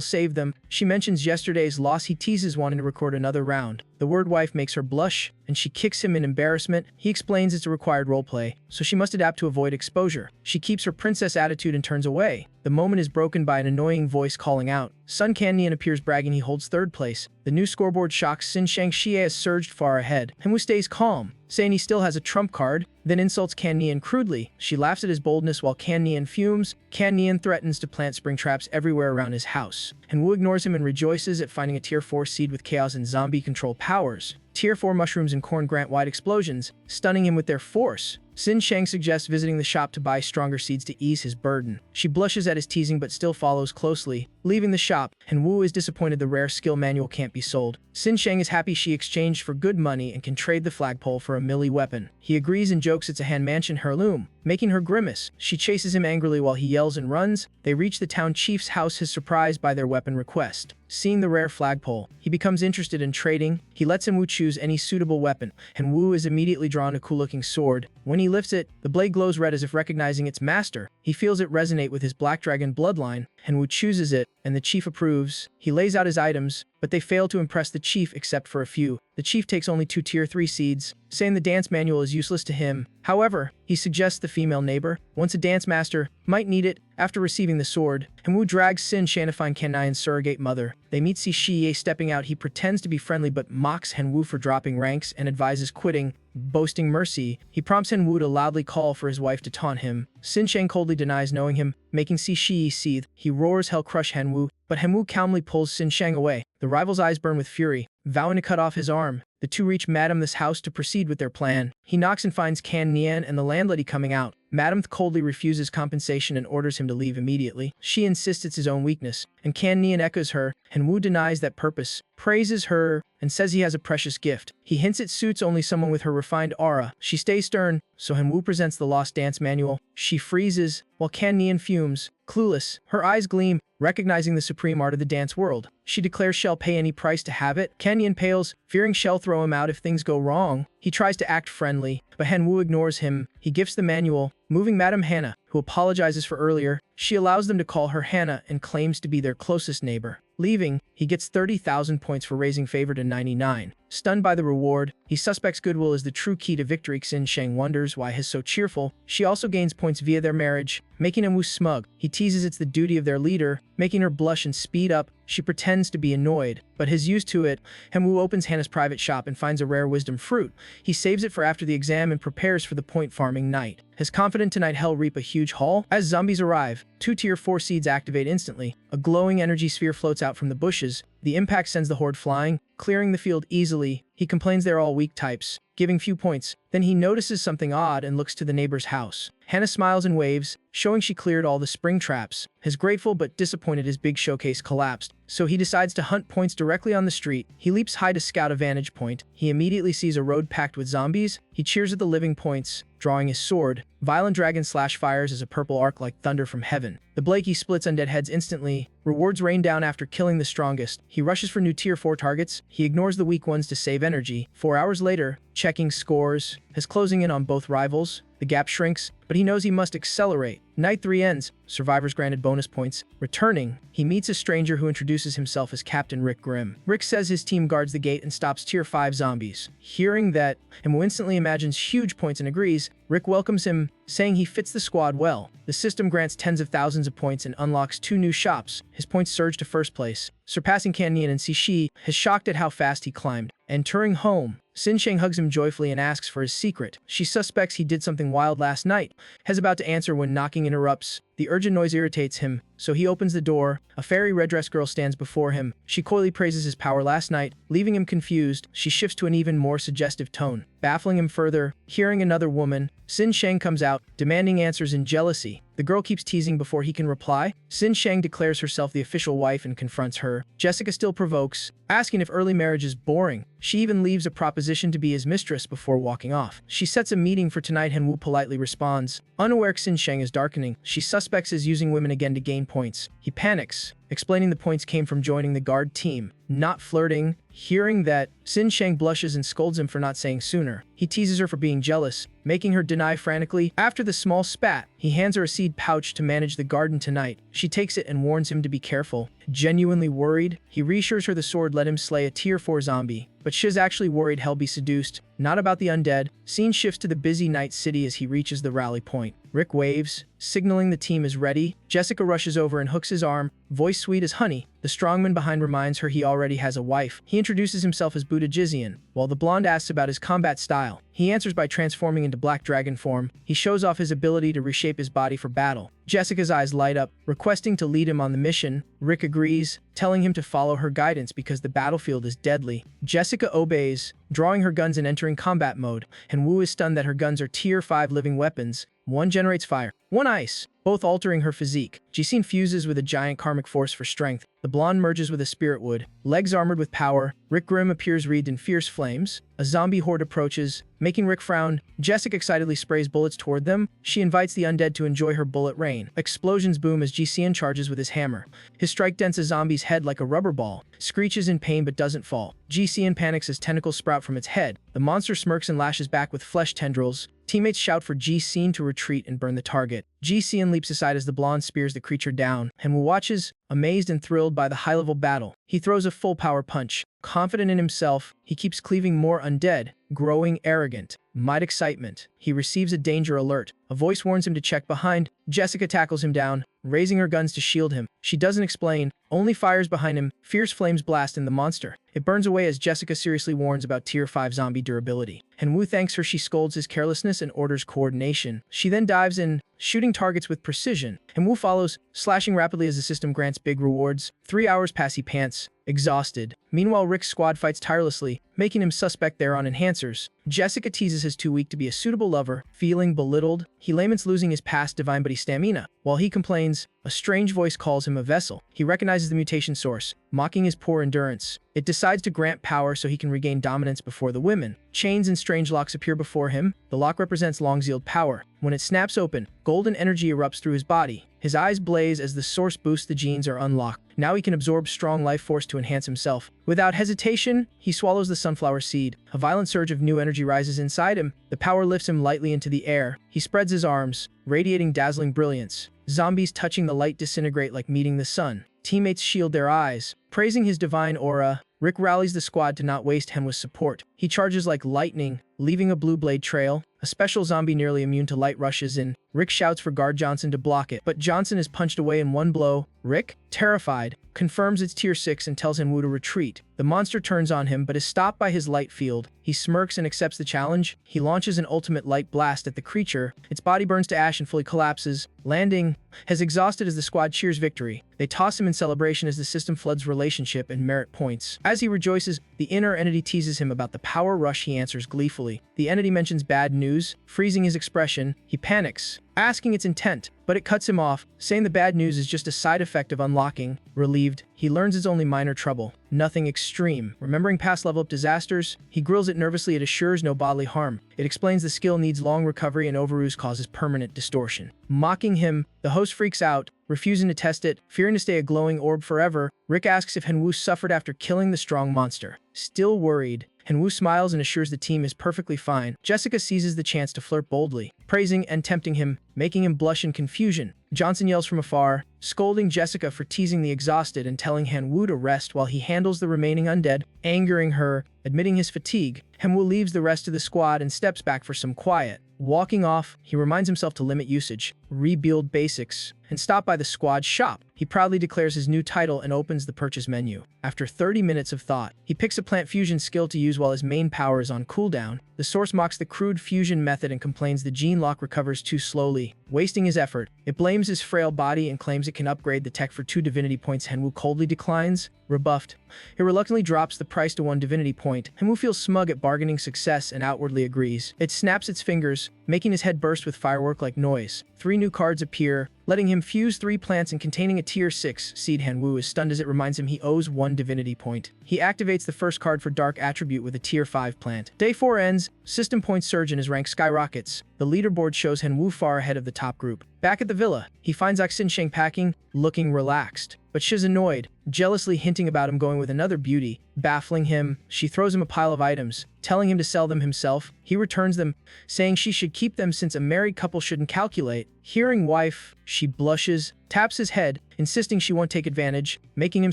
saved them. She mentions yesterday's loss. He teases wanting to record another round. The word wife makes her blush, and she kicks him in embarrassment. He explains it's a required roleplay, so she must adapt to avoid exposure. She keeps her princess attitude and turns away. The moment is broken by an annoying voice calling out. Sun Cannian appears bragging he holds 3rd place. The new scoreboard shocks Xin Shang. Xie has surged far ahead. Henwu stays calm, saying he still has a trump card, then insults Cannian crudely. She laughs at his boldness while Cannian fumes. Cannian threatens to plant spring traps everywhere around his house. Henwu ignores him and rejoices at finding a tier 4 seed with chaos and zombie control powers. Tier 4 mushrooms and corn grant wide explosions, stunning him with their force. Xin Shang suggests visiting the shop to buy stronger seeds to ease his burden. She blushes at his teasing but still follows closely. Leaving the shop, Henwu is disappointed the rare skill manual can't be sold. Xin Shang is happy she exchanged for good money and can trade the flagpole for a melee weapon. He agrees and jokes it's a Han Mansion heirloom, making her grimace. She chases him angrily while he yells and runs. They reach the town chief's house, is surprised by their weapon request. Seeing the rare flagpole, he becomes interested in trading. He lets Henwu choose any suitable weapon, and Wu is immediately drawn a cool-looking sword. When he lifts it, the blade glows red as if recognizing its master. He feels it resonate with his Black Dragon bloodline. Henwu chooses it, and the chief approves. He lays out his items, but they fail to impress the chief except for a few. The chief takes only 2 tier 3 seeds, saying the dance manual is useless to him. However, he suggests the female neighbor, once a dance master, might need it. After receiving the sword, Henwu drags Xin Shan to find Cannian's surrogate mother. They meet Cixi stepping out. He pretends to be friendly but mocks Henwu for dropping ranks and advises quitting, boasting mercy. He prompts Henwu to loudly call for his wife to taunt him. Xin Shang coldly denies knowing him, making Cixi seethe. He roars hell crush Henwu, but Henwu calmly pulls Xin Shang away. The rival's eyes burn with fury, vowing to cut off his arm. The two reach Madame This house to proceed with their plan. He knocks and finds Can Nian and the landlady coming out. Madame coldly refuses compensation and orders him to leave immediately. She insists it's his own weakness, and Kan Nian echoes her, and Wu denies that purpose, praises her, and says he has a precious gift. He hints it suits only someone with her refined aura. She stays stern, so Wu presents the lost dance manual. She freezes, while Kan Nian fumes. Clueless, her eyes gleam, recognizing the supreme art of the dance world. She declares she'll pay any price to have it. Kan Nian pales, fearing she'll throw him out if things go wrong. He tries to act friendly, but Wu ignores him. He gifts the manual, moving Madame Hannah, who apologizes for earlier. She allows them to call her Hannah and claims to be their closest neighbor. Leaving, he gets 30,000 points for raising favor to 99. Stunned by the reward, he suspects goodwill is the true key to victory. Xin Sheng wonders why he's so cheerful. She also gains points via their marriage, making Wu smug. He teases it's the duty of their leader, making her blush and speed up. She pretends to be annoyed, but is used to it. Wu opens Hannah's private shop and finds a rare wisdom fruit. He saves it for after the exam and prepares for the point farming night. His confident tonight he'll reap a huge haul. As zombies arrive, 2 tier 4 seeds activate instantly. A glowing energy sphere floats out from the bushes. The impact sends the horde flying, clearing the field easily. He complains they're all weak types, giving few points. Then he notices something odd and looks to the neighbor's house. Hannah smiles and waves, showing she cleared all the spring traps. His grateful but disappointed his big showcase collapsed, so he decides to hunt points directly on the street. He leaps high to scout a vantage point. He immediately sees a road packed with zombies. He cheers at the living points, drawing his sword. Violent dragon slash fires as a purple arc like thunder from heaven. The Blakey splits undead heads instantly. Rewards rain down after killing the strongest. He rushes for new tier 4 targets. He ignores the weak ones to save energy. 4 hours later, checking scores, his closing in on both rivals. The gap shrinks, but he knows he must accelerate. Night 3 ends. Survivors granted bonus points. Returning, he meets a stranger who introduces himself as Captain Rick Grimm. Rick says his team guards the gate and stops tier 5 zombies. Hearing that, Wu instantly imagines huge points and agrees. Rick welcomes him, saying he fits the squad well. The system grants tens of thousands of points and unlocks 2 new shops. His points surge to first place, surpassing Kan Nian and Cixi, is shocked at how fast he climbed. Entering home, Xin Sheng hugs him joyfully and asks for his secret. She suspects he did something wild last night. Is about to answer when knocking interrupts. The urgent noise irritates him, so he opens the door. A fairy red dress girl stands before him. She coyly praises his power last night, leaving him confused. She shifts to an even more suggestive tone, baffling him further. Hearing another woman, Xin Sheng comes out, demanding answers in jealousy. The girl keeps teasing before he can reply. Xin Sheng declares herself the official wife and confronts her. Jessica still provokes, asking if early marriage is boring. She even leaves a proposition to be his mistress before walking off. She sets a meeting for tonight and Wu politely responds. Unaware Xin Sheng is darkening. She suspects is using women again to gain points. He panics, explaining the points came from joining the guard team, not flirting. Hearing that, Xin Sheng blushes and scolds him for not saying sooner. He teases her for being jealous, making her deny frantically. After the small spat, he hands her a seed pouch to manage the garden tonight. She takes it and warns him to be careful. Genuinely worried, he reassures her the sword let him slay a tier 4 zombie. But she's actually worried he'll be seduced, not about the undead. Scene shifts to the busy night city as he reaches the rally point. Rick waves, signaling the team is ready. Jessica rushes over and hooks his arm, voice sweet as honey. The strongman behind reminds her he already has a wife. He introduces himself as Buddha Jizian, while the blonde asks about his combat style. He answers by transforming into black dragon form. He shows off his ability to reshape his body for battle. Jessica's eyes light up, requesting to lead him on the mission. Rick agrees, telling him to follow her guidance because the battlefield is deadly. Jessica obeys, drawing her guns and entering combat mode, and Wu is stunned that her guns are tier 5 living weapons. One generates fire, one ice, both altering her physique. Jixin fuses with a giant karmic force for strength. The blonde merges with a spirit wood, legs armored with power. Rick Grimm appears wreathed in fierce flames. A zombie horde approaches, making Rick frown. Jessica excitedly sprays bullets toward them. She invites the undead to enjoy her bullet rain. Explosions boom as Jixin charges with his hammer. His strike dents a zombie's head like a rubber ball, screeches in pain but doesn't fall. Jixin panics as tentacles sprout from its head. The monster smirks and lashes back with flesh tendrils. Teammates shout for Jixin to retreat and burn the target. Jixin leaps aside as the blonde spears the creature down. Wu watches, amazed and thrilled by the high-level battle. He throws a full power punch. Confident in himself, he keeps cleaving more undead, growing arrogant. Might excitement. He receives a danger alert. A voice warns him to check behind. Jessica tackles him down, raising her guns to shield him. She doesn't explain, only fires behind him. Fierce flames blast in the monster. It burns away as Jessica seriously warns about tier 5 zombie durability. And Wu thanks her. She scolds his carelessness and orders coordination. She then dives in, shooting targets with precision. And Wu follows, slashing rapidly as the system grants big rewards. 3 hours pass. He pants, exhausted. Meanwhile, Rick's squad fights tirelessly, making him suspect they're on enhancers. Jessica teases his too weak to be a suitable lover. Feeling belittled, he laments losing his past divine buddy stamina. While he complains, a strange voice calls him a vessel. He recognizes the mutation source, mocking his poor endurance. It decides to grant power so he can regain dominance before the women. Chains and strange locks appear before him. The lock represents Longsealed power. When it snaps open, golden energy erupts through his body. His eyes blaze as the source boosts. The genes are unlocked. Now he can absorb strong life force to enhance himself. Without hesitation, he swallows the sunflower seed. A violent surge of new energy rises inside him. The power lifts him lightly into the air. He spreads his arms, radiating dazzling brilliance. Zombies touching the light disintegrate like meeting the sun. Teammates shield their eyes, praising his divine aura. Rick rallies the squad to not waste Manhwa's support. He charges like lightning, leaving a blue blade trail. A special zombie nearly immune to light rushes in. Rick shouts for guard Johnson to block it, but Johnson is punched away in one blow. Rick, terrified, confirms it's tier 6 and tells Manhwa to retreat. The monster turns on him but is stopped by his light field. He smirks and accepts the challenge. He launches an ultimate light blast at the creature. Its body burns to ash and fully collapses, landing as exhausted as the squad cheers victory. They toss him in celebration as the system floods relationship and merit points. As he rejoices, the inner entity teases him about the power rush. He answers gleefully. The entity mentions bad news, freezing his expression. He panics, asking its intent, but it cuts him off, saying the bad news is just a side effect of unlocking. Relieved, he learns it's only minor trouble, nothing extreme. Remembering past level-up disasters, he grills it nervously. It assures no bodily harm. It explains the skill needs long recovery and overuse causes permanent distortion. Mocking him, the host freaks out, refusing to test it, fearing to stay a glowing orb forever. Rick asks if Manhwa suffered after killing the strong monster. Still worried, Manhwa smiles and assures the team is perfectly fine. Jessica seizes the chance to flirt boldly, praising and tempting him, making him blush in confusion. Johnson yells from afar, scolding Jessica for teasing the exhausted and telling Manhwa to rest while he handles the remaining undead, angering her. Admitting his fatigue, Manhwa leaves the rest of the squad and steps back for some quiet. Walking off, he reminds himself to limit usage, rebuild basics, and stop by the squad shop. He proudly declares his new title and opens the purchase menu. After 30 minutes of thought, he picks a plant fusion skill to use while his main power is on cooldown. The source mocks the crude fusion method and complains the gene lock recovers too slowly, wasting his effort. It blames his frail body and claims it can upgrade the tech for 2 divinity points. Manhwa coldly declines, rebuffed. It reluctantly drops the price to 1 divinity point. Manhwa feels smug at bargaining success and outwardly agrees. It snaps its fingers, making his head burst with firework-like noise. 3 new cards appear, letting him fuse 3 plants and containing a tier 6 seed. Manhwa is stunned as it reminds him he owes 1 divinity point. He activates the first card for Dark Attribute with a tier 5 plant. Day 4 ends, system points surge and his rank skyrockets. The leaderboard shows Manhwa far ahead of the top group. Back at the villa, he finds Xin packing, looking relaxed. But she's annoyed, jealously hinting about him going with another beauty. Baffling him, she throws him a pile of items, telling him to sell them himself. He returns them, saying she should keep them since a married couple shouldn't calculate. Hearing wife, she blushes, taps his head, insisting she won't take advantage, making him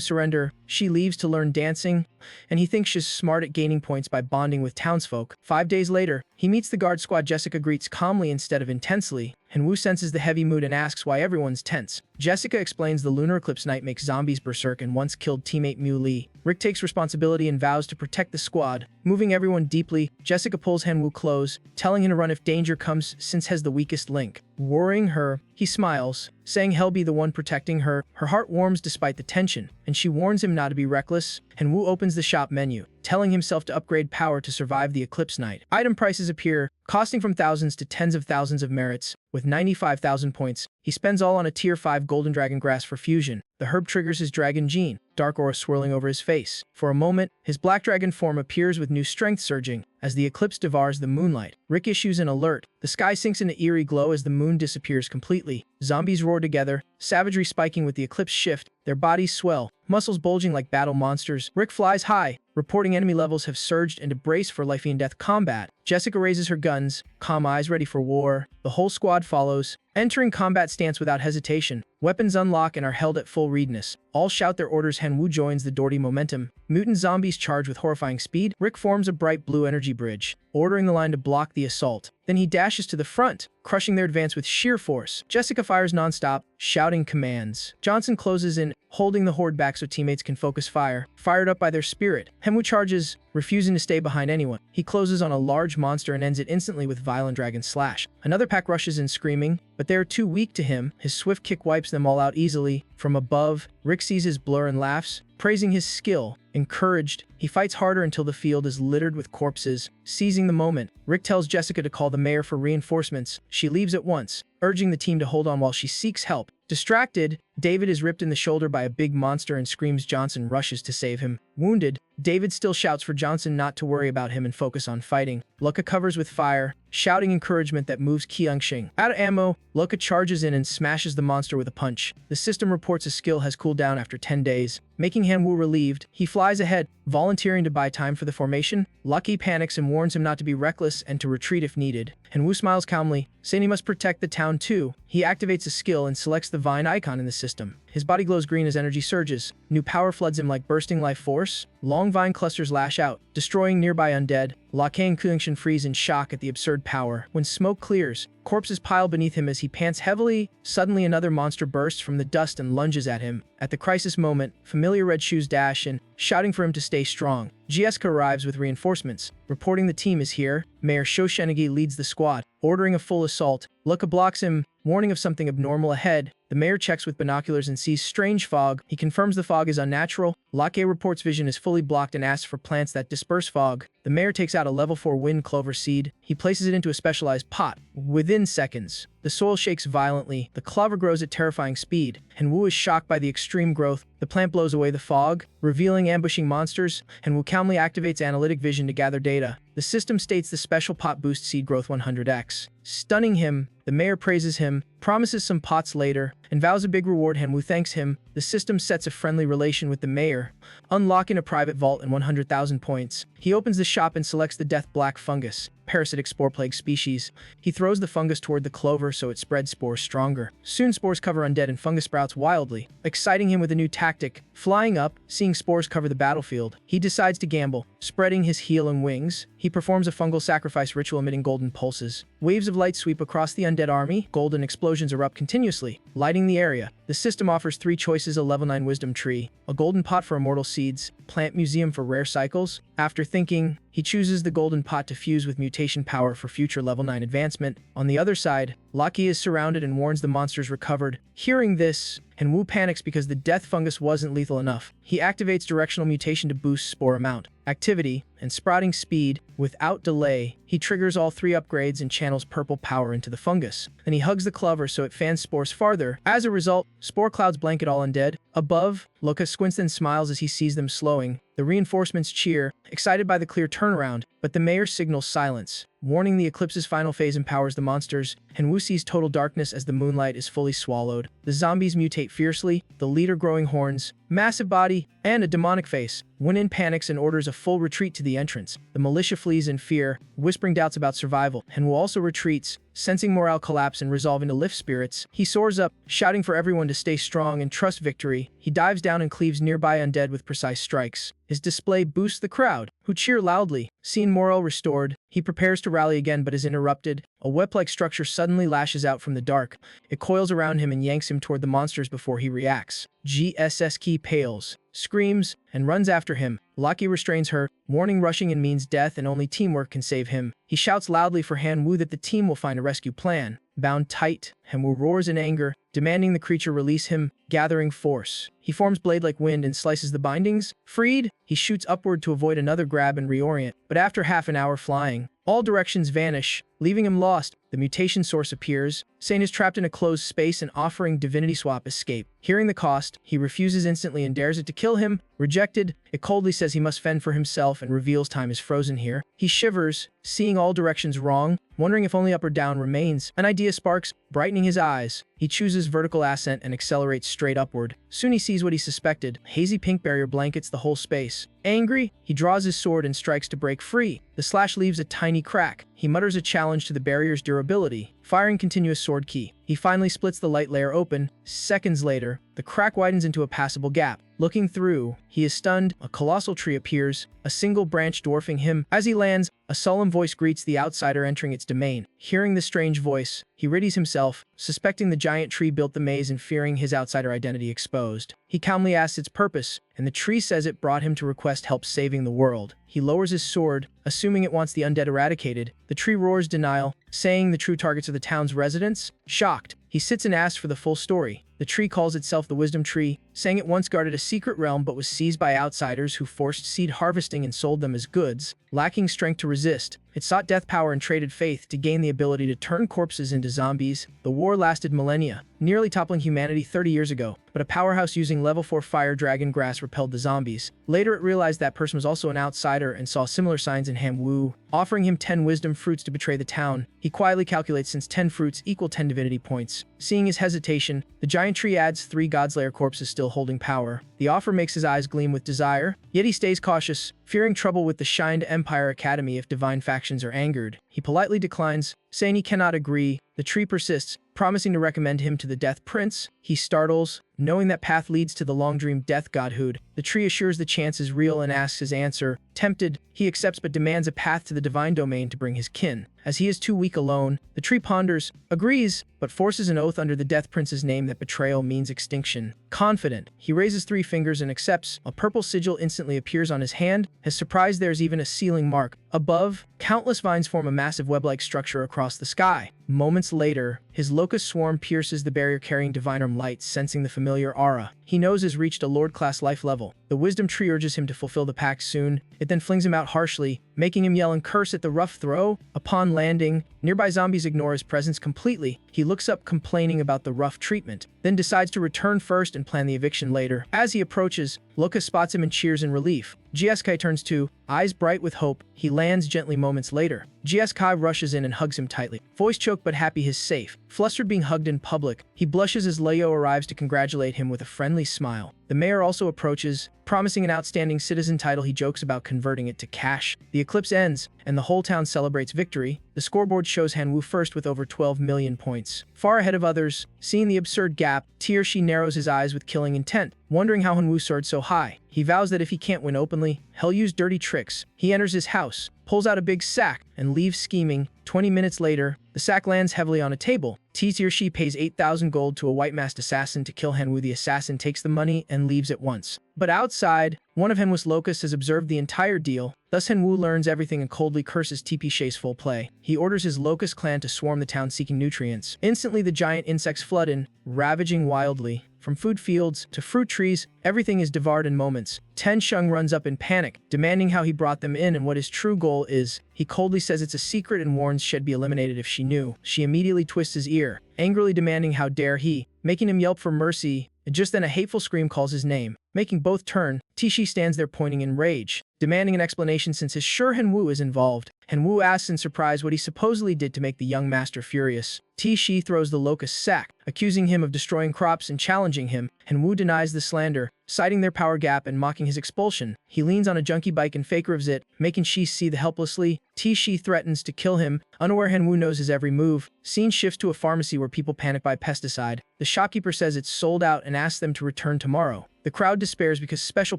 surrender. She leaves to learn dancing, and he thinks she's smart at gaining points by bonding with townsfolk. 5 days later, he meets the guard squad. Jessica greets calmly instead of intensely. Manhwa senses the heavy mood and asks why everyone's tense. Jessica explains the lunar eclipse night makes zombies berserk and once killed teammate Mew Lee. Rick takes responsibility and vows to protect the squad. Moving everyone deeply, Jessica pulls Manhwa close, telling him to run if danger comes since has the weakest link. Worrying her, he smiles, saying he'll be the one protecting her. Her heart warms despite the tension, and she warns him not to be reckless. Manhwa opens the shop menu, telling himself to upgrade power to survive the eclipse night. Item prices appear, costing from thousands to tens of thousands of merits. With 95,000 points, he spends all on a tier 5 golden dragon grass for fusion. The herb triggers his dragon gene, dark aura swirling over his face. For a moment, his black dragon form appears with new strength surging. As the eclipse devours the moonlight, Rick issues an alert. The sky sinks into eerie glow as the moon disappears completely. Zombies roar together, savagery spiking with the eclipse shift. Their bodies swell, muscles bulging like battle monsters. Rick flies high, reporting enemy levels have surged and to brace for life and death combat. Jessica raises her guns, calm eyes ready for war. The whole squad follows, entering combat stance without hesitation. Weapons unlock and are held at full readiness. All shout their orders. Manhwa joins the Doherty momentum. Mutant zombies charge with horrifying speed. Rick forms a bright blue energy bridge, ordering the line to block the assault. Then he dashes to the front, crushing their advance with sheer force. Jessica fires nonstop, shouting commands. Johnson closes in, holding the horde back so teammates can focus fire. Fired up by their spirit, Manhwa charges, refusing to stay behind anyone. He closes on a large monster and ends it instantly with violent dragon slash. Another pack rushes in screaming, but they are too weak to him. His swift kick wipes them all out easily. From above, Rick sees his blur and laughs, praising his skill. Encouraged, he fights harder until the field is littered with corpses. Seizing the moment, Rick tells Jessica to call the mayor for reinforcements. She leaves at once, urging the team to hold on while she seeks help. Distracted, David is ripped in the shoulder by a big monster and screams. Johnson rushes to save him. Wounded, David still shouts for Johnson not to worry about him and focus on fighting. Luca covers with fire, shouting encouragement that moves Kyung-shing. Out of ammo, Luca charges in and smashes the monster with a punch. The system reports his skill has cooled down after 10 days. Making Han-woo relieved, he flies ahead, volunteering to buy time for the formation. Lucky panics and warns him not to be reckless and to retreat if needed. Han-woo smiles calmly, saying he must protect the town too. He activates a skill and selects the vine icon in the system. His body glows green as energy surges. New power floods him like bursting life force. Long vine clusters lash out, destroying nearby undead. Locke and Kyung-shin freeze in shock at the absurd power. When smoke clears, corpses pile beneath him as he pants heavily. Suddenly another monster bursts from the dust and lunges at him. At the crisis moment, familiar Red Shoes dash in, shouting for him to stay strong. Jessica arrives with reinforcements, reporting the team is here. Mayor Shoshenagi leads the squad, ordering a full assault. Luca blocks him, warning of something abnormal ahead. The mayor checks with binoculars and sees strange fog. He confirms the fog is unnatural. Locke reports vision is fully blocked and asks for plants that disperse fog. The mayor takes out a level 4 wind clover seed. He places it into a specialized pot. Within seconds, the soil shakes violently. The clover grows at terrifying speed. Han-woo is shocked by the extreme growth. The plant blows away the fog, revealing ambushing monsters. Han-woo calmly activates analytic vision to gather data. The system states the special pot boosts seed growth 100x. Stunning him, the mayor praises him, promises some pots later, and vows a big reward. Han-woo thanks him. The system sets a friendly relation with the mayor, unlocking a private vault and 100,000 points. He opens the shop and selects the death black fungus, parasitic spore plague species. He throws the fungus toward the clover so it spreads spores stronger. Soon spores cover undead and fungus sprouts wildly, exciting him with a new tactic. Flying up, seeing spores cover the battlefield, he decides to gamble. Spreading his healing wings, he performs a fungal sacrifice ritual emitting golden pulses. Waves of light sweep across the undead army. Golden explosions erupt continuously, lighting the area. The system offers 3 choices: a level 9 wisdom tree, a golden pot for immortal seeds, plant museum for rare cycles. After thinking, he chooses the golden pot to fuse with mutation power for future level 9 advancement. On the other side, Lucky is surrounded and warns the monsters recovered. Hearing this, Han-woo panics because the death fungus wasn't lethal enough. He activates directional mutation to boost spore amount, activity, and sprouting speed. Without delay, he triggers all 3 upgrades and channels purple power into the fungus. Then he hugs the clover so it fans spores farther. As a result, spore clouds blanket all undead. Above, Luca squints and smiles as he sees them slowing. The reinforcements cheer, excited by the clear turnaround, but the mayor signals silence, warning the eclipse's final phase empowers the monsters. Han-woo sees total darkness as the moonlight is fully swallowed. The zombies mutate fiercely, the leader growing horns, massive body, and a demonic face. Wen-in panics and orders a full retreat to the entrance. The militia flees in fear, whispering doubts about survival. Han-woo also retreats, sensing morale collapse and resolving to lift spirits. He soars up, shouting for everyone to stay strong and trust victory. He dives down and cleaves nearby undead with precise strikes. His display boosts the crowd, who cheer loudly. Seeing morale restored, he prepares to rally again but is interrupted. A web-like structure suddenly lashes out from the dark. It coils around him and yanks him toward the monsters before he reacts. GSSK pales, screams, and runs after him. Lucky restrains her, warning rushing in means death and only teamwork can save him. He shouts loudly for Han-woo that the team will find a rescue plan. Bound tight, Han-woo roars in anger, demanding the creature release him, gathering force. He forms blade like wind and slices the bindings. Freed, he shoots upward to avoid another grab and reorient, but after half an hour flying, all directions vanish, leaving him lost. The mutation source appears. Sane is trapped in a closed space and offering Divinity Swap escape. Hearing the cost, he refuses instantly and dares it to kill him. Rejected, it coldly says he must fend for himself and reveals time is frozen here. He shivers, seeing all directions wrong, wondering if only up or down remains. An idea sparks, brightening his eyes. He chooses vertical ascent and accelerates straight upward. Soon he sees what he suspected. Hazy pink barrier blankets the whole space. Angry, he draws his sword and strikes to break free. The slash leaves a tiny crack. He mutters a challenge to the barrier's durability, firing continuous sword key. He finally splits the light layer open. Seconds later, the crack widens into a passable gap. Looking through, he is stunned. A colossal tree appears, a single branch dwarfing him. As he lands, a solemn voice greets the outsider entering its domain. Hearing the strange voice, he readies himself, suspecting the giant tree built the maze and fearing his outsider identity exposed. He calmly asks its purpose, and the tree says it brought him to request help saving the world. He lowers his sword, assuming it wants the undead eradicated. The tree roars denial, saying the true targets are the town's residents. Shocked, he sits and asks for the full story. The tree calls itself the Wisdom Tree, saying it once guarded a secret realm but was seized by outsiders who forced seed harvesting and sold them as goods. Lacking strength to resist, it sought death power and traded faith to gain the ability to turn corpses into zombies. The war lasted millennia, nearly toppling humanity 30 years ago, but a powerhouse using level 4 fire dragon grass repelled the zombies. Later it realized that person was also an outsider and saw similar signs in Han-Wu, offering him 10 wisdom fruits to betray the town. He quietly calculates since 10 fruits equal 10 divinity points. Seeing his hesitation, the giant tree adds 3 Godslayer corpses still holding power. The offer makes his eyes gleam with desire, yet he stays cautious, fearing trouble with the Shined Empire Academy if divine factions are angered. He politely declines, saying he cannot agree. The tree persists, promising to recommend him to the Death Prince. He startles, knowing that path leads to the long-dreamed death godhood. The tree assures the chance is real and asks his answer. Tempted, he accepts but demands a path to the divine domain to bring his kin. As he is too weak alone, the tree ponders, agrees, but forces an oath under the Death Prince's name that betrayal means extinction. Confident, he raises 3 fingers and accepts. A purple sigil instantly appears on his hand. His surprise, there's even a ceiling mark. Above, countless vines form a massive web-like structure across the sky. Moments later, his locust swarm pierces the barrier carrying divine arm light, sensing the familiar aura. He knows has reached a Lord-class life level. The Wisdom Tree urges him to fulfill the pact soon. It then flings him out harshly, making him yell and curse at the rough throw. Upon landing, nearby zombies ignore his presence completely. He looks up complaining about the rough treatment, then decides to return first and plan the eviction later. As he approaches, Locust spots him and cheers in relief. GSK turns to, eyes bright with hope. He lands gently moments later. GSK rushes in and hugs him tightly. Voice choked but happy he's safe. Flustered being hugged in public, he blushes as Leo arrives to congratulate him with a friendly smile. The mayor also approaches, promising an outstanding citizen title. He jokes about converting it to cash. The eclipse ends, and the whole town celebrates victory. The scoreboard shows Han-Wu first with over 12 million points. Far ahead of others, seeing the absurd gap, he or she narrows his eyes with killing intent, wondering how Han-Wu soared so high. He vows that if he can't win openly, he'll use dirty tricks. He enters his house, pulls out a big sack, and leaves scheming. 20 minutes later, the sack lands heavily on a table. He or she pays 8,000 gold to a white-masked assassin to kill Han-Wu. The assassin takes the money and leaves at once. But outside, one of Han-Wu's locusts has observed the entire deal. Thus Han-Wu learns everything and coldly curses TP Shea's full play. He orders his locust clan to swarm the town seeking nutrients. Instantly the giant insects flood in, ravaging wildly. From food fields to fruit trees, everything is devoured in moments. Ten Sheng runs up in panic, demanding how he brought them in and what his true goal is. He coldly says it's a secret and warns she'd be eliminated if she knew. She immediately twists his ear, angrily demanding how dare he, making him yelp for mercy. And just then a hateful scream calls his name, making both turn. Tishi stands there pointing in rage, demanding an explanation since his sure Han-Wu is involved. Han-Wu asks in surprise what he supposedly did to make the young master furious. Tishi throws the locust sack, accusing him of destroying crops and challenging him. Han-Wu denies the slander, citing their power gap and mocking his expulsion. He leans on a junkie bike and fake revs it, making Shi see the helplessly. Tishi threatens to kill him. Unaware Han-Wu knows his every move. Scene shifts to a pharmacy where people panic by pesticide. The shopkeeper says it's sold out and asks them to return tomorrow. The crowd despairs because special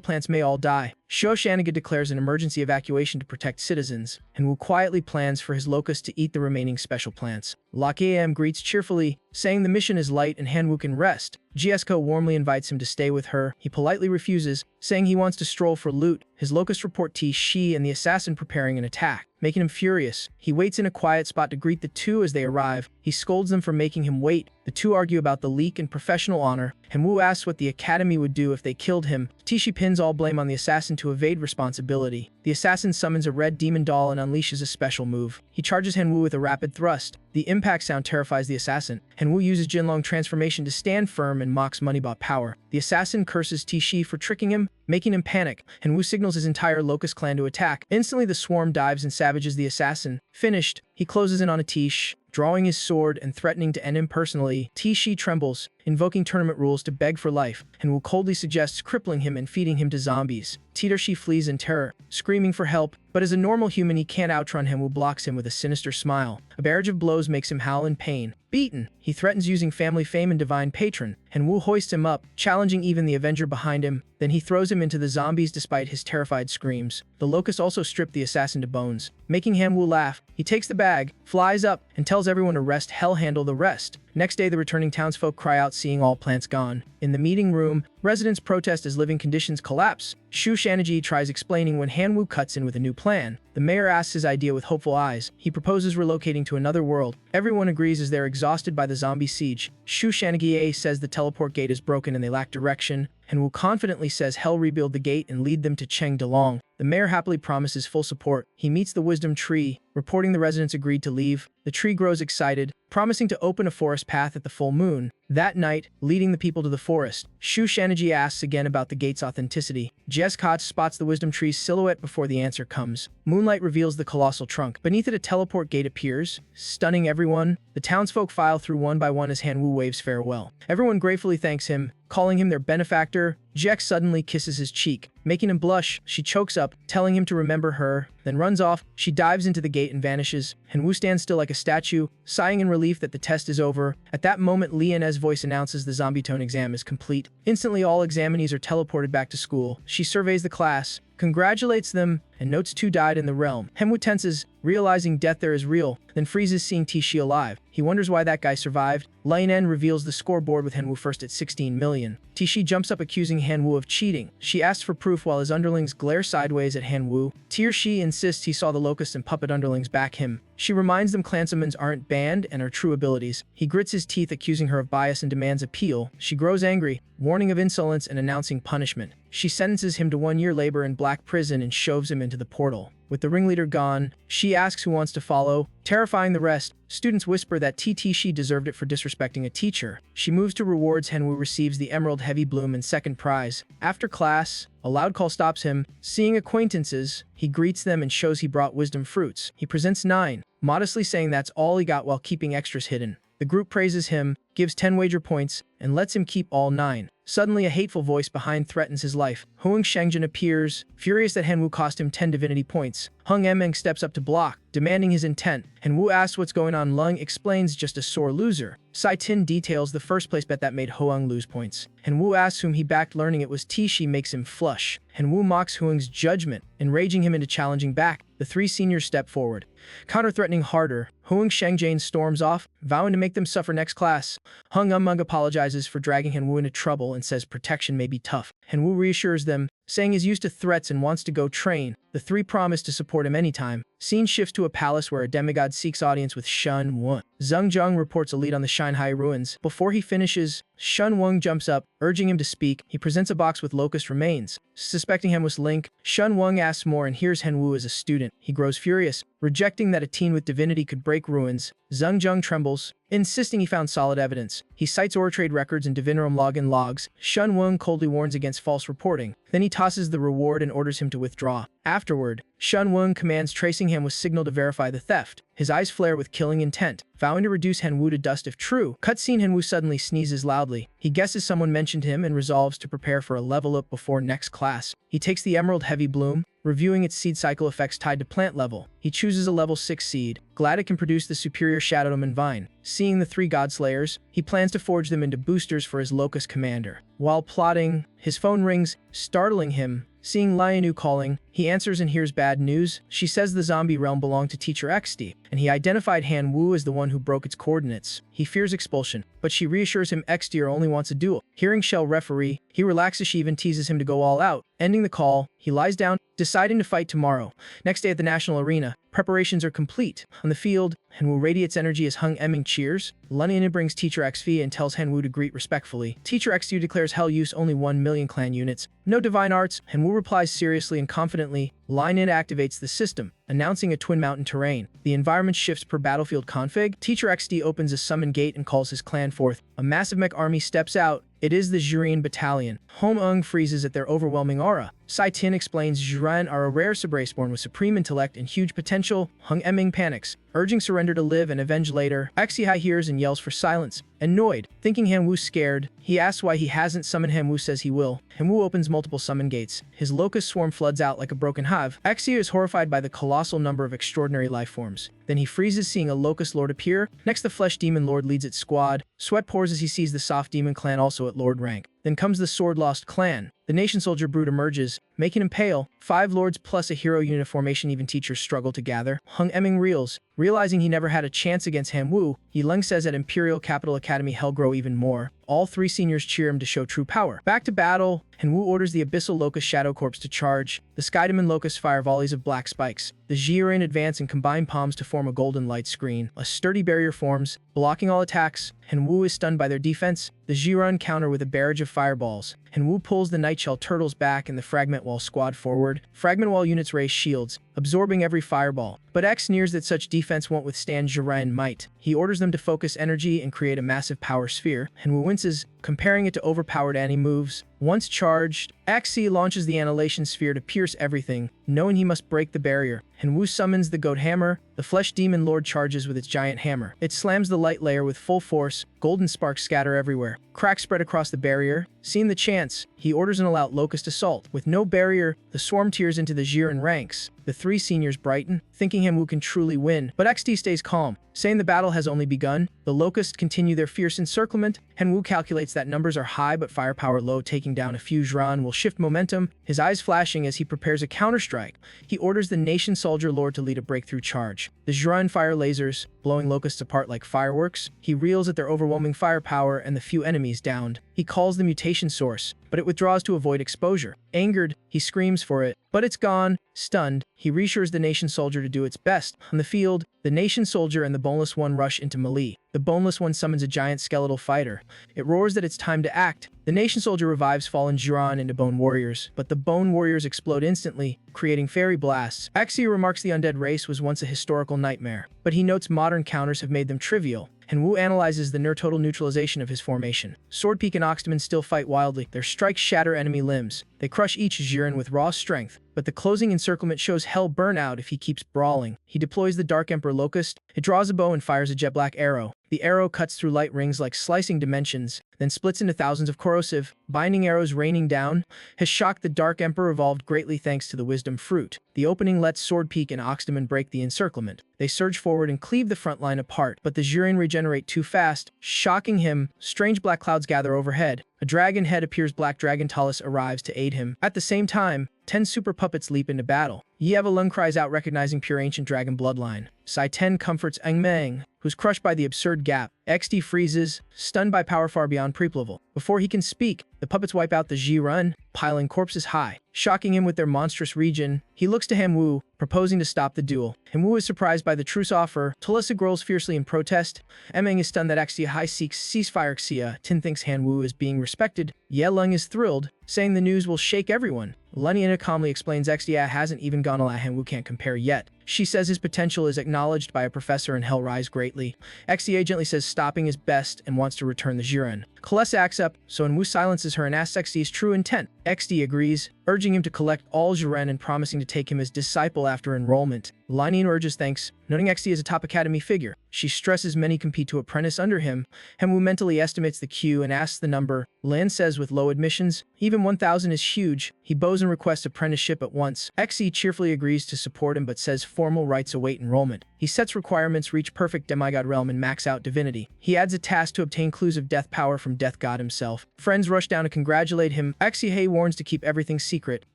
plants may all die. Shaniga declares an emergency evacuation to protect citizens, and Wu quietly plans for his locust to eat the remaining special plants. Lak Am greets cheerfully, saying the mission is light and Han-Wu can rest. GSK warmly invites him to stay with her. He politely refuses, saying he wants to stroll for loot. His locusts report Shi and the assassin preparing an attack, making him furious. He waits in a quiet spot to greet the two as they arrive. He scolds them for making him wait. The two argue about the leak and professional honor. Han-Wu asks what the academy would do if they killed him. Tishi pins all blame on the assassin to evade responsibility. The assassin summons a red demon doll and unleashes a special move. He charges Han-Wu with a rapid thrust. The impact sound terrifies the assassin. Han-Wu uses Jinlong transformation to stand firm and mocks Moneybot power. The assassin curses Tishi for tricking him, making him panic. Han-Wu signals his entire locust clan to attack. Instantly the swarm dives and savages the assassin. Finished, he closes in on a Tish, drawing his sword and threatening to end him personally. Tishi trembles, invoking tournament rules to beg for life, and Wu coldly suggests crippling him and feeding him to zombies. Shi flees in terror, screaming for help, but as a normal human he can't outrun him. Wu blocks him with a sinister smile. A barrage of blows makes him howl in pain. Beaten, he threatens using family fame and divine patron, and Wu hoists him up, challenging even the Avenger behind him. Then he throws him into the zombies despite his terrified screams. The locusts also strip the assassin to bones, making Han-Wu laugh. He takes the bag, flies up, and tells everyone to rest. Hell handle the rest. Next day the returning townsfolk cry out seeing all plants gone. In the meeting room, residents protest as living conditions collapse. Shu Shanaji tries explaining when Han-Wu cuts in with a new plan. The The mayor asks his idea with hopeful eyes. He proposes relocating to another world. Everyone agrees as they're exhausted by the zombie siege. Shu Shanagie says the teleport gate is broken and they lack direction. And Wu confidently says Hell rebuild the gate and lead them to Cheng Delong. The mayor happily promises full support. He meets the wisdom tree, reporting the residents agreed to leave. The tree grows excited, promising to open a forest path at the full moon. That night, leading the people to the forest, Shu Shanagie asks again about the gate's authenticity. Jess Koch spots the wisdom tree's silhouette before the answer comes. Moonlight reveals the colossal trunk. Beneath it, a teleport gate appears, stunning everyone. The townsfolk file through one by one as Han Wu waves farewell. Everyone gratefully thanks him, calling him their benefactor. Jack suddenly kisses his cheek, making him blush. She chokes up, telling him to remember her, then runs off. She dives into the gate and vanishes. Han Wu stands still like a statue, sighing in relief that the test is over. At that moment, Li En's voice announces the zombie tone exam is complete. Instantly, all examinees are teleported back to school. She surveys the class, congratulates them, and notes 2 died in the realm. Hemwu tenses, realizing death there is real, then freezes seeing Tishi alive. He wonders why that guy survived. Lien reveals the scoreboard with Hanwu first at 16 million. Tishi jumps up accusing Hanwu of cheating. She asks for proof while his underlings glare sideways at Hanwu. Tiershi insists he saw the locust and puppet underlings back him. She reminds them clan summons aren't banned and are true abilities. He grits his teeth accusing her of bias and demands appeal. She grows angry, warning of insolence and announcing punishment. She sentences him to 1 year labor in black prison and shoves him into the portal. With the ringleader gone, she asks who wants to follow. Terrifying the rest, students whisper that Tishi deserved it for disrespecting a teacher. She moves to rewards. Hanwu receives the Emerald Heavy Bloom and second prize. After class, a loud call stops him. Seeing acquaintances, he greets them and shows he brought wisdom fruits. He presents 9, modestly saying that's all he got while keeping extras hidden. The group praises him, gives 10 wager points, and lets him keep all 9. Suddenly, a hateful voice behind threatens his life. Huang Shengjin appears, furious that Hanwu cost him 10 divinity points. Hung Emeng steps up to block, demanding his intent. Hanwu asks what's going on. Lung explains just a sore loser. Sai Tin details the first place bet that made Hoang lose points. Hanwu asks whom he backed, learning it was Tishi makes him flush. Hanwu mocks Huang's judgment, enraging him into challenging back. The 3 seniors step forward, counter-threatening harder. Huang Shengjin storms off, vowing to make them suffer next class. Hung Mung apologizes for dragging Hanwu into trouble and says protection may be tough. Hanwu reassures them, saying he's used to threats and wants to go train. The 3 promise to support him anytime. Scene shifts to a palace where a demigod seeks audience with Shun Wang. Zheng Zheng reports a lead on the Shanghai ruins. Before he finishes, Shun Wang jumps up, urging him to speak. He presents a box with locust remains. Suspecting Hanwu's link, Shun Wang asks more and hears Hanwu as a student. He grows furious, rejecting that a teen with divinity could break ruins. Zheng Zheng trembles, insisting he found solid evidence. He cites Oratrade records and Divinorum login logs. Shun Wang coldly warns against false reporting. Then he tosses the reward and orders him to withdraw. Afterward, Shun Wang commands tracing Hanwu's signal to verify the theft. His eyes flare with killing intent, vowing to reduce Hanwu to dust if true. Cutscene. Hanwu suddenly sneezes loudly. He guesses someone mentioned him and resolves to prepare for a level up before next class. He takes the Emerald Heavy Bloom, reviewing its seed cycle effects tied to plant level. He chooses a level 6 seed, glad it can produce the superior Shadowdom Vine. Seeing the 3 Godslayers, he plans to forge them into boosters for his Locust commander. While plotting, his phone rings, startling him. Seeing Lianu calling, he answers and hears bad news. She says the zombie realm belonged to Teacher XD, and he identified Han Wu as the one who broke its coordinates. He fears expulsion, but she reassures him XD only wants a duel. Hearing Shell referee, he relaxes. She even teases him to go all out. Ending the call, he lies down, deciding to fight tomorrow. Next day at the National Arena, preparations are complete. On the field, Hanwu radiates energy as Hung Eming cheers. Lunina brings Teacher XV and tells Hanwu to greet respectfully. Teacher XU declares hell use only 1 million clan units. No divine arts. Hanwu replies seriously and confidently. Line-In activates the system, announcing a twin mountain terrain. The environment shifts per battlefield config. Teacher XD opens a summon gate and calls his clan forth. A massive mech army steps out. It is the Zhurian battalion. Hom freezes at their overwhelming aura. Sai Tin explains Zhuran are a rare subraceborn with supreme intellect and huge potential. Hung Eming panics, urging surrender to live and avenge later. Xihai hears and yells for silence. Annoyed, thinking Hanwu's scared, he asks why he hasn't summoned. Hanwu says he will. Hanwu opens multiple summon gates. His locust swarm floods out like a broken hive. Xia is horrified by the colossal number of extraordinary life forms. Then he freezes seeing a locust lord appear. Next, the flesh demon lord leads its squad. Sweat pours as he sees the soft demon clan also at lord rank. Then comes the sword lost clan. The nation soldier brood emerges, making him pale. 5 lords plus a hero unit formation. Even teachers struggle to gather. Hung Eming reels, realizing he never had a chance against Hanwu. Yileng says at Imperial Capital Academy hell grow even more. all three seniors cheer him to show true power. Back to battle, Hanwoo orders the Abyssal Locust Shadow Corps to charge. The Sky Demon Locusts fire volleys of black spikes. The Jiren advance and combine palms to form a golden light screen. A sturdy barrier forms, blocking all attacks. Hanwoo is stunned by their defense. The Jiren counter with a barrage of fireballs. Hanwoo pulls the Nightshell Turtles back and the Fragment Wall squad forward. Fragment Wall units raise shields, absorbing every fireball. But X sneers that such defense won't withstand Jiren might. He orders them to focus energy and create a massive power sphere. Hanwoo winces, comparing it to overpowered Annie moves. Once charged, Axie launches the Annihilation Sphere to pierce everything, knowing he must break the barrier. Hanwoo summons the Goat Hammer. The Flesh Demon Lord charges with its giant hammer. It slams the light layer with full force. Golden sparks scatter everywhere. Cracks spread across the barrier. Seeing the chance, he orders an all-out Locust assault. With no barrier, the swarm tears into the Jiren ranks. The three seniors brighten, thinking Hanwoo can truly win, but XD stays calm, saying the battle has only begun. The Locusts continue their fierce encirclement. Hanwoo calculates that numbers are high but firepower low, taking down a few Jiren will shift momentum, his eyes flashing as he prepares a counterstrike. He orders the Nation Soldier Lord to lead a breakthrough charge. The Jiren fire lasers, blowing Locusts apart like fireworks. He reels at their overwhelming firepower and the few enemies downed. He calls the mutation source, but it withdraws to avoid exposure. Angered, he screams for it, but it's gone. Stunned, he reassures the Nation Soldier to do its best. On the field, the Nation Soldier and the Boneless One rush into melee. The Boneless One summons a giant skeletal fighter. It roars that it's time to act. The Nation Soldier revives fallen Jiren into Bone Warriors, but the Bone Warriors explode instantly, creating fairy blasts. Axie remarks the undead race was once a historical nightmare, but he notes modern counters have made them trivial. Hanwoo analyzes the near-total neutralization of his formation. Swordpeak and Oxdemon still fight wildly. Their strikes shatter enemy limbs. They crush each Jiren with raw strength, but the closing encirclement shows hell burn out if he keeps brawling. He deploys the Dark Emperor Locust. It draws a bow and fires a jet black arrow. The arrow cuts through light rings like slicing dimensions, then splits into thousands of corrosive, binding arrows raining down. Has shocked the Dark Emperor evolved greatly thanks to the Wisdom Fruit. The opening lets Swordpeak and Oxdemon break the encirclement. They surge forward and cleave the front line apart, but the Jiren regenerate too fast, shocking him. Strange black clouds gather overhead. A dragon head appears. Black Dragon Talus arrives to aid him. At the same time, 10 super puppets leap into battle. Yevalung cries out, recognizing pure ancient dragon bloodline. Sai-10 comforts Engmeng, who's crushed by the absurd gap. XD freezes, stunned by power far beyond creep level. Before he can speak, the puppets wipe out the Jiren, piling corpses high, shocking him with their monstrous region. He looks to Hanwoo, proposing to stop the duel. Hanwoo is surprised by the truce offer. Talisa grows fiercely in protest. Emeng is stunned that Xia Hai seeks ceasefire. Xia Tin thinks Hanwoo is being respected. Yelung is thrilled, saying the news will shake everyone. Lunyana calmly explains Xia hasn't even gone all out. Hanwoo can't compare yet. She says his potential is acknowledged by a professor and Hell rise greatly. Xia gently says stopping is best and wants to return the Jiren. Kalesa acts up, so Hanwoo silences her and asks Xia's true intent. XD agrees, urging him to collect all Jiren and promising to take him as disciple after enrollment. Lanian urges thanks, noting XD as a top academy figure. She stresses many compete to apprentice under him. Hanwoo mentally estimates the queue and asks the number. Lin says with low admissions, even 1,000 is huge. He bows and requests apprenticeship at once. XE cheerfully agrees to support him but says formal rights await enrollment. He sets requirements, reach perfect demigod realm and max out divinity. He adds a task to obtain clues of death power from Death God himself. Friends rush down to congratulate him. Xie warns to keep everything secret,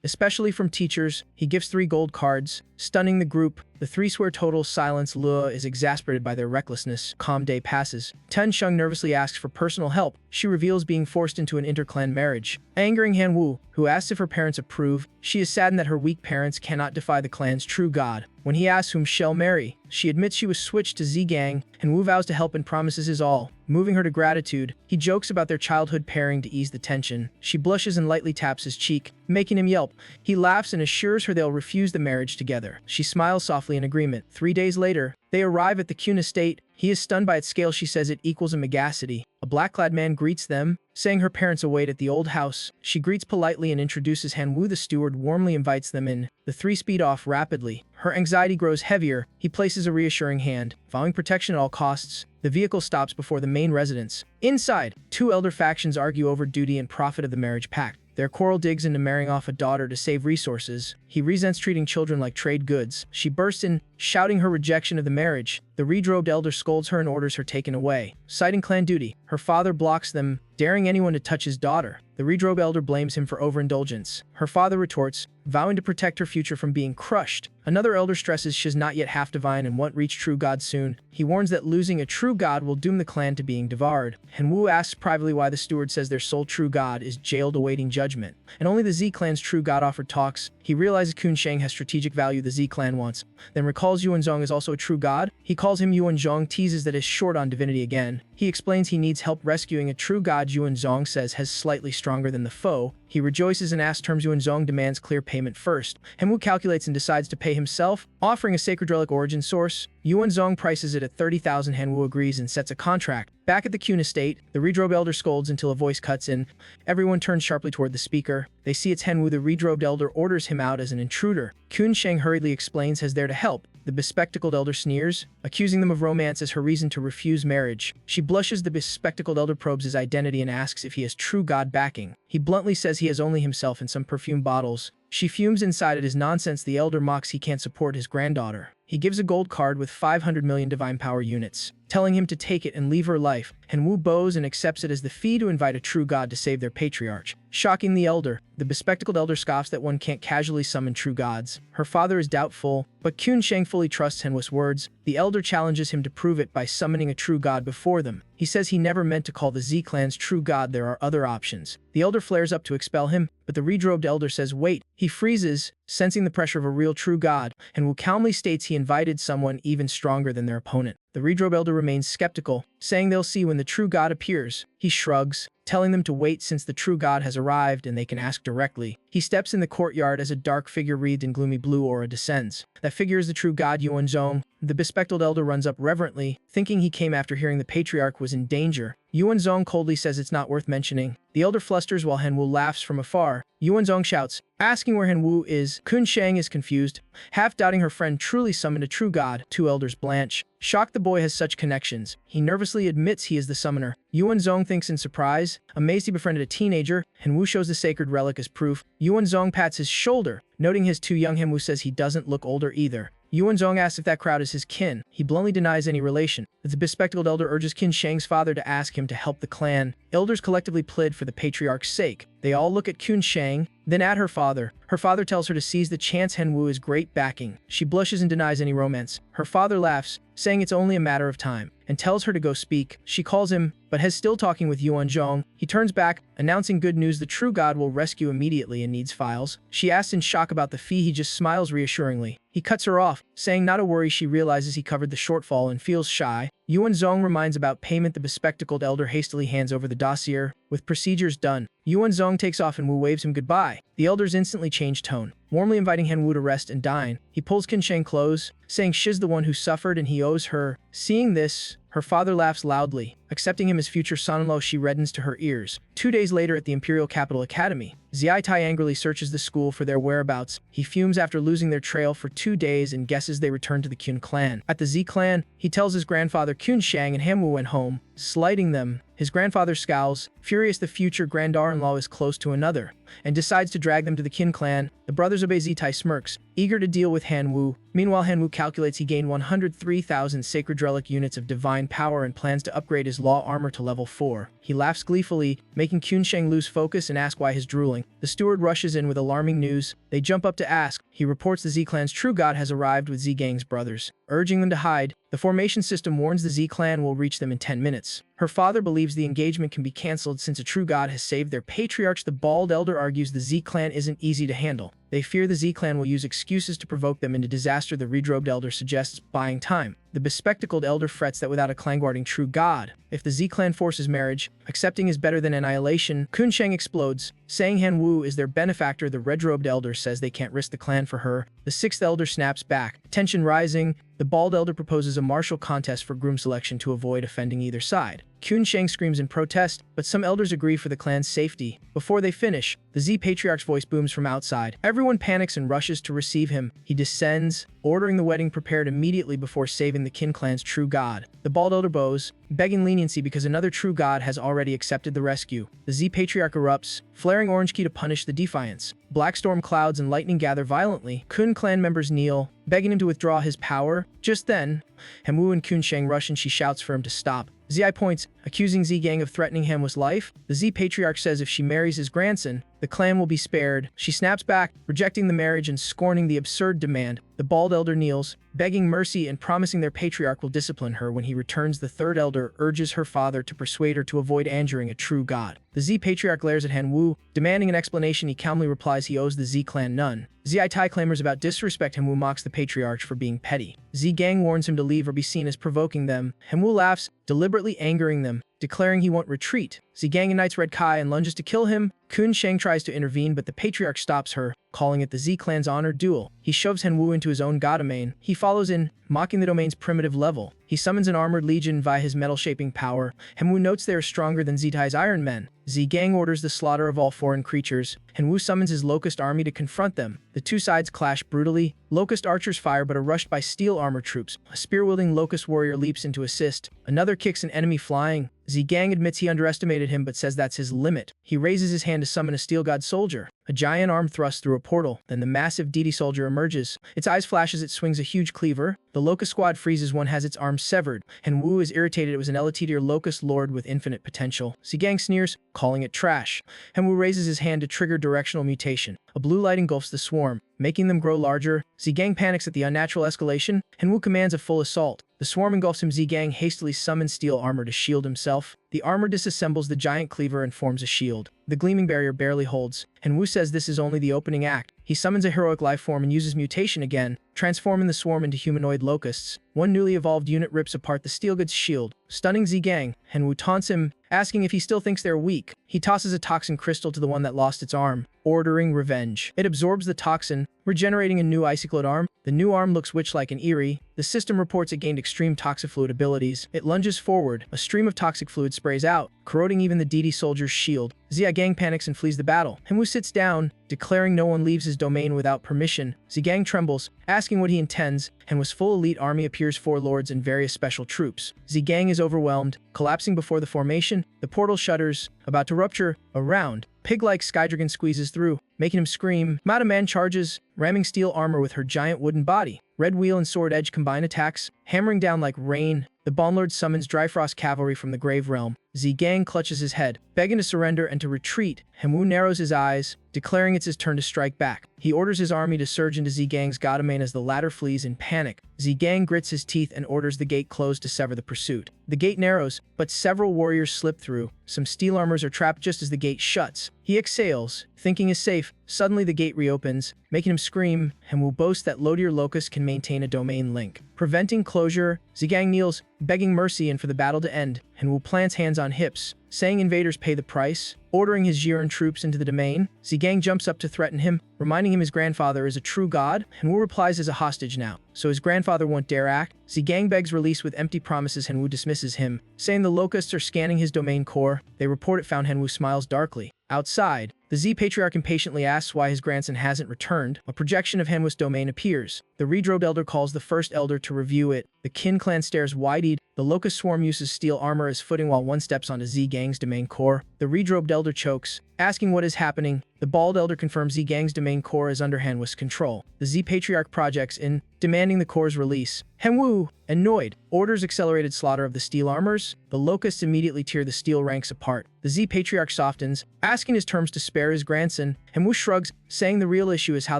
especially from teachers. He gives 3 gold cards, stunning the group. The 3 swear total silence. Lua is exasperated by their recklessness. Calm day passes. Ten Sheng nervously asks for personal help. She reveals being forced into an interclan marriage, angering Hanwoo, who asks if her parents approve. She is saddened that her weak parents cannot defy the clan's true god. When he asks whom she'll marry, she admits she was switched to Z-Gang, and Wu vows to help and promises his all, moving her to gratitude. He jokes about their childhood pairing to ease the tension. She blushes and lightly taps his cheek, making him yelp. He laughs and assures her they'll refuse the marriage together. She smiles softly in agreement. 3 days later, they arrive at the Kuhn estate. He is stunned by its scale. She says it equals a megacity. A black-clad man greets them, saying her parents await at the old house. She greets politely and introduces Hanwoo. The steward warmly invites them in. The 3 speed off rapidly. Her anxiety grows heavier. He places a reassuring hand, vowing protection at all costs. The vehicle stops before the main residence. Inside, 2 elder factions argue over duty and profit of the marriage pact. Their quarrel digs into marrying off a daughter to save resources. He resents treating children like trade goods. She bursts in, shouting her rejection of the marriage. The redrobed elder scolds her and orders her taken away. Citing clan duty, her father blocks them, daring anyone to touch his daughter. The redrobed elder blames him for overindulgence. Her father retorts, vowing to protect her future from being crushed. Another elder stresses she's not yet half divine and won't reach true god soon. He warns that losing a true god will doom the clan to being devoured. Hanwoo asks privately why the steward says their sole true god is jailed awaiting judgment, and only the Z clan's true god offered talks. He realizes Kun Shang has strategic value the Z clan wants, then recalls Yuan Zhong is also a true god. He calls him Yuan Zhong, teases that is short on divinity again. He explains he needs help rescuing a true god Yuan Zhong says has slightly stronger than the foe. He rejoices and asks terms. Yuan Zhong demands clear payment first. Hanwoo calculates and decides to pay himself, offering a sacred relic origin source. Yuan Zhong prices it at 30,000. Hanwoo agrees and sets a contract. Back at the Kun estate, the redrobed elder scolds until a voice cuts in. Everyone turns sharply toward the speaker. They see it's Hanwoo. The redrobed elder orders him out as an intruder. Kun Shang hurriedly explains he's there to help. The bespectacled elder sneers, accusing them of romance as her reason to refuse marriage. She blushes. The bespectacled elder probes his identity and asks if he has true god backing. He bluntly says he has only himself and some perfume bottles. She fumes inside at his nonsense. The elder mocks he can't support his granddaughter. He gives a gold card with 500 million divine power units, telling him to take it and leave her life. Hanwoo bows and accepts it as the fee to invite a true god to save their patriarch. Shocking the elder, the bespectacled elder scoffs that one can't casually summon true gods. Her father is doubtful, but Kun Shang fully trusts Hanwoo's words. The elder challenges him to prove it by summoning a true god before them. He says he never meant to call the Z clan's true god. There are other options. The elder flares up to expel him, but the redrobed elder says wait. He freezes, sensing the pressure of a real true god, and Hanwoo calmly states he invited someone even stronger than their opponent. The redrobed elder remains skeptical, saying they'll see when the true god appears. He shrugs, telling them to wait since the true god has arrived and they can ask directly. He steps in the courtyard as a dark figure wreathed in gloomy blue aura descends. That figure is the true god Yuan Zhong. The bespectacled elder runs up reverently, thinking he came after hearing the patriarch was in danger. Yuan Zhong coldly says it's not worth mentioning. The elder flusters while Hanwoo laughs from afar. Yuan Zhong shouts, asking where Hanwoo is. Kun Shang is confused, half doubting her friend truly summoned a true god. Two elders blanch. Shocked the boy has such connections, he nervously admits he is the summoner. Yuan Zhong thinks in surprise, amazed he befriended a teenager. Hanwoo shows the sacred relic as proof. Yuan Zhong pats his shoulder, noting his too young. Hanwoo says he doesn't look older either. Yuan Zhong asks if that crowd is his kin. He bluntly denies any relation. The bespectacled elder urges Kun Shang's father to ask him to help the clan. Elders collectively plead for the patriarch's sake. They all look at Kun Shang, then at her father. Her father tells her to seize the chance. Hanwoo is great backing. She blushes and denies any romance. Her father laughs, saying it's only a matter of time, and tells her to go speak. She calls him, but has still talking with Yuan Zhong. He turns back, announcing good news: the true god will rescue immediately and needs files. She asks in shock about the fee. He just smiles reassuringly. He cuts her off, saying not to worry. She realizes he covered the shortfall and feels shy. Yuan Zhong reminds about payment. The bespectacled elder hastily hands over the dossier. With procedures done, Yuan Zhong takes off and Hanwoo waves him goodbye. The elders instantly change tone, warmly inviting Hanwoo to rest and dine. He pulls Kun Shang close, saying she's the one who suffered and he owes her. Seeing this, her father laughs loudly. Accepting him as future son-in-law, she reddens to her ears. 2 days later at the Imperial Capital Academy, Xiai Tai angrily searches the school for their whereabouts. He fumes after losing their trail for 2 days and guesses they returned to the Kun clan. At the Z clan, he tells his grandfather Kun Shang and Hanwoo went home, slighting them. His grandfather scowls, furious the future granddaughter-in-law is close to another, and decides to drag them to the Kun clan. The brothers obey. Zitai smirks, eager to deal with Hanwoo. Meanwhile, Hanwoo calculates he gained 103,000 sacred relic units of divine power and plans to upgrade his law armor to level 4. He laughs gleefully, making Kun Shang lose focus and ask why he's drooling. The steward rushes in with alarming news. They jump up to ask. He reports the Z clan's true god has arrived with Z gang's brothers, urging them to hide. The formation system warns the Z clan will reach them in 10 minutes. Her father believes the engagement can be cancelled since a true god has saved their patriarch. The bald elder argues the Z clan isn't easy to handle. They fear the Z clan will use excuses to provoke them into disaster. The redrobed elder suggests buying time. The bespectacled elder frets that without a clan guarding true god, if the Z clan forces marriage, accepting is better than annihilation. Kun Shang explodes, saying Hanwoo is their benefactor. The red-robed elder says they can't risk the clan for her. The sixth elder snaps back, tension rising. The bald elder proposes a martial contest for groom selection to avoid offending either side. Kun Shang screams in protest, but some elders agree for the clan's safety. Before they finish, the Z Patriarch's voice booms from outside. Everyone panics and rushes to receive him. He descends, ordering the wedding prepared immediately before saving the Qin clan's true god. The bald elder bows, begging leniency because another true god has already accepted the rescue. The Z Patriarch erupts, flaring orange ki to punish the defiance. Black storm clouds and lightning gather violently. Kun clan members kneel, begging him to withdraw his power. Just then, Henwu and Kun Shang rush and she shouts for him to stop. Zi points, accusing Z Gang of threatening Henwu's life. The Z Patriarch says if she marries his grandson, the clan will be spared. She snaps back, rejecting the marriage and scorning the absurd demand. The bald elder kneels, begging mercy and promising their patriarch will discipline her when he returns. The third elder urges her father to persuade her to avoid injuring a true god. The Z Patriarch glares at Henwu, demanding an explanation. He calmly replies he owes the Z clan none. Zi Tai clamors about disrespect. Henwu mocks the patriarch for being petty. Z Gang warns him to leave or be seen as provoking them. Henwu laughs, deliberately angering them, declaring he won't retreat. Z Gang ignites Red Kai and lunges to kill him. Kun Shang tries to intervene, but the patriarch stops her, calling it the Z clan's honored duel. He shoves Henwu into his own god domain. He follows in, mocking the domain's primitive level. He summons an armored legion via his metal-shaping power. Henwu notes they are stronger than Z Tai's Iron Men. Z Gang orders the slaughter of all foreign creatures. Henwu summons his Locust army to confront them. The two sides clash brutally. Locust archers fire but are rushed by steel armor troops. A spear-wielding Locust warrior leaps in to assist. Another kicks an enemy flying. Z Gang admits he underestimated him but says that's his limit. He raises his hand to summon a Steel God soldier. A giant arm thrusts through a portal. Then the massive DD soldier emerges. Its eyes flash as it swings a huge cleaver. The Locust squad freezes. One has its arm severed. Henwu is irritated. It was an Elitier Locust Lord with infinite potential. Z Gang sneers, calling it trash. Henwu raises his hand to trigger directional mutation. A blue light engulfs the swarm, making them grow larger. Z Gang panics at the unnatural escalation. Henwu commands a full assault. The swarm engulfs him. Z Gang hastily summons steel armor to shield himself. The armor disassembles the giant cleaver and forms a shield. The gleaming barrier barely holds. Henwu says this is only the opening act. He summons a heroic life form and uses mutation again, transforming the swarm into humanoid locusts. One newly evolved unit rips apart the Steel God's shield, stunning Z Gang. Henwu taunts him, asking if he still thinks they're weak. He tosses a toxin crystal to the one that lost its arm, ordering revenge. It absorbs the toxin, regenerating a new icicled arm. The new arm looks witch-like and eerie. The system reports it gained extreme toxic fluid abilities. It lunges forward. A stream of toxic fluid sprays out, corroding even the DD soldier's shield. Z Gang panics and flees the battle. Henwu sits down, declaring no one leaves his domain without permission. Z Gang trembles, asking what he intends. Henwu's full elite army appears, 4 lords and various special troops. Z Gang is overwhelmed, collapsing before the formation. The portal shutters, about to rupture. Around, pig-like Skydragon squeezes through, making him scream. Madame Man charges, ramming steel armor with her giant wooden body. Red Wheel and Sword Edge combine attacks, hammering down like rain. The Bonlord summons Dryfrost cavalry from the Grave Realm. Z Gang clutches his head, begging to surrender and to retreat. Henwu narrows his eyes, declaring it's his turn to strike back. He orders his army to surge into Z Gang's god domain as the latter flees in panic. Z Gang grits his teeth and orders the gate closed to sever the pursuit. The gate narrows, but several warriors slip through. Some steel armors are trapped just as the gate shuts. He exhales, thinking is safe. Suddenly the gate reopens, making him scream. Henwu boasts that Lodier Locust can maintain a domain link, preventing closure. Z Gang kneels, begging mercy and for the battle to end. Henwu plants hands on hips, saying invaders pay the price, ordering his Jiren troops into the domain. Z Gang jumps up to threaten him, reminding him his grandfather is a true god. Henwu replies as a hostage now, so his grandfather won't dare act. Z Gang begs release with empty promises. Henwu dismisses him, saying the locusts are scanning his domain core. They report it found. Henwu smiles darkly. Outside, the Z Patriarch impatiently asks why his grandson hasn't returned. A projection of Henwu's domain appears. The redrobed elder calls the first elder to review it. The Qin clan stares wide-eyed. The locust swarm uses steel armor as footing while one steps onto Z Gang's domain core. The redrobed elder chokes, asking what is happening. The bald elder confirms Z Gang's domain core is under Henwu's control. The Z Patriarch projects in, demanding the core's release. Henwu, annoyed, orders accelerated slaughter of the steel armors. The locusts immediately tear the steel ranks apart. The Z Patriarch softens, asking his terms to spare his grandson. Henwu shrugs, saying the real issue is how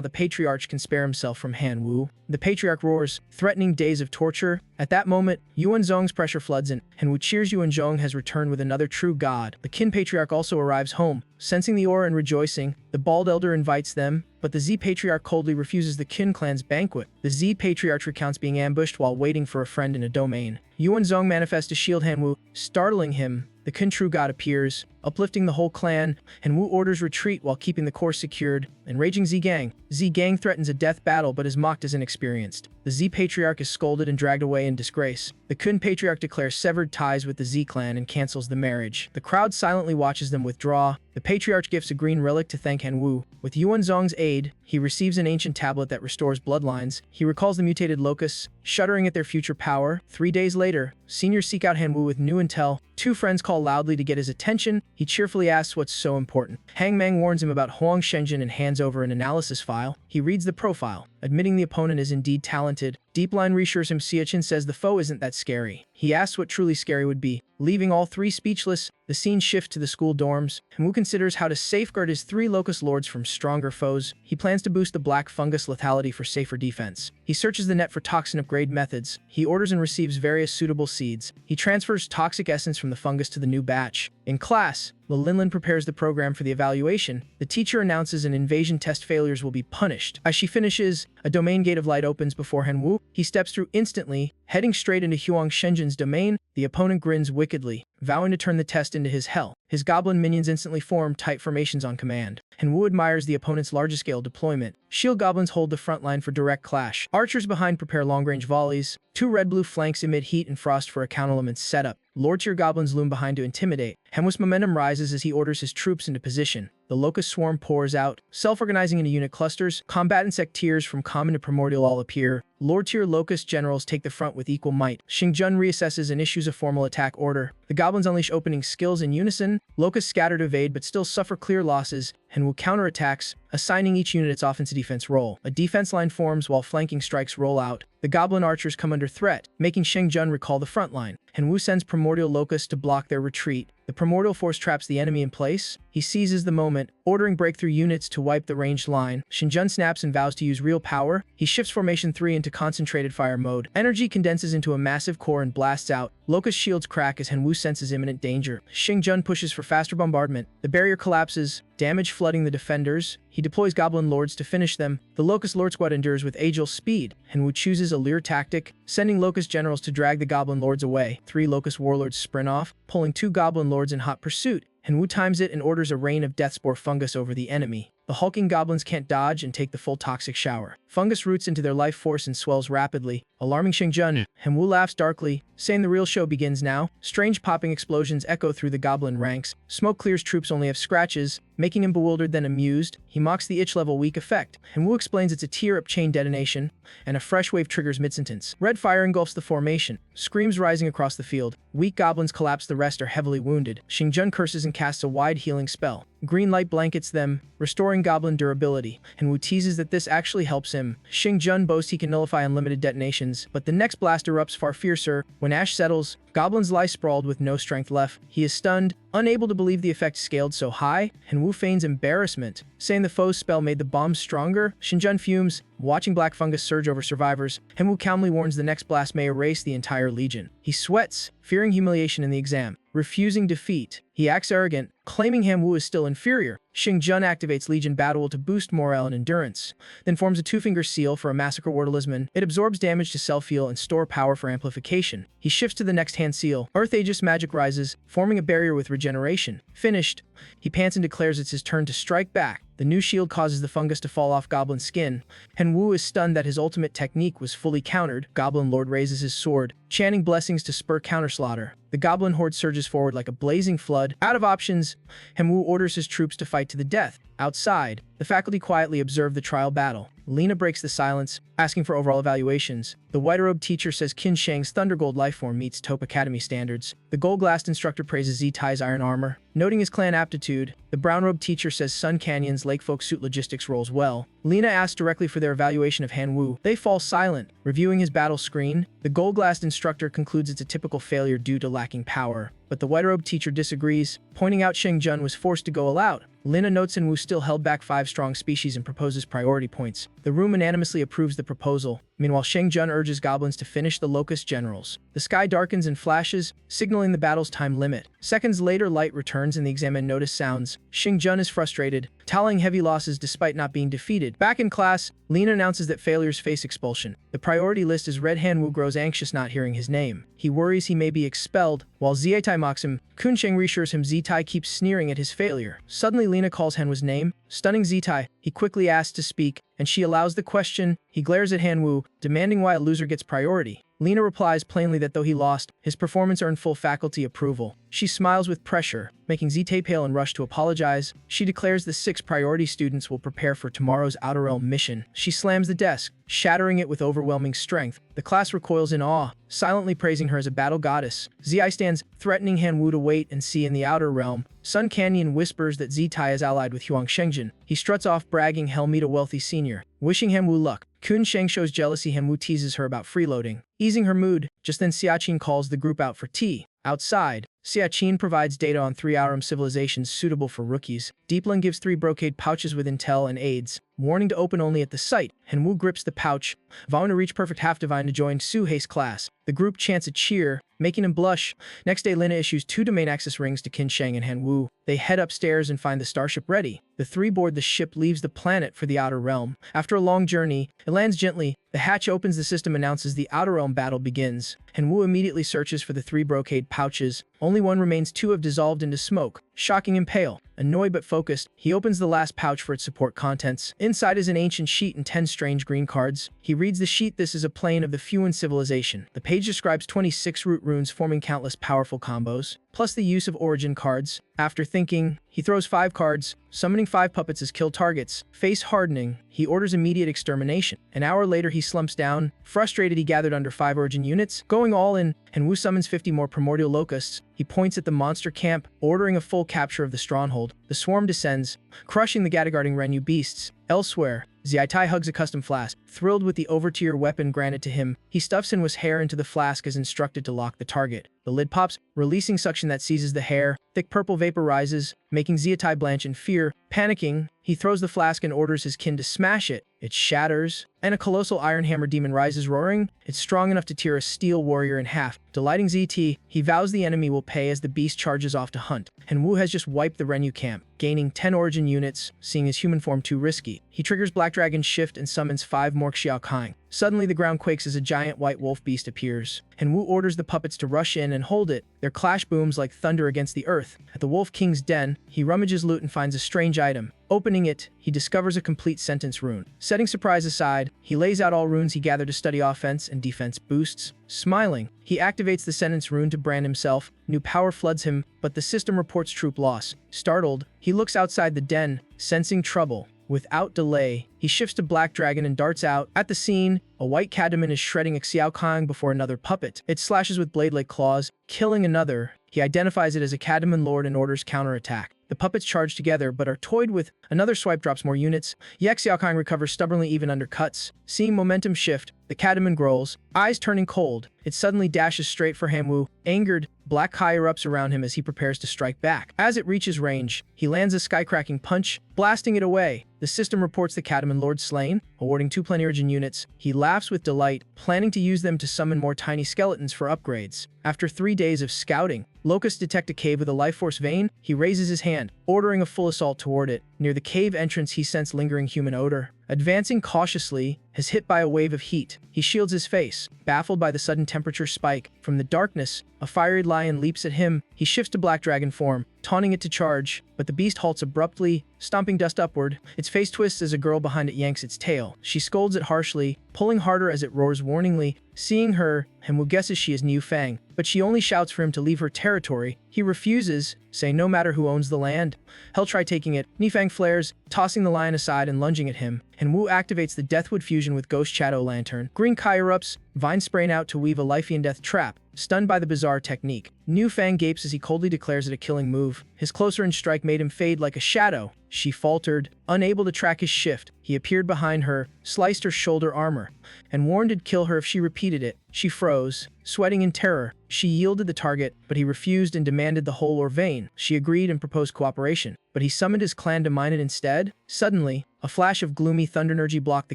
the Patriarch can spare himself from Henwu. The Patriarch roars, threatening days of torture. At that moment, Yuan Zhong's pressure floods in. Henwu cheers. Yuan Zhong has returned with another true god. The Qin Patriarch also arrives home, sensing the aura and rejoicing. The bald elder invites them, but the Z Patriarch coldly refuses the Qin clan's banquet. The Z Patriarch recounts being ambushed while waiting for a friend in a domain. Yuan Zhong manifests to shield Henwu, startling him. The Qin true god appears, uplifting the whole clan. Hanwoo orders retreat while keeping the course secured. Enraging Z-Gang. Z-Gang threatens a death battle but is mocked as inexperienced. The Z-Patriarch is scolded and dragged away in disgrace. The Kun Patriarch declares severed ties with the Z-Clan and cancels the marriage. The crowd silently watches them withdraw. The Patriarch gifts a green relic to thank Hanwoo. With Yuanzong's aid, he receives an ancient tablet that restores bloodlines. He recalls the mutated locusts, shuddering at their future power. 3 days later, seniors seek out Hanwoo with new intel. Two friends call loudly to get his attention. He cheerfully asks what's so important. Hang Mang warns him about Huang Shenzhen and hands over an analysis file. He reads the profile, admitting the opponent is indeed talented. Deepline reassures him Siachin says the foe isn't that scary. He asks what truly scary would be. Leaving all three speechless, the scene shifts to the school dorms. Hanwoo considers how to safeguard his 3 locust lords from stronger foes. He plans to boost the black fungus lethality for safer defense. He searches the net for toxin upgrade methods. He orders and receives various suitable seeds. He transfers toxic essence from the fungus to the new batch. In class, Linlin prepares the program for the evaluation. The teacher announces an invasion test failures will be punished. As she finishes, a domain gate of light opens before Hanwoo. He steps through instantly, heading straight into Huang Shenzhen's domain. The opponent grins wickedly, vowing to turn the test into his hell. His goblin minions instantly form tight formations on command. Hanwoo admires the opponent's larger-scale deployment. Shield goblins hold the front line for direct clash. Archers behind prepare long-range volleys. 2 red-blue flanks emit heat and frost for a counter-element setup. Lower-tier goblins loom behind to intimidate. Hanwoo's momentum rises as he orders his troops into position. The locust swarm pours out, self-organizing into unit clusters. Combatant sectiers from common to primordial all appear. Lower-tier locust generals take the front with equal might. Xingjun reassesses and issues a formal attack order. The goblins unleash opening skills in unison. Locusts scatter to evade but still suffer clear losses. Hanwoo counterattacks, assigning each unit its offense-defense role. A defense line forms while flanking strikes roll out. The goblin archers come under threat, making Xingjun recall the front line. Hanwoo sends primordial locusts to block their retreat. The primordial force traps the enemy in place. He seizes the moment, ordering breakthrough units to wipe the ranged line. Xingjun snaps and vows to use real power. He shifts Formation 3 into concentrated fire mode. Energy condenses into a massive core and blasts out. Locust shields crack as Hanwoo senses imminent danger. Xingjun pushes for faster bombardment. The barrier collapses, damage flooding the defenders. He deploys goblin lords to finish them. The locust lord squad endures with agile speed. Hanwoo chooses a lure tactic, sending locust generals to drag the goblin lords away. 3 locust warlords sprint off, pulling 2 goblin lords in hot pursuit. Hanwoo times it and orders a rain of death spore fungus over the enemy. The hulking goblins can't dodge and take the full toxic shower. Fungus roots into their life force and swells rapidly, alarming Xingjun. Hanwoo laughs darkly, saying the real show begins now. Strange popping explosions echo through the goblin ranks. Smoke clears troops only have scratches, making him bewildered then amused. He mocks the itch-level weak effect. Hanwoo explains it's a tear-up chain detonation, and a fresh wave triggers mid-sentence. Red fire engulfs the formation, screams rising across the field. Weak goblins collapse, the rest are heavily wounded. Xingjun curses and casts a wide healing spell. Green light blankets them, restoring goblin durability. Hanwoo teases that this actually helps him. Xingjun boasts he can nullify unlimited detonations, but the next blast erupts far fiercer. When ash settles, goblins lie sprawled with no strength left. He is stunned, unable to believe the effect scaled so high. Hanwoo feigns embarrassment, saying the foe's spell made the bombs stronger. Xingjun fumes, watching black fungus surge over survivors. Hanwoo calmly warns the next blast may erase the entire legion. He sweats, fearing humiliation in the exam. Refusing defeat, he acts arrogant, claiming Hanwoo is still inferior. Xingjun activates Legion Battle to boost morale and endurance, then forms a 2-finger seal for a massacre wardalism. It absorbs damage to self-heal and store power for amplification. He shifts to the next hand seal. Earth Aegis magic rises, forming a barrier with regeneration. Finished, he pants and declares it's his turn to strike back. The new shield causes the fungus to fall off Goblin's skin. Hanwoo is stunned that his ultimate technique was fully countered. Goblin Lord raises his sword, chanting blessings to spur counterslaughter. The Goblin Horde surges forward like a blazing flood. Out of options, Hanwoo orders his troops to fight to the death. Outside, the faculty quietly observe the trial battle. Lena breaks the silence, asking for overall evaluations. The white-robed teacher says Qin Shang's Thundergold lifeform meets Taupe Academy standards. The gold-glassed instructor praises Z-Tai's iron armor, noting his clan aptitude. The brown-robed teacher says Sun Canyon's lakefolk suit logistics rolls well. Lena asks directly for their evaluation of Hanwoo. They fall silent, reviewing his battle screen. The gold-glassed instructor concludes it's a typical failure due to lacking power, but the white-robed teacher disagrees, pointing out Xingjun was forced to go all out. Lena notes Hanwoo still held back 5 strong species and proposes priority points. The room unanimously approves the proposal. Meanwhile, Shang Jun urges goblins to finish the Locust generals. The sky darkens and flashes, signaling the battle's time limit. Seconds later, light returns and the examined notice sounds. Shang Jun is frustrated, tallying heavy losses despite not being defeated. Back in class, Lena announces that failures face expulsion. The priority list is red. Han Wu grows anxious not hearing his name. He worries he may be expelled, while Zietai mocks him. Kun Sheng reassures him Zietai keeps sneering at his failure. Suddenly, Lena calls Han Wu's name, stunning Zietai. He quickly asks to speak, and she allows the question. He glares at Han Wu, demanding why a loser gets priority. Lena replies plainly that though he lost, his performance earned full faculty approval. She smiles with pressure, making Zietai pale and rush to apologize. She declares the 6 priority students will prepare for tomorrow's Outer Realm mission. She slams the desk, shattering it with overwhelming strength. The class recoils in awe, silently praising her as a battle goddess. Zii stands, threatening Han Wu to wait and see in the Outer Realm. Sun Canyon whispers that Zietai is allied with Huang Shengjin. He struts off, bragging he'll meet a wealthy senior, wishing Han Wu luck. Kun Sheng shows jealousy. Han Wu teases her about freeloading, easing her mood. Just then, Xiaqin calls the group out for tea. Outside, Xiaqin provides data on 3 Outer Realm civilizations suitable for rookies. Deepling gives 3 brocade pouches with intel and aids, warning to open only at the site. Han Wu grips the pouch, vowing to reach perfect half-divine to join Suhei's class. The group chants a cheer, making him blush. Next day, Lena issues 2 domain access rings to Qin Sheng and Han Wu. They head upstairs and find the starship ready. The 3 board the ship leaves the planet for the Outer Realm. After a long journey, it lands gently. The hatch opens, the system announces the Outer Realm battle begins. Han Wu immediately searches for the 3 brocade pouches. Only one remains. 2 have dissolved into smoke, shocking him pale. Annoyed but focused, he opens the last pouch for its support contents. Inside is an ancient sheet and 10 strange green cards. He reads the sheet. This is a plane of the Fuan civilization. The page describes 26 root runes forming countless powerful combos, plus the use of origin cards. After thinking, he throws 5 cards, summoning 5 puppets as kill targets. Face hardening, he orders immediate extermination. An hour later, he slumps down. Frustrated, he gathered under 5 origin units. Going all in, Han Wu summons 50 more primordial locusts. He points at the monster camp, ordering a full capture of the stronghold. The swarm descends, crushing the Gadagarding Renyu beasts. Elsewhere, Zietai hugs a custom flask. Thrilled with the overtier weapon granted to him, he stuffs Han Wu's hair into the flask as instructed to lock the target. The lid pops, releasing suction that seizes the hair. Thick purple vapor rises, making Zietai blanch in fear. Panicking, he throws the flask and orders his kin to smash it. It shatters, and a colossal iron hammer demon rises roaring. It's strong enough to tear a steel warrior in half. Delighting ZT, he vows the enemy will pay as the beast charges off to hunt. Han Wu has just wiped the Renyu camp, gaining 10 origin units, seeing his human form too risky. He triggers Black Dragon Shift and summons 5 more Xiaokang. Suddenly, the ground quakes as a giant white wolf beast appears. Han Wu orders the puppets to rush in and hold it. Their clash booms like thunder against the earth. At the Wolf King's den, he rummages loot and finds a strange item. Opening it, he discovers a complete sentence rune. Setting surprise aside, he lays out all runes he gathered to study offense and defense boosts. Smiling, he activates the sentence rune to brand himself. New power floods him, but the system reports troop loss. Startled, he looks outside the den, sensing trouble. Without delay, he shifts to Black Dragon and darts out. At the scene, a white Cataman is shredding a Xiaokang before another puppet. It slashes with blade-like claws, killing another. He identifies it as a Cataman Lord and orders counterattack. The puppets charge together but are toyed with. Another swipe drops more units. Yek Xiaokang recovers stubbornly, even under cuts. Seeing momentum shift, the Cataman growls, eyes turning cold. It suddenly dashes straight for Han Wu. Angered, black Kai erupts around him as he prepares to strike back. As it reaches range, he lands a sky-cracking punch, blasting it away. The system reports the Cataman Lord slain, awarding 2 Planirgen units. He laughs with delight, planning to use them to summon more tiny skeletons for upgrades. After 3 days of scouting, locusts detect a cave with a life force vein. He raises his hand, ordering a full assault toward it. Near the cave entrance, he scents lingering human odor. Advancing cautiously, is hit by a wave of heat. He shields his face, baffled by the sudden temperature spike. From the darkness, a fiery lion leaps at him. He shifts to Black Dragon form, taunting it to charge, but the beast halts abruptly, stomping dust upward. Its face twists as a girl behind it yanks its tail. She scolds it harshly, pulling harder as it roars warningly. Seeing her, Han Wu guesses she is Niu Fang, but she only shouts for him to leave her territory. He refuses, saying no matter who owns the land, he'll try taking it. Niu Fang flares, tossing the lion aside and lunging at him. Han Wu activates the Deathwood fusion with Ghost Shadow Lantern. Green Kai erupts, vines spraying out to weave a Lyphian death trap. stunned by the bizarre technique. New Fang gapes as he coldly declares it a killing move. His closer-range strike made him fade like a shadow. She faltered, unable to track his shift. He appeared behind her, sliced her shoulder armor, and warned it'd kill her if she repeated it. She froze, sweating in terror. She yielded the target, but he refused and demanded the whole or vein. She agreed and proposed cooperation, but he summoned his clan to mine it instead. Suddenly, a flash of gloomy thunder energy blocked the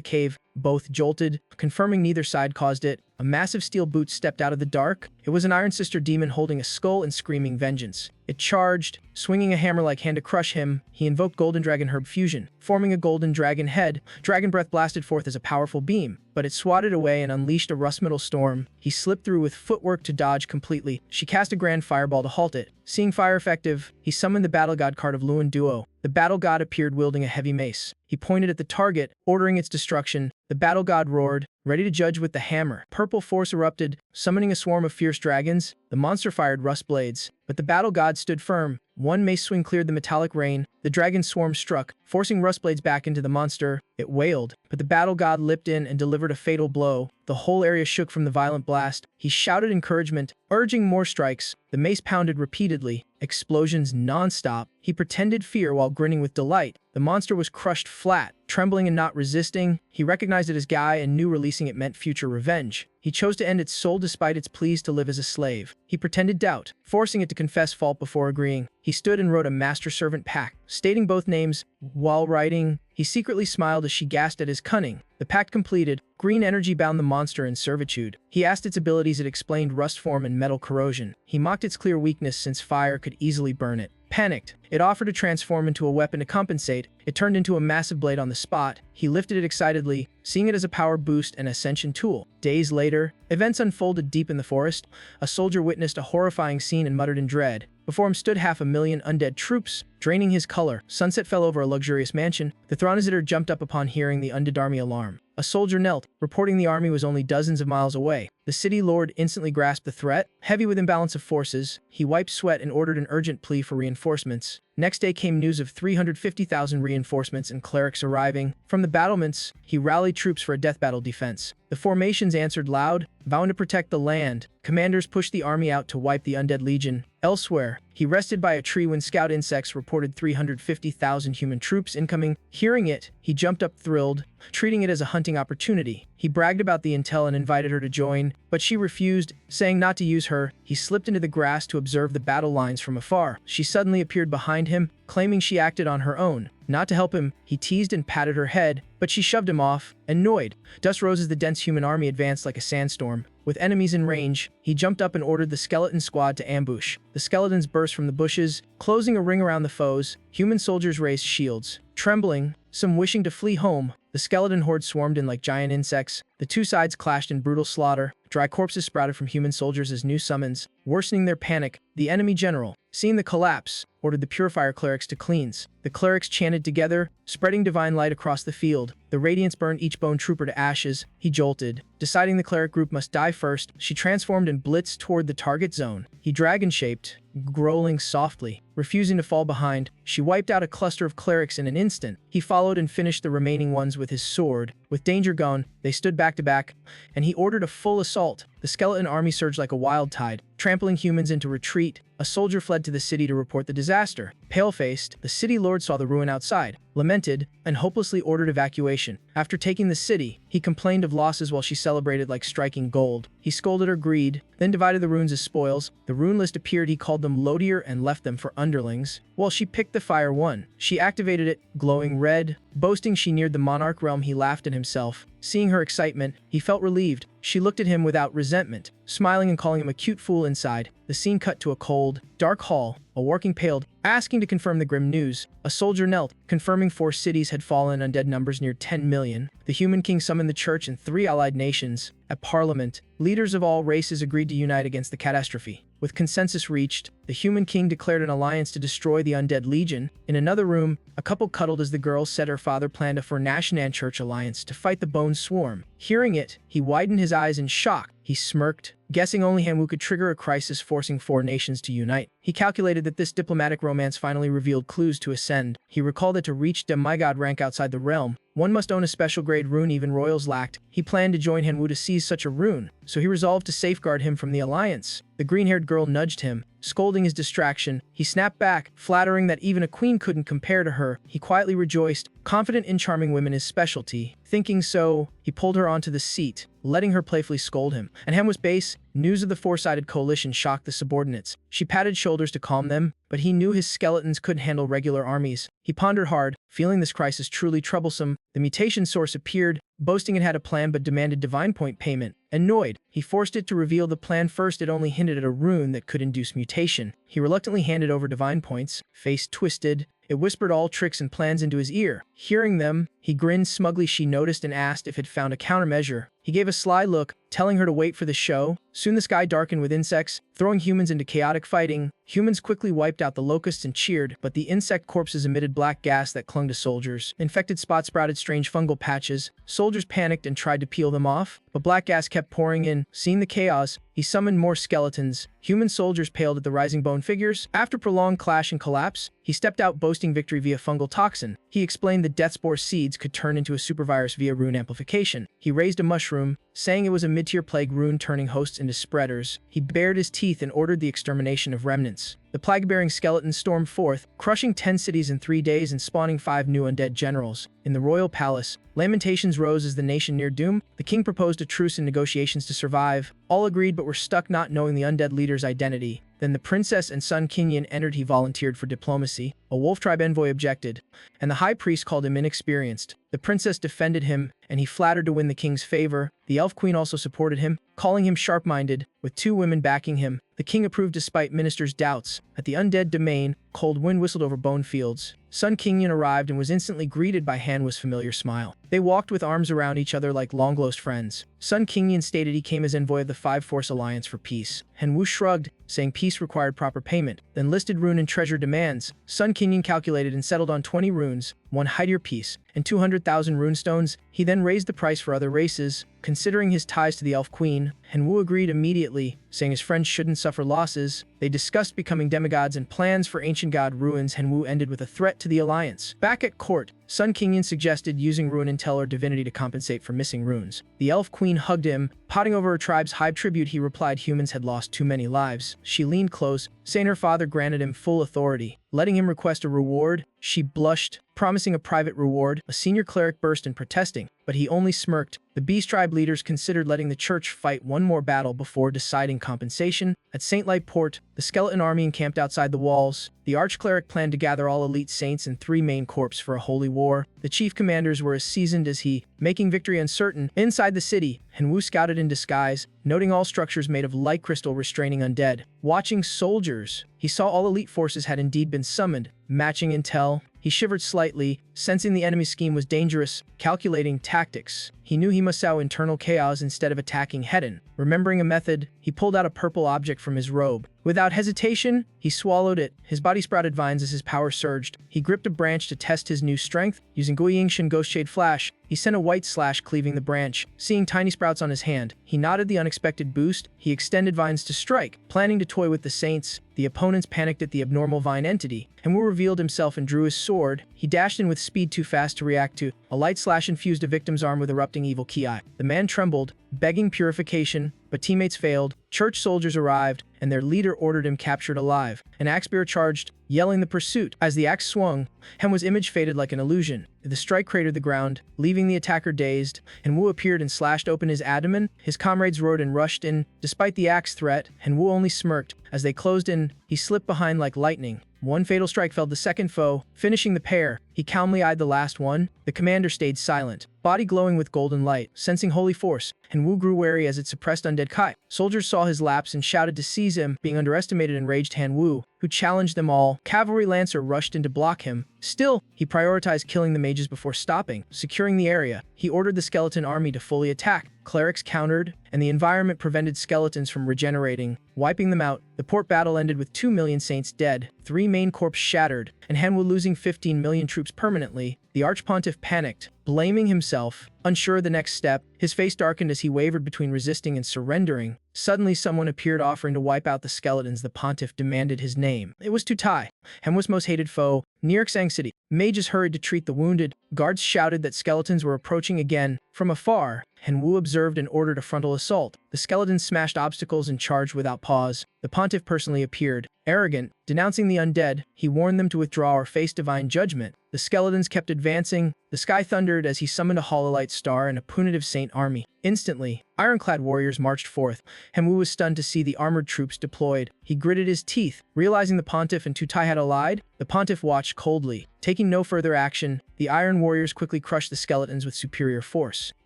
cave. Both jolted, confirming neither side caused it. A massive steel boot stepped out of the dark. It was an Iron Sister demon holding a skull and screaming vengeance. It charged, swinging a hammer-like hand to crush him. He invoked Golden Dragon Herb Fusion, forming a golden dragon head. Dragon Breath blasted forth as a powerful beam, but it swatted away and unleashed a rust metal storm. He slipped through with footwork to dodge completely. She cast a grand fireball to halt it. Seeing fire effective, he summoned the Battle God card of Luan Duo. The Battle God appeared wielding a heavy mace. He pointed at the target, ordering its destruction. The Battle God roared, ready to judge with the hammer. Purple force erupted, summoning a swarm of fierce dragons. The monster fired rust blades, but the Battle God stood firm. One mace swing cleared the metallic rain. The dragon swarm struck, forcing rust blades back into the monster. It wailed, but the Battle God leapt in and delivered a fatal blow. The whole area shook from the violent blast. He shouted encouragement, urging more strikes. The mace pounded repeatedly, explosions non-stop. He pretended fear while grinning with delight. The monster was crushed flat, trembling and not resisting. He recognized it as Guy and knew releasing it meant future revenge. He chose to end its soul despite its pleas to live as a slave. He pretended doubt, forcing it to confess fault before agreeing. He stood and wrote a master-servant pact, stating both names. While writing, he secretly smiled as she gasped at his cunning. The pact completed, green energy bound the monster in servitude. He asked its abilities. It explained rust form and metal corrosion. He mocked its clear weakness since fire could easily burn it. Panicked, it offered to transform into a weapon to compensate. It turned into a massive blade on the spot. He lifted it excitedly, seeing it as a power boost and ascension tool. Days later, events unfolded deep in the forest. A soldier witnessed a horrifying scene and muttered in dread. Before him stood 500,000 undead troops, draining his color. Sunset fell over a luxurious mansion. The Throniziter jumped up upon hearing the undead army alarm. A soldier knelt, reporting the army was only dozens of miles away. The city lord instantly grasped the threat. Heavy with imbalance of forces, he wiped sweat and ordered an urgent plea for reinforcements. Next day came news of 350,000 reinforcements and clerics arriving. From the battlements, he rallied troops for a death battle defense. The formations answered loud, vowing to protect the land. Commanders pushed the army out to wipe the undead legion. Elsewhere, he rested by a tree when scout insects reported 350,000 human troops incoming. Hearing it, he jumped up thrilled, treating it as a hunting opportunity. He bragged about the intel and invited her to join, but she refused, saying not to use her. He slipped into the grass to observe the battle lines from afar. She suddenly appeared behind him, claiming she acted on her own. Not to help him, he teased and patted her head, but she shoved him off, annoyed. Dust rose as the dense human army advanced like a sandstorm. With enemies in range, he jumped up and ordered the skeleton squad to ambush. The skeletons burst from the bushes, closing a ring around the foes. Human soldiers raised shields. Trembling, some wishing to flee home, the skeleton horde swarmed in like giant insects. The two sides clashed in brutal slaughter. Dry corpses sprouted from human soldiers as new summons, worsening their panic. The enemy general, seeing the collapse, ordered the purifier clerics to cleanse. The clerics chanted together, spreading divine light across the field. The radiance burned each bone trooper to ashes. He jolted, deciding the cleric group must die first. She transformed and blitzed toward the target zone. He dragon-shaped, growling softly, refusing to fall behind. She wiped out a cluster of clerics in an instant. He followed and finished the remaining ones with his sword. With danger gone, they stood back to back, and he ordered a full assault. The skeleton army surged like a wild tide, trampling humans into retreat. A soldier fled to the city to report the disaster. Pale-faced, the city lord saw the ruin outside, lamented, and hopelessly ordered evacuation. After taking the city, he complained of losses while she celebrated like striking gold. He scolded her greed, then divided the runes as spoils. The rune list appeared. He called them Lodier and left them for underlings. While she picked the fire one, she activated it, glowing red. Boasting she neared the monarch realm, he laughed at himself. Seeing her excitement, he felt relieved. She looked at him without resentment, smiling and calling him a cute fool inside. The scene cut to a cold, dark hall. A working paled, asking to confirm the grim news. A soldier knelt, confirming 4 cities had fallen. Undead numbers near 10 million. The human king summoned the church and 3 allied nations. At parliament, leaders of all races agreed to unite against the catastrophe. With consensus reached, the human king declared an alliance to destroy the undead legion. In another room, a couple cuddled as the girl said her father planned a Fornashanan Church alliance to fight the Bone Swarm. Hearing it, he widened his eyes in shock. He smirked, guessing only Hanwoo could trigger a crisis forcing four nations to unite. He calculated that this diplomatic romance finally revealed clues to ascend. He recalled that to reach demigod rank outside the realm, one must own a special grade rune even royals lacked. He planned to join Hanwoo to seize such a rune, so he resolved to safeguard him from the alliance. The green-haired girl nudged him, scolding his distraction. He snapped back, flattering that even a queen couldn't compare to her. He quietly rejoiced, confident in charming women his specialty. Thinking so, he pulled her onto the seat, letting her playfully scold him. At Hanwoo's base, news of the four-sided coalition shocked the subordinates. She patted shoulders to calm them, but he knew his skeletons couldn't handle regular armies. He pondered hard, feeling this crisis truly troublesome. The mutation source appeared, boasting it had a plan but demanded divine point payment. Annoyed, he forced it to reveal the plan first. It only hinted at a rune that could induce mutation. He reluctantly handed over divine points, face twisted. It whispered all tricks and plans into his ear. Hearing them, he grinned smugly. She noticed and asked if it found a countermeasure. He gave a sly look, telling her to wait for the show. Soon the sky darkened with insects, throwing humans into chaotic fighting. Humans quickly wiped out the locusts and cheered, but the insect corpses emitted black gas that clung to soldiers. Infected spots sprouted strange fungal patches. Soldiers panicked and tried to peel them off, but black gas kept pouring in. Seeing the chaos, he summoned more skeletons. Human soldiers paled at the rising bone figures. After prolonged clash and collapse, he stepped out boasting victory via fungal toxin. He explained that deathspore seeds could turn into a supervirus via rune amplification. He raised a mushroom, saying it was a mid-tier plague rune turning hosts into spreaders. He bared his teeth and ordered the extermination of remnants. The plague-bearing skeletons stormed forth, crushing 10 cities in 3 days and spawning 5 new undead generals. In the royal palace, lamentations rose as the nation neared doom. The king proposed a truce and negotiations to survive. All agreed but were stuck not knowing the undead leader's identity. Then the princess and Sun Kingyun entered. He volunteered for diplomacy. A wolf tribe envoy objected, and the high priest called him inexperienced. The princess defended him, and he flattered to win the king's favor. The elf queen also supported him, calling him sharp-minded, with 2 women backing him. The king approved despite ministers' doubts. At the undead domain, cold wind whistled over bone fields. Sun Kingyun arrived and was instantly greeted by Hanwoo's familiar smile. They walked with arms around each other like long-lost friends. Sun Kingyun stated he came as envoy of the Five-Force Alliance for peace. Hanwoo shrugged, saying peace required proper payment, then listed rune and treasure demands. Sun Kingyun calculated and settled on 20 runes, 1 high-tier piece, and 200,000 runestones. He then raised the price for other races. Considering his ties to the Elf Queen, Hanwoo agreed immediately, saying his friends shouldn't suffer losses. They discussed becoming demigods and plans for ancient god ruins. Hanwoo ended with a threat to the alliance. Back at court, Sun Kingyun suggested using rune intel or divinity to compensate for missing runes. The Elf Queen hugged him, potting over her tribe's high tribute. He replied humans had lost too many lives. She leaned close, saying her father granted him full authority, letting him request a reward. She blushed, promising a private reward. A senior cleric burst in protesting, but he only smirked. The Beast Tribe leaders considered letting the church fight one more battle before deciding compensation. At St. Light Port, the skeleton army encamped outside the walls. The archcleric planned to gather all elite saints and 3 main corps for a holy war. The chief commanders were as seasoned as he, making victory uncertain. Inside the city, Hanwoo scouted in disguise, noting all structures made of light crystal restraining undead. Watching soldiers, he saw all elite forces had indeed been summoned. Matching intel, he shivered slightly, sensing the enemy scheme was dangerous. Calculating tactics, he knew he must sow internal chaos instead of attacking head-on. Remembering a method, he pulled out a purple object from his robe. Without hesitation, he swallowed it. His body sprouted vines as his power surged. He gripped a branch to test his new strength. Using Guiyingshan Ghost Shade Flash, he sent a white slash cleaving the branch. Seeing tiny sprouts on his hand, he nodded the unexpected boost. He extended vines to strike, planning to toy with the saints. The opponents panicked at the abnormal vine entity. Hanwoo revealed himself and drew his sword. He dashed in with speed too fast to react to. A light slash infused a victim's arm with erupting evil ki. The man trembled, begging purification, but teammates failed. Church soldiers arrived, and their leader ordered him captured alive. An axe bearer charged, yelling the pursuit. As the axe swung, Hanwoo's image faded like an illusion. The strike cratered the ground, leaving the attacker dazed. Hanwoo appeared and slashed open his abdomen. His comrades roared and rushed in. Despite the axe threat, Hanwoo only smirked. As they closed in, he slipped behind like lightning. One fatal strike felled the second foe, finishing the pair. He calmly eyed the last one. The commander stayed silent, body glowing with golden light. Sensing holy force, Henwu grew wary as it suppressed undead Kai. Soldiers saw his lapse and shouted to seize him. Being underestimated, enraged Henwu, who challenged them all. Cavalry Lancer rushed in to block him. Still, he prioritized killing the mages before stopping. Securing the area, he ordered the skeleton army to fully attack. Clerics countered, and the environment prevented skeletons from regenerating, wiping them out. The port battle ended with 2 million saints dead, 3 main corps shattered, and Henwu losing 15 million troops permanently. The Archpontiff panicked, blaming himself. Unsure of the next step, his face darkened as he wavered between resisting and surrendering. Suddenly, someone appeared offering to wipe out the skeletons. The pontiff demanded his name. It was Tutai, Henwu's most hated foe, near Xiang City. Mages hurried to treat the wounded. Guards shouted that skeletons were approaching again. From afar, Henwu observed and ordered a frontal assault. The skeletons smashed obstacles and charged without pause. The pontiff personally appeared. Arrogant, denouncing the undead, he warned them to withdraw or face divine judgment. The skeletons kept advancing. The sky thundered as he summoned a hololite star and a punitive saint army. Instantly, ironclad warriors marched forth. Henwu was stunned to see the armored troops deployed. He gritted his teeth. Realizing the pontiff and Tutai had allied, the pontiff watched coldly. Taking no further action, the iron warriors quickly crushed the skeletons with superior force.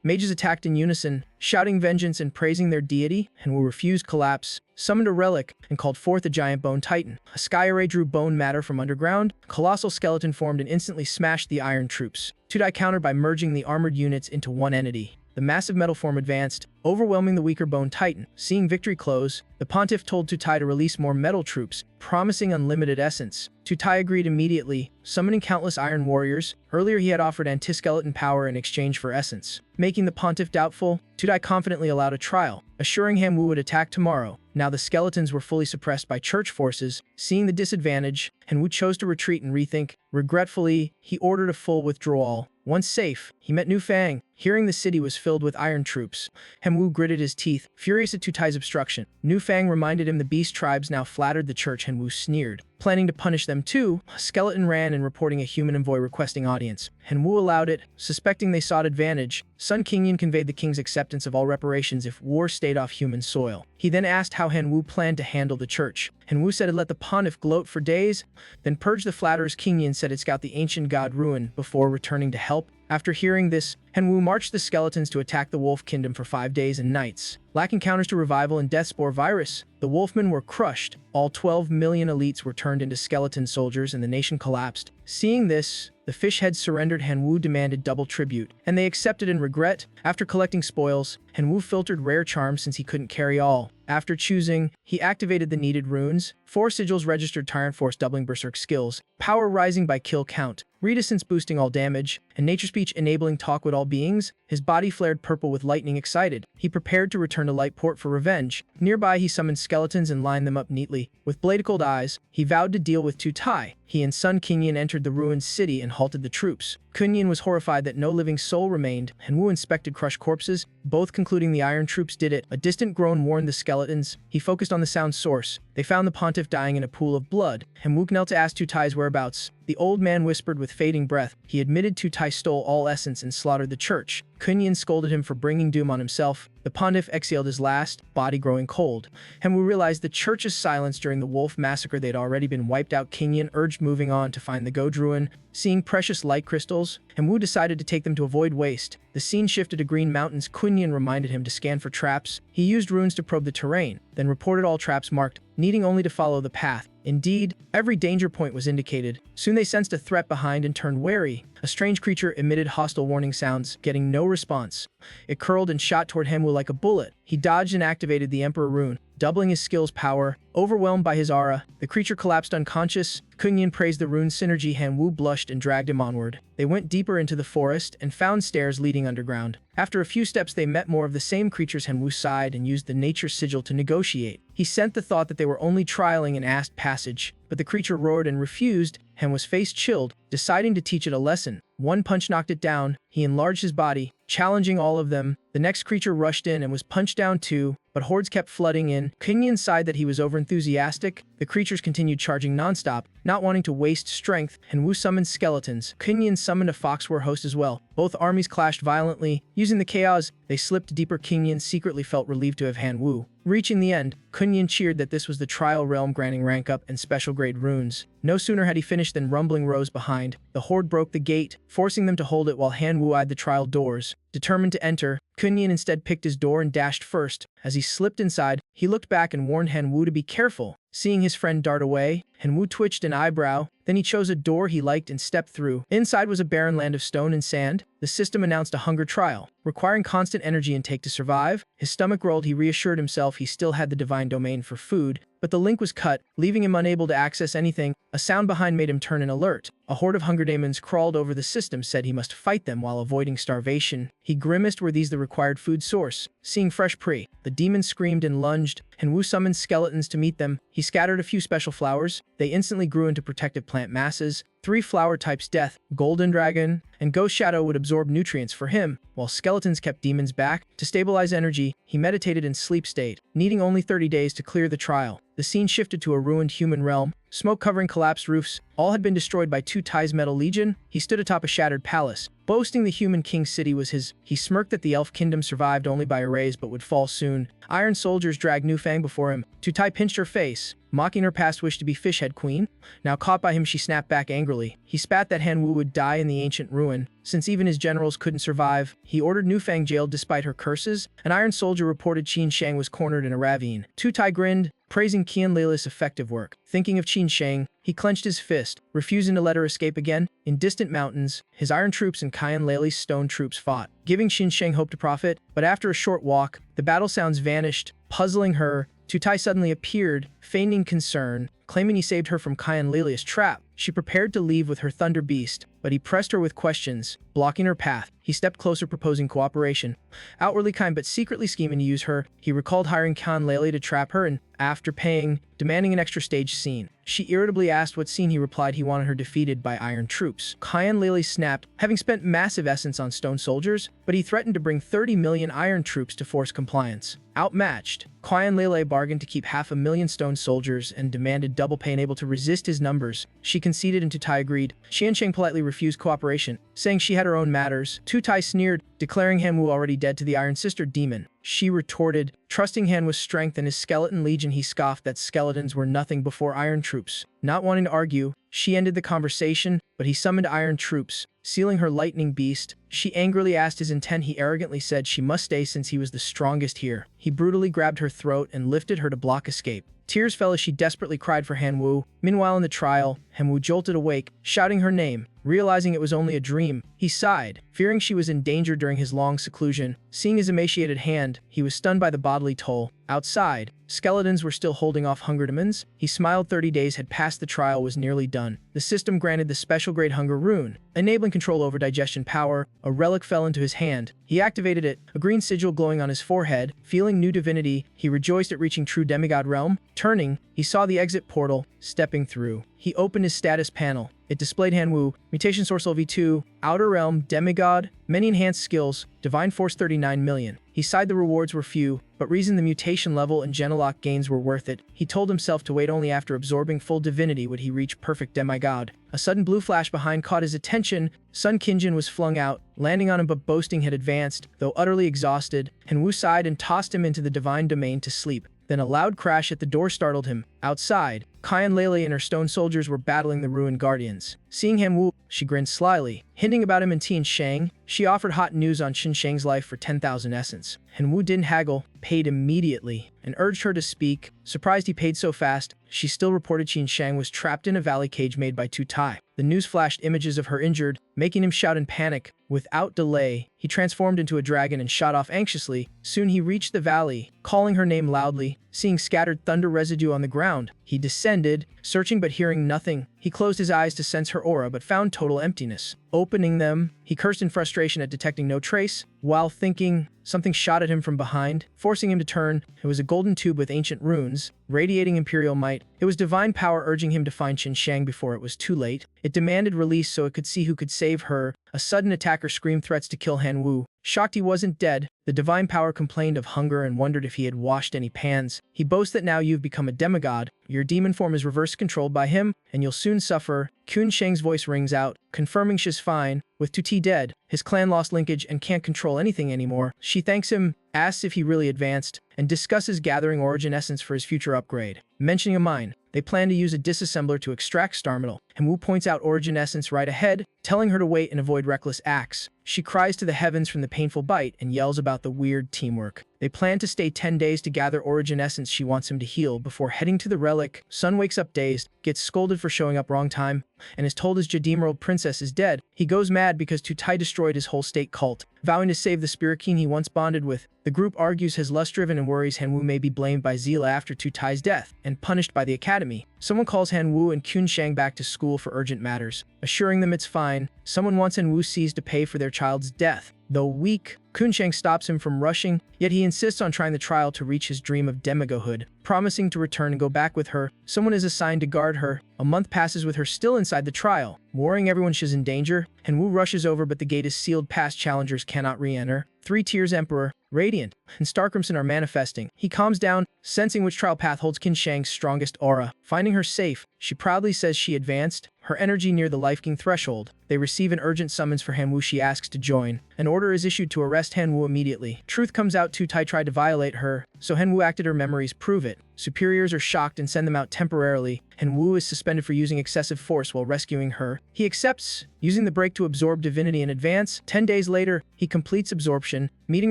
Mages attacked in unison, shouting vengeance and praising their deity. Henwu refused collapse, summoned a relic, and called forth a giant bone titan. A sky array drew bone matter from underground. A colossal skeleton formed and instantly smashed the iron troops. Tutai countered by merging the armored units into one entity. The massive metal form advanced, overwhelming the weaker bone titan. Seeing victory close, the pontiff told Tutai to release more metal troops, promising unlimited essence. Tutai agreed immediately, summoning countless iron warriors. Earlier he had offered anti-skeleton power in exchange for essence. Making the pontiff doubtful, Tutai confidently allowed a trial, assuring Henwu would attack tomorrow. Now the skeletons were fully suppressed by church forces. Seeing the disadvantage, Henwu chose to retreat and rethink. Regretfully, he ordered a full withdrawal. Once safe, he met Nu Fang. Hearing the city was filled with iron troops, Henwu gritted his teeth, furious at Tutai's obstruction. Nu Fang reminded him the beast tribes now flattered the church. Henwu sneered. Planning to punish them too, a skeleton ran in reporting a human envoy requesting audience. Henwu allowed it, suspecting they sought advantage. Sun Qingyan conveyed the king's acceptance of all reparations if war stayed off human soil. He then asked how Henwu planned to handle the church. Henwu said it let the pontiff gloat for days, then purge the flatterers. Qingyan said it scout the ancient god ruin before returning to help. After hearing this, Henwu marched the skeletons to attack the Wolf Kingdom for 5 days and nights. Lacking counters to revival and death spore virus, the Wolfmen were crushed. All 12 million elites were turned into skeleton soldiers and the nation collapsed. Seeing this, the fish heads surrendered. Henwu demanded double tribute, and they accepted in regret. After collecting spoils, Henwu filtered rare charms since he couldn't carry all. After choosing, he activated the needed runes. 4 sigils registered Tyrant Force, doubling Berserk skills, power rising by kill count, reticence boosting all damage, and nature speech enabling talk with all beings. His body flared purple with lightning. Excited, he prepared to return to Lightport for revenge. Nearby, he summoned skeletons and lined them up neatly. With blade-cold eyes, he vowed to deal with Tutai. He and Sun Qingyan entered the ruined city and halted the troops. Qingyan was horrified that no living soul remained. Henwu inspected crushed corpses, both concluding the iron troops did it. A distant groan warned the skeletons. He focused on the sound source. They found the pontiff dying in a pool of blood. Henwu knelt to ask Tutai's whereabouts. The old man whispered with fading breath. He admitted Tutai stole all essence and slaughtered the church. Qingyan scolded him for bringing doom on himself. The pontiff exhaled his last, body growing cold. Henwu realized the church's silence during the wolf massacre. They'd already been wiped out. Qingyan urged moving on to find the Goj ruin. Seeing precious light crystals, Henwu decided to take them to avoid waste. The scene shifted to green mountains. Qingyan reminded him to scan for traps. He used runes to probe the terrain, then reported all traps marked, needing only to follow the path. Indeed, every danger point was indicated. Soon they sensed a threat behind and turned wary. A strange creature emitted hostile warning sounds, getting no response. It curled and shot toward Henwu like a bullet. He dodged and activated the Emperor rune, doubling his skill's power. Overwhelmed by his aura, the creature collapsed unconscious. Qingyan praised the rune's synergy. Henwu blushed and dragged him onward. They went deeper into the forest and found stairs leading underground. After a few steps, they met more of the same creatures. Henwu sighed and used the nature sigil to negotiate. He sent the thought that they were only trialing and asked passage, but the creature roared and refused. Henwu's face chilled, deciding to teach it a lesson. One punch knocked it down. He enlarged his body, challenging all of them. The next creature rushed in and was punched down too, but hordes kept flooding in. Qingyan sighed that he was overenthusiastic. The creatures continued charging nonstop, not wanting to waste strength. Henwu summoned skeletons. Qingyan summoned a fox war host as well. Both armies clashed violently. Using the chaos, they slipped deeper. Kunyan secretly felt relieved to have Han Wu. Reaching the end, Kunyan cheered that this was the trial realm granting rank up and special grade runes. No sooner had he finished than rumbling rose behind. The horde broke the gate, forcing them to hold it while Han Wu eyed the trial doors. Determined to enter, Kunyan instead picked his door and dashed first. As he slipped inside, he looked back and warned Han Wu to be careful. Seeing his friend dart away, Han Wu twitched an eyebrow. Then he chose a door he liked and stepped through. Inside was a barren land of stone and sand. The system announced a hunger trial, requiring constant energy intake to survive. His stomach rolled. He reassured himself he still had the divine domain for food, but the link was cut, leaving him unable to access anything. A sound behind made him turn and alert. A horde of hunger demons crawled over the system, said he must fight them while avoiding starvation. He grimaced. Were these the required food source? Seeing fresh prey, the demons screamed and lunged, and Wu summoned skeletons to meet them. He scattered a few special flowers. They instantly grew into protective plant masses. 3 flower types, Death, Golden Dragon, and Ghost Shadow, would absorb nutrients for him, while skeletons kept demons back. To stabilize energy, he meditated in sleep state, needing only 30 days to clear the trial. The scene shifted to a ruined human realm. Smoke covering collapsed roofs. All had been destroyed by Two Tai's metal legion. He stood atop a shattered palace, boasting the human king's city was his. He smirked that the elf kingdom survived only by a raise but would fall soon. Iron soldiers dragged New Fang before him. Two Tai pinched her face, mocking her past wish to be Fishhead Queen. Now caught by him, she snapped back angrily. He spat that Han Wu would die in the ancient ruin. Since even his generals couldn't survive, he ordered New Fang jailed despite her curses. An iron soldier reported Qin Shang was cornered in a ravine. Two Tai grinned, praising Qian Leila's effective work. Thinking of Qin Shang, he clenched his fist, refusing to let her escape again. In distant mountains, his iron troops and Qian Leila's stone troops fought, giving Qin Shang hope to profit. But after a short walk, the battle sounds vanished, puzzling her. Tu Tai suddenly appeared, feigning concern, claiming he saved her from Qian Leila's trap. She prepared to leave with her Thunder Beast, but he pressed her with questions, blocking her path. He stepped closer, proposing cooperation. Outwardly kind but secretly scheming to use her, he recalled hiring Qian Leila to trap her and, after paying, demanding an extra stage scene. She irritably asked what scene. He replied he wanted her defeated by iron troops. Qian Leila snapped, having spent massive essence on stone soldiers, but he threatened to bring 30 million iron troops to force compliance. Outmatched, Qian Leila bargained to keep 500,000 stone soldiers and demanded double pay. Unable to resist his numbers, she conceded and Tu Tai agreed. Xian Shang politely refused cooperation, saying she had her own matters. Tu Tai sneered, declaring Han Wu already dead to the Iron Sister demon. She retorted, trusting Han Wu's strength and his skeleton legion. He scoffed that skeletons were nothing before iron troops. Not wanting to argue, she ended the conversation, but he summoned iron troops, sealing her lightning beast. She angrily asked his intent. He arrogantly said she must stay since he was the strongest here. He brutally grabbed her throat and lifted her to block escape. Tears fell as she desperately cried for Han Wu. Meanwhile in the trial, Han Wu jolted awake, shouting her name. Realizing it was only a dream, he sighed, fearing she was in danger during his long seclusion. Seeing his emaciated hand, he was stunned by the bodily toll. Outside, skeletons were still holding off hunger demons. He smiled. 30 days had passed. The trial was nearly done. The system granted the special grade hunger rune, enabling control over digestion power. A relic fell into his hand. He activated it, a green sigil glowing on his forehead. Feeling new divinity, he rejoiced at reaching true demigod realm. Turning, he saw the exit portal. Stepping through, he opened his status panel. It displayed Han Wu, Mutation Source LV2, Outer Realm, Demigod, many enhanced skills, Divine Force 39 million. He sighed. The rewards were few, but reasoned the mutation level and Genelok gains were worth it. He told himself to wait. Only after absorbing full divinity would he reach perfect demigod. A sudden blue flash behind caught his attention. Sun Kinjin was flung out, landing on him, but boasting had advanced. Though utterly exhausted, Han Wu sighed and tossed him into the divine domain to sleep. Then a loud crash at the door startled him. Outside, Qian Leila and her stone soldiers were battling the ruined guardians. Seeing Han Wu, she grinned slyly, hinting about him and Qin Shang. She offered hot news on Qin Shang's life for 10,000 essence. Han Wu didn't haggle, paid immediately, and urged her to speak. Surprised he paid so fast, she still reported Qin Shang was trapped in a valley cage made by Tu Tai. The news flashed images of her injured, making him shout in panic. Without delay, he transformed into a dragon and shot off anxiously. Soon he reached the valley, calling her name loudly. Seeing scattered thunder residue on the ground, he descended, searching but hearing nothing. He closed his eyes to sense her aura but found total emptiness. Opening them, he cursed in frustration at detecting no trace. While thinking, something shot at him from behind, forcing him to turn. It was a golden tube with ancient runes, radiating imperial might. It was divine power urging him to find Qin Shang before it was too late. It demanded release so it could see who could save her. A sudden attacker screamed threats to kill Han Wu. Shocked he wasn't dead, the divine power complained of hunger and wondered if he had washed any pans. He boasts that now you've become a demigod, your demon form is reverse-controlled by him, and you'll soon suffer. Kun Sheng's voice rings out, confirming she's fine. With Tuti dead, his clan lost linkage and can't control anything anymore. She thanks him, asks if he really advanced, and discusses gathering origin essence for his future upgrade. Mentioning a mine, they plan to use a disassembler to extract star metal, and Wu points out origin essence right ahead, telling her to wait and avoid reckless acts. She cries to the heavens from the painful bite and yells about the weird teamwork. They plan to stay 10 days to gather origin essence she wants him to heal before heading to the relic. Sun wakes up dazed, gets scolded for showing up wrong time, and is told his Jade princess is dead. He goes mad because Tutai destroyed his whole state cult, vowing to save the spirit king he once bonded with. The group argues his lust-driven and worries Han Wu may be blamed by Zila after Tutai's death and punished by the academy. Someone calls Han Wu and Kun Sheng back to school for urgent matters, assuring them it's fine. Someone wants Han Wu seized to pay for their child's death. Though weak, Kun Sheng stops him from rushing, yet he insists on trying the trial to reach his dream of demigodhood, promising to return and go back with her. Someone is assigned to guard her. A month passes with her still inside the trial, worrying everyone she's in danger. Han Wu rushes over, but the gate is sealed past challengers cannot re-enter. Three Tears Emperor, Radiant, and Star Crimson are manifesting. He calms down, sensing which trial path holds Kun Sheng's strongest aura. Finding her safe, she proudly says she advanced, her energy near the Life King threshold. They receive an urgent summons for Han Wu. She asks to join. An order is issued to arrest Han Wu immediately. Truth comes out, Tutai tried to violate her, so Han Wu acted. Her memories prove it. Superiors are shocked and send them out temporarily. Han Wu is suspended for using excessive force while rescuing her. He accepts, using the break to absorb divinity in advance. 10 days later, he completes absorption, meeting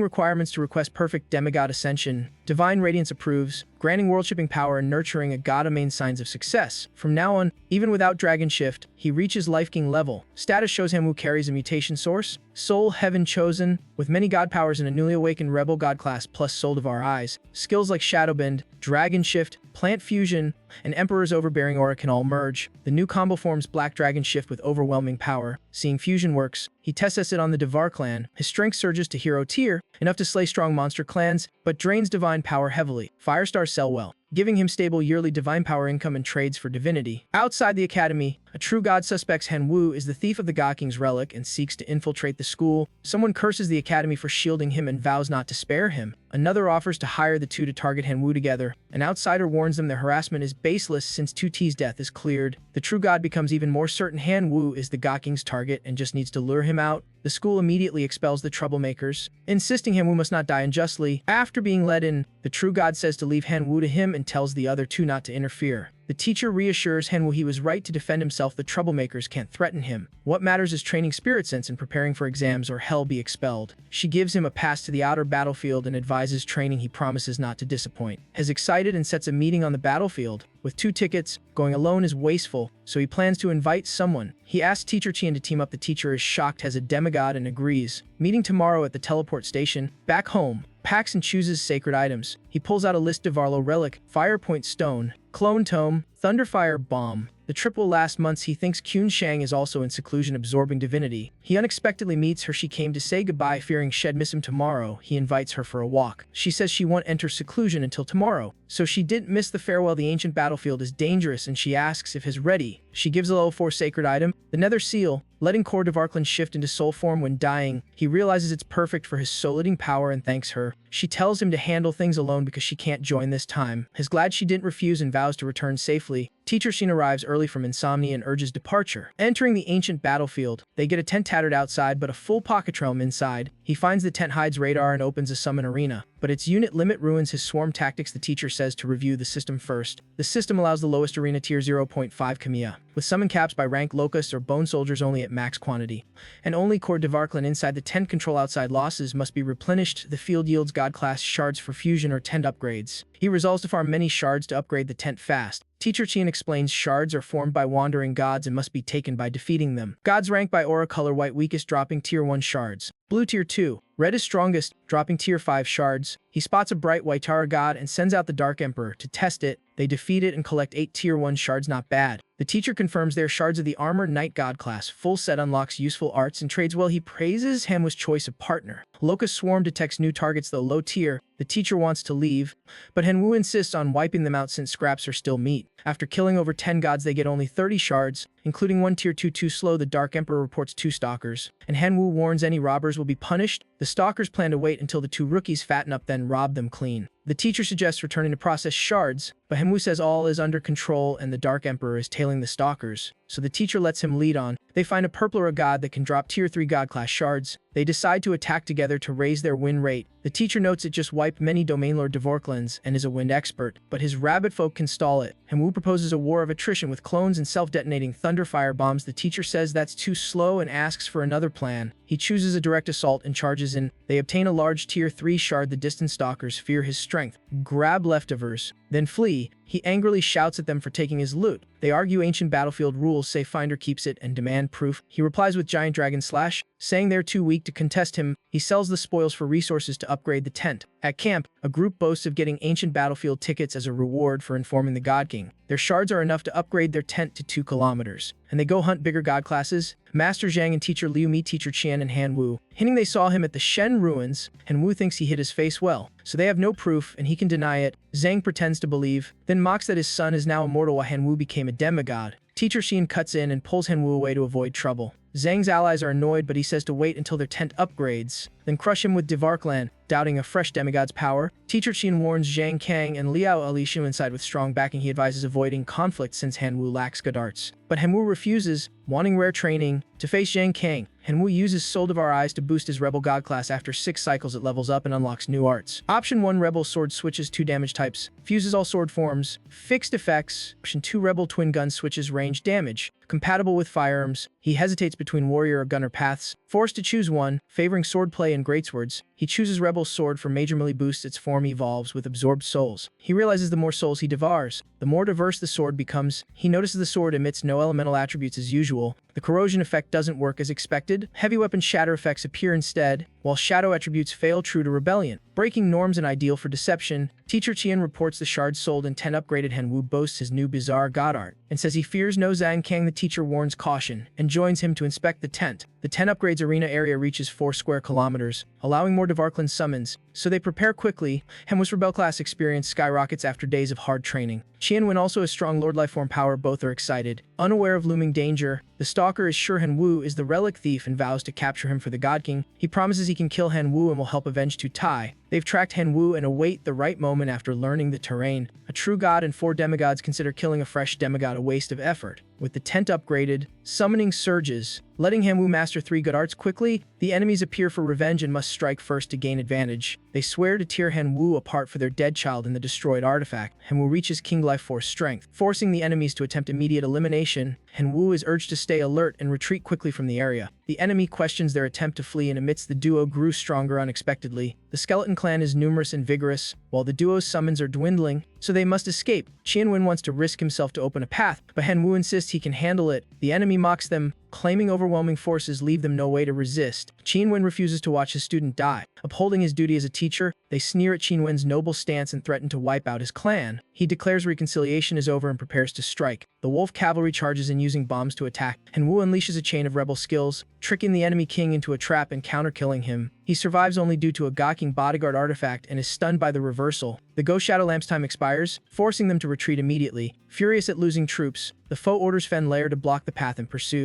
requirements to request perfect demigod ascension. Divine Radiance approves, granting world-shipping power and nurturing a god main signs of success. From now on, even without Dragon Shift, he reaches Life King level. Status shows Han Wu carries a mutation source, Soul Heaven Chosen, with many god powers and a newly awakened Rebel God class plus Soul of Our Eyes. Skills like Shadowbend, Dragon Shift, Plant Fusion, and Emperor's Overbearing Aura can all merge. The new combo forms Black Dragon Shift with overwhelming power. Seeing fusion works, he tests it on the Devar clan. His strength surges to hero tier, enough to slay strong monster clans, but drains divine power heavily. Firestars sell well, giving him stable yearly divine power income and trades for divinity. Outside the academy, a true god suspects Han Wu is the thief of the God King's relic and seeks to infiltrate the school. Someone curses the academy for shielding him and vows not to spare him. Another offers to hire the two to target Han Wu together. An outsider warns them their harassment is baseless since Tuti's death is cleared. The true god becomes even more certain Han Wu is the God King's target and just needs to lure him out. The school immediately expels the troublemakers, insisting Han Wu must not die unjustly. After being let in, the true god says to leave Han Wu to him and tells the other two not to interfere. The teacher reassures Han Wu he was right to defend himself. The troublemakers can't threaten him. What matters is training spirit sense and preparing for exams or hell be expelled. She gives him a pass to the outer battlefield and advises training. He promises not to disappoint. Is excited and sets a meeting on the battlefield. With 2 tickets, going alone is wasteful, so he plans to invite someone. He asks Teacher Qian to team up. The teacher is shocked as a demigod and agrees. Meeting tomorrow at the teleport station. Back home, packs and chooses sacred items. He pulls out a list of Varlo Relic, Firepoint Stone, Clone Tome, Thunderfire Bomb. The trip will last months. He thinks Kun Sheng is also in seclusion absorbing divinity. He unexpectedly meets her. She came to say goodbye, fearing she'd miss him tomorrow. He invites her for a walk. She says she won't enter seclusion until tomorrow, so she didn't miss the farewell. The ancient battlefield is dangerous and she asks if he's ready. She gives a level 4 sacred item, the Nether Seal, letting Core Devarklan shift into soul form when dying. He realizes it's perfect for his soul-eating power and thanks her. She tells him to handle things alone because she can't join this time. He's glad she didn't refuse and vows to return safely. Teacher Xin arrives early from insomnia and urges departure. Entering the ancient battlefield, they get a tent tattered outside but a full pocket realm inside. He finds the tent hides radar and opens a summon arena, but its unit limit ruins his swarm tactics. The teacher says to review the system first. The system allows the lowest arena tier 0.5 Kamiya, with summon caps by rank locusts or bone soldiers only at max quantity, and only core Devarklan inside the tent control. Outside losses must be replenished. The field yields god class shards for fusion or tent upgrades. He resolves to farm many shards to upgrade the tent fast. Teacher Qian explains shards are formed by wandering gods and must be taken by defeating them. Gods rank by aura color: white weakest, dropping tier 1 shards. Blue tier 2. Red is strongest, dropping tier 5 shards. He spots a bright Waitara god and sends out the Dark Emperor to test it. They defeat it and collect 8 tier 1 shards. Not bad. The teacher confirms they're shards of the Armored Knight god class. Full set unlocks useful arts and trades well. He praises Hamwa's choice of partner. Locust Swarm detects new targets though low tier. The teacher wants to leave, but Han Wu insists on wiping them out since scraps are still meat. After killing over 10 gods, they get only 30 shards, including 1 tier 2 too slow. The Dark Emperor reports 2 stalkers, and Han Wu warns any robbers stalkers will be punished. The stalkers plan to wait until the two rookies fatten up, then rob them clean. The teacher suggests returning to process shards, but Henwu says all is under control and the Dark Emperor is tailing the stalkers, so the teacher lets him lead on. They find a purpler god that can drop tier 3 god-class shards. They decide to attack together to raise their win rate. The teacher notes it just wiped many Domain Lord Dvorklands and is a wind expert, but his rabbit folk can stall it. Henwu proposes a war of attrition with clones and self-detonating thunderfire bombs. The teacher says that's too slow and asks for another plan. He chooses a direct assault and charges in. They obtain a large tier 3 shard. The distant stalkers fear his strength, grab leftovers, then flee. He angrily shouts at them for taking his loot. They argue ancient battlefield rules say Finder keeps it and demand proof. He replies with Giant Dragon Slash, saying they're too weak to contest him. He sells the spoils for resources to upgrade the tent. At camp, a group boasts of getting ancient battlefield tickets as a reward for informing the God King. Their shards are enough to upgrade their tent to 2 kilometers, and they go hunt bigger god classes. Master Zhang and Teacher Liu meet Teacher Qian and Hanwu, hinting they saw him at the Shen ruins. Hanwu thinks he hit his face well, so they have no proof and he can deny it. Zhang pretends to believe, then mocks that his son is now immortal while Hanwu became a demigod. Teacher Qian cuts in and pulls Hanwu away to avoid trouble. Zhang's allies are annoyed, but he says to wait until their tent upgrades, then crush him with Dvarklan, doubting a fresh demigod's power. Teacher Qian warns Zhang Kang and Liao Elishu inside with strong backing. He advises avoiding conflict since Hanwu lacks god arts. But Hanwu refuses, wanting rare training. To face Zhang Kang, Hanwu uses Soul Devour Eyes to boost his Rebel God class. After 6 cycles it levels up and unlocks new arts. Option 1 Rebel Sword switches 2 damage types, fuses all sword forms, fixed effects. Option 2 Rebel Twin Gun switches range damage, compatible with firearms. He hesitates between warrior or gunner paths, forced to choose one, favoring swordplay and greatswords. He chooses Rebel Sword for major melee boosts. Its form evolves with absorbed souls. He realizes the more souls he devours, the more diverse the sword becomes. He notices the sword emits no elemental attributes as usual. The corrosion effect doesn't work as expected. Heavy weapon shatter effects appear instead, while shadow attributes fail, true to rebellion. Breaking norms and ideal for deception. Teacher Qian reports the shards sold and 10 upgraded. Hanwu boasts his new bizarre god art and says he fears no Zhang Kang. The teacher warns caution and joins him to inspect the tent. The 10 upgrades arena area reaches 4 square kilometers, allowing more Dvarklan summons, so they prepare quickly. Hanwu's Rebel class experience skyrockets after days of hard training. Qianwen also has strong Lord Lifeform power. Both are excited, unaware of looming danger. The stalker is sure Hanwu is the relic thief and vows to capture him for the God King. He promises he can kill Hanwu and will help avenge Tu Tai. They've tracked Hanwu and await the right moment after learning the terrain. A true god and 4 demigods consider killing a fresh demigod a waste of effort. With the tent upgraded, summoning surges, letting Hanwu master 3 good arts quickly. The enemies appear for revenge and must strike first to gain advantage. They swear to tear Hanwu apart for their dead child and the destroyed artifact. Hanwu reaches King Life Force strength, forcing the enemies to attempt immediate elimination. Hanwu is urged to stay alert and retreat quickly from the area. The enemy questions their attempt to flee and amidst the duo grew stronger unexpectedly. The skeleton clan is numerous and vigorous, while the duo's summons are dwindling, so they must escape. Qianwen wants to risk himself to open a path, but Hanwu insists he can handle it. The enemy mocks them, claiming overwhelming forces leave them no way to resist. Qianwen refuses to watch his student die. Upholding his duty as a teacher, they sneer at Qianwen's noble stance and threaten to wipe out his clan. He declares reconciliation is over and prepares to strike. The wolf cavalry charges in using bombs to attack. Hanwu unleashes a chain of rebel skills, tricking the enemy king into a trap and counter-killing him. He survives only due to a Gawking bodyguard artifact and is stunned by the reversal. The Ghost Shadow Lamp's time expires, forcing them to retreat immediately. Furious at losing troops, the foe orders Fen Lair to block the path and pursue.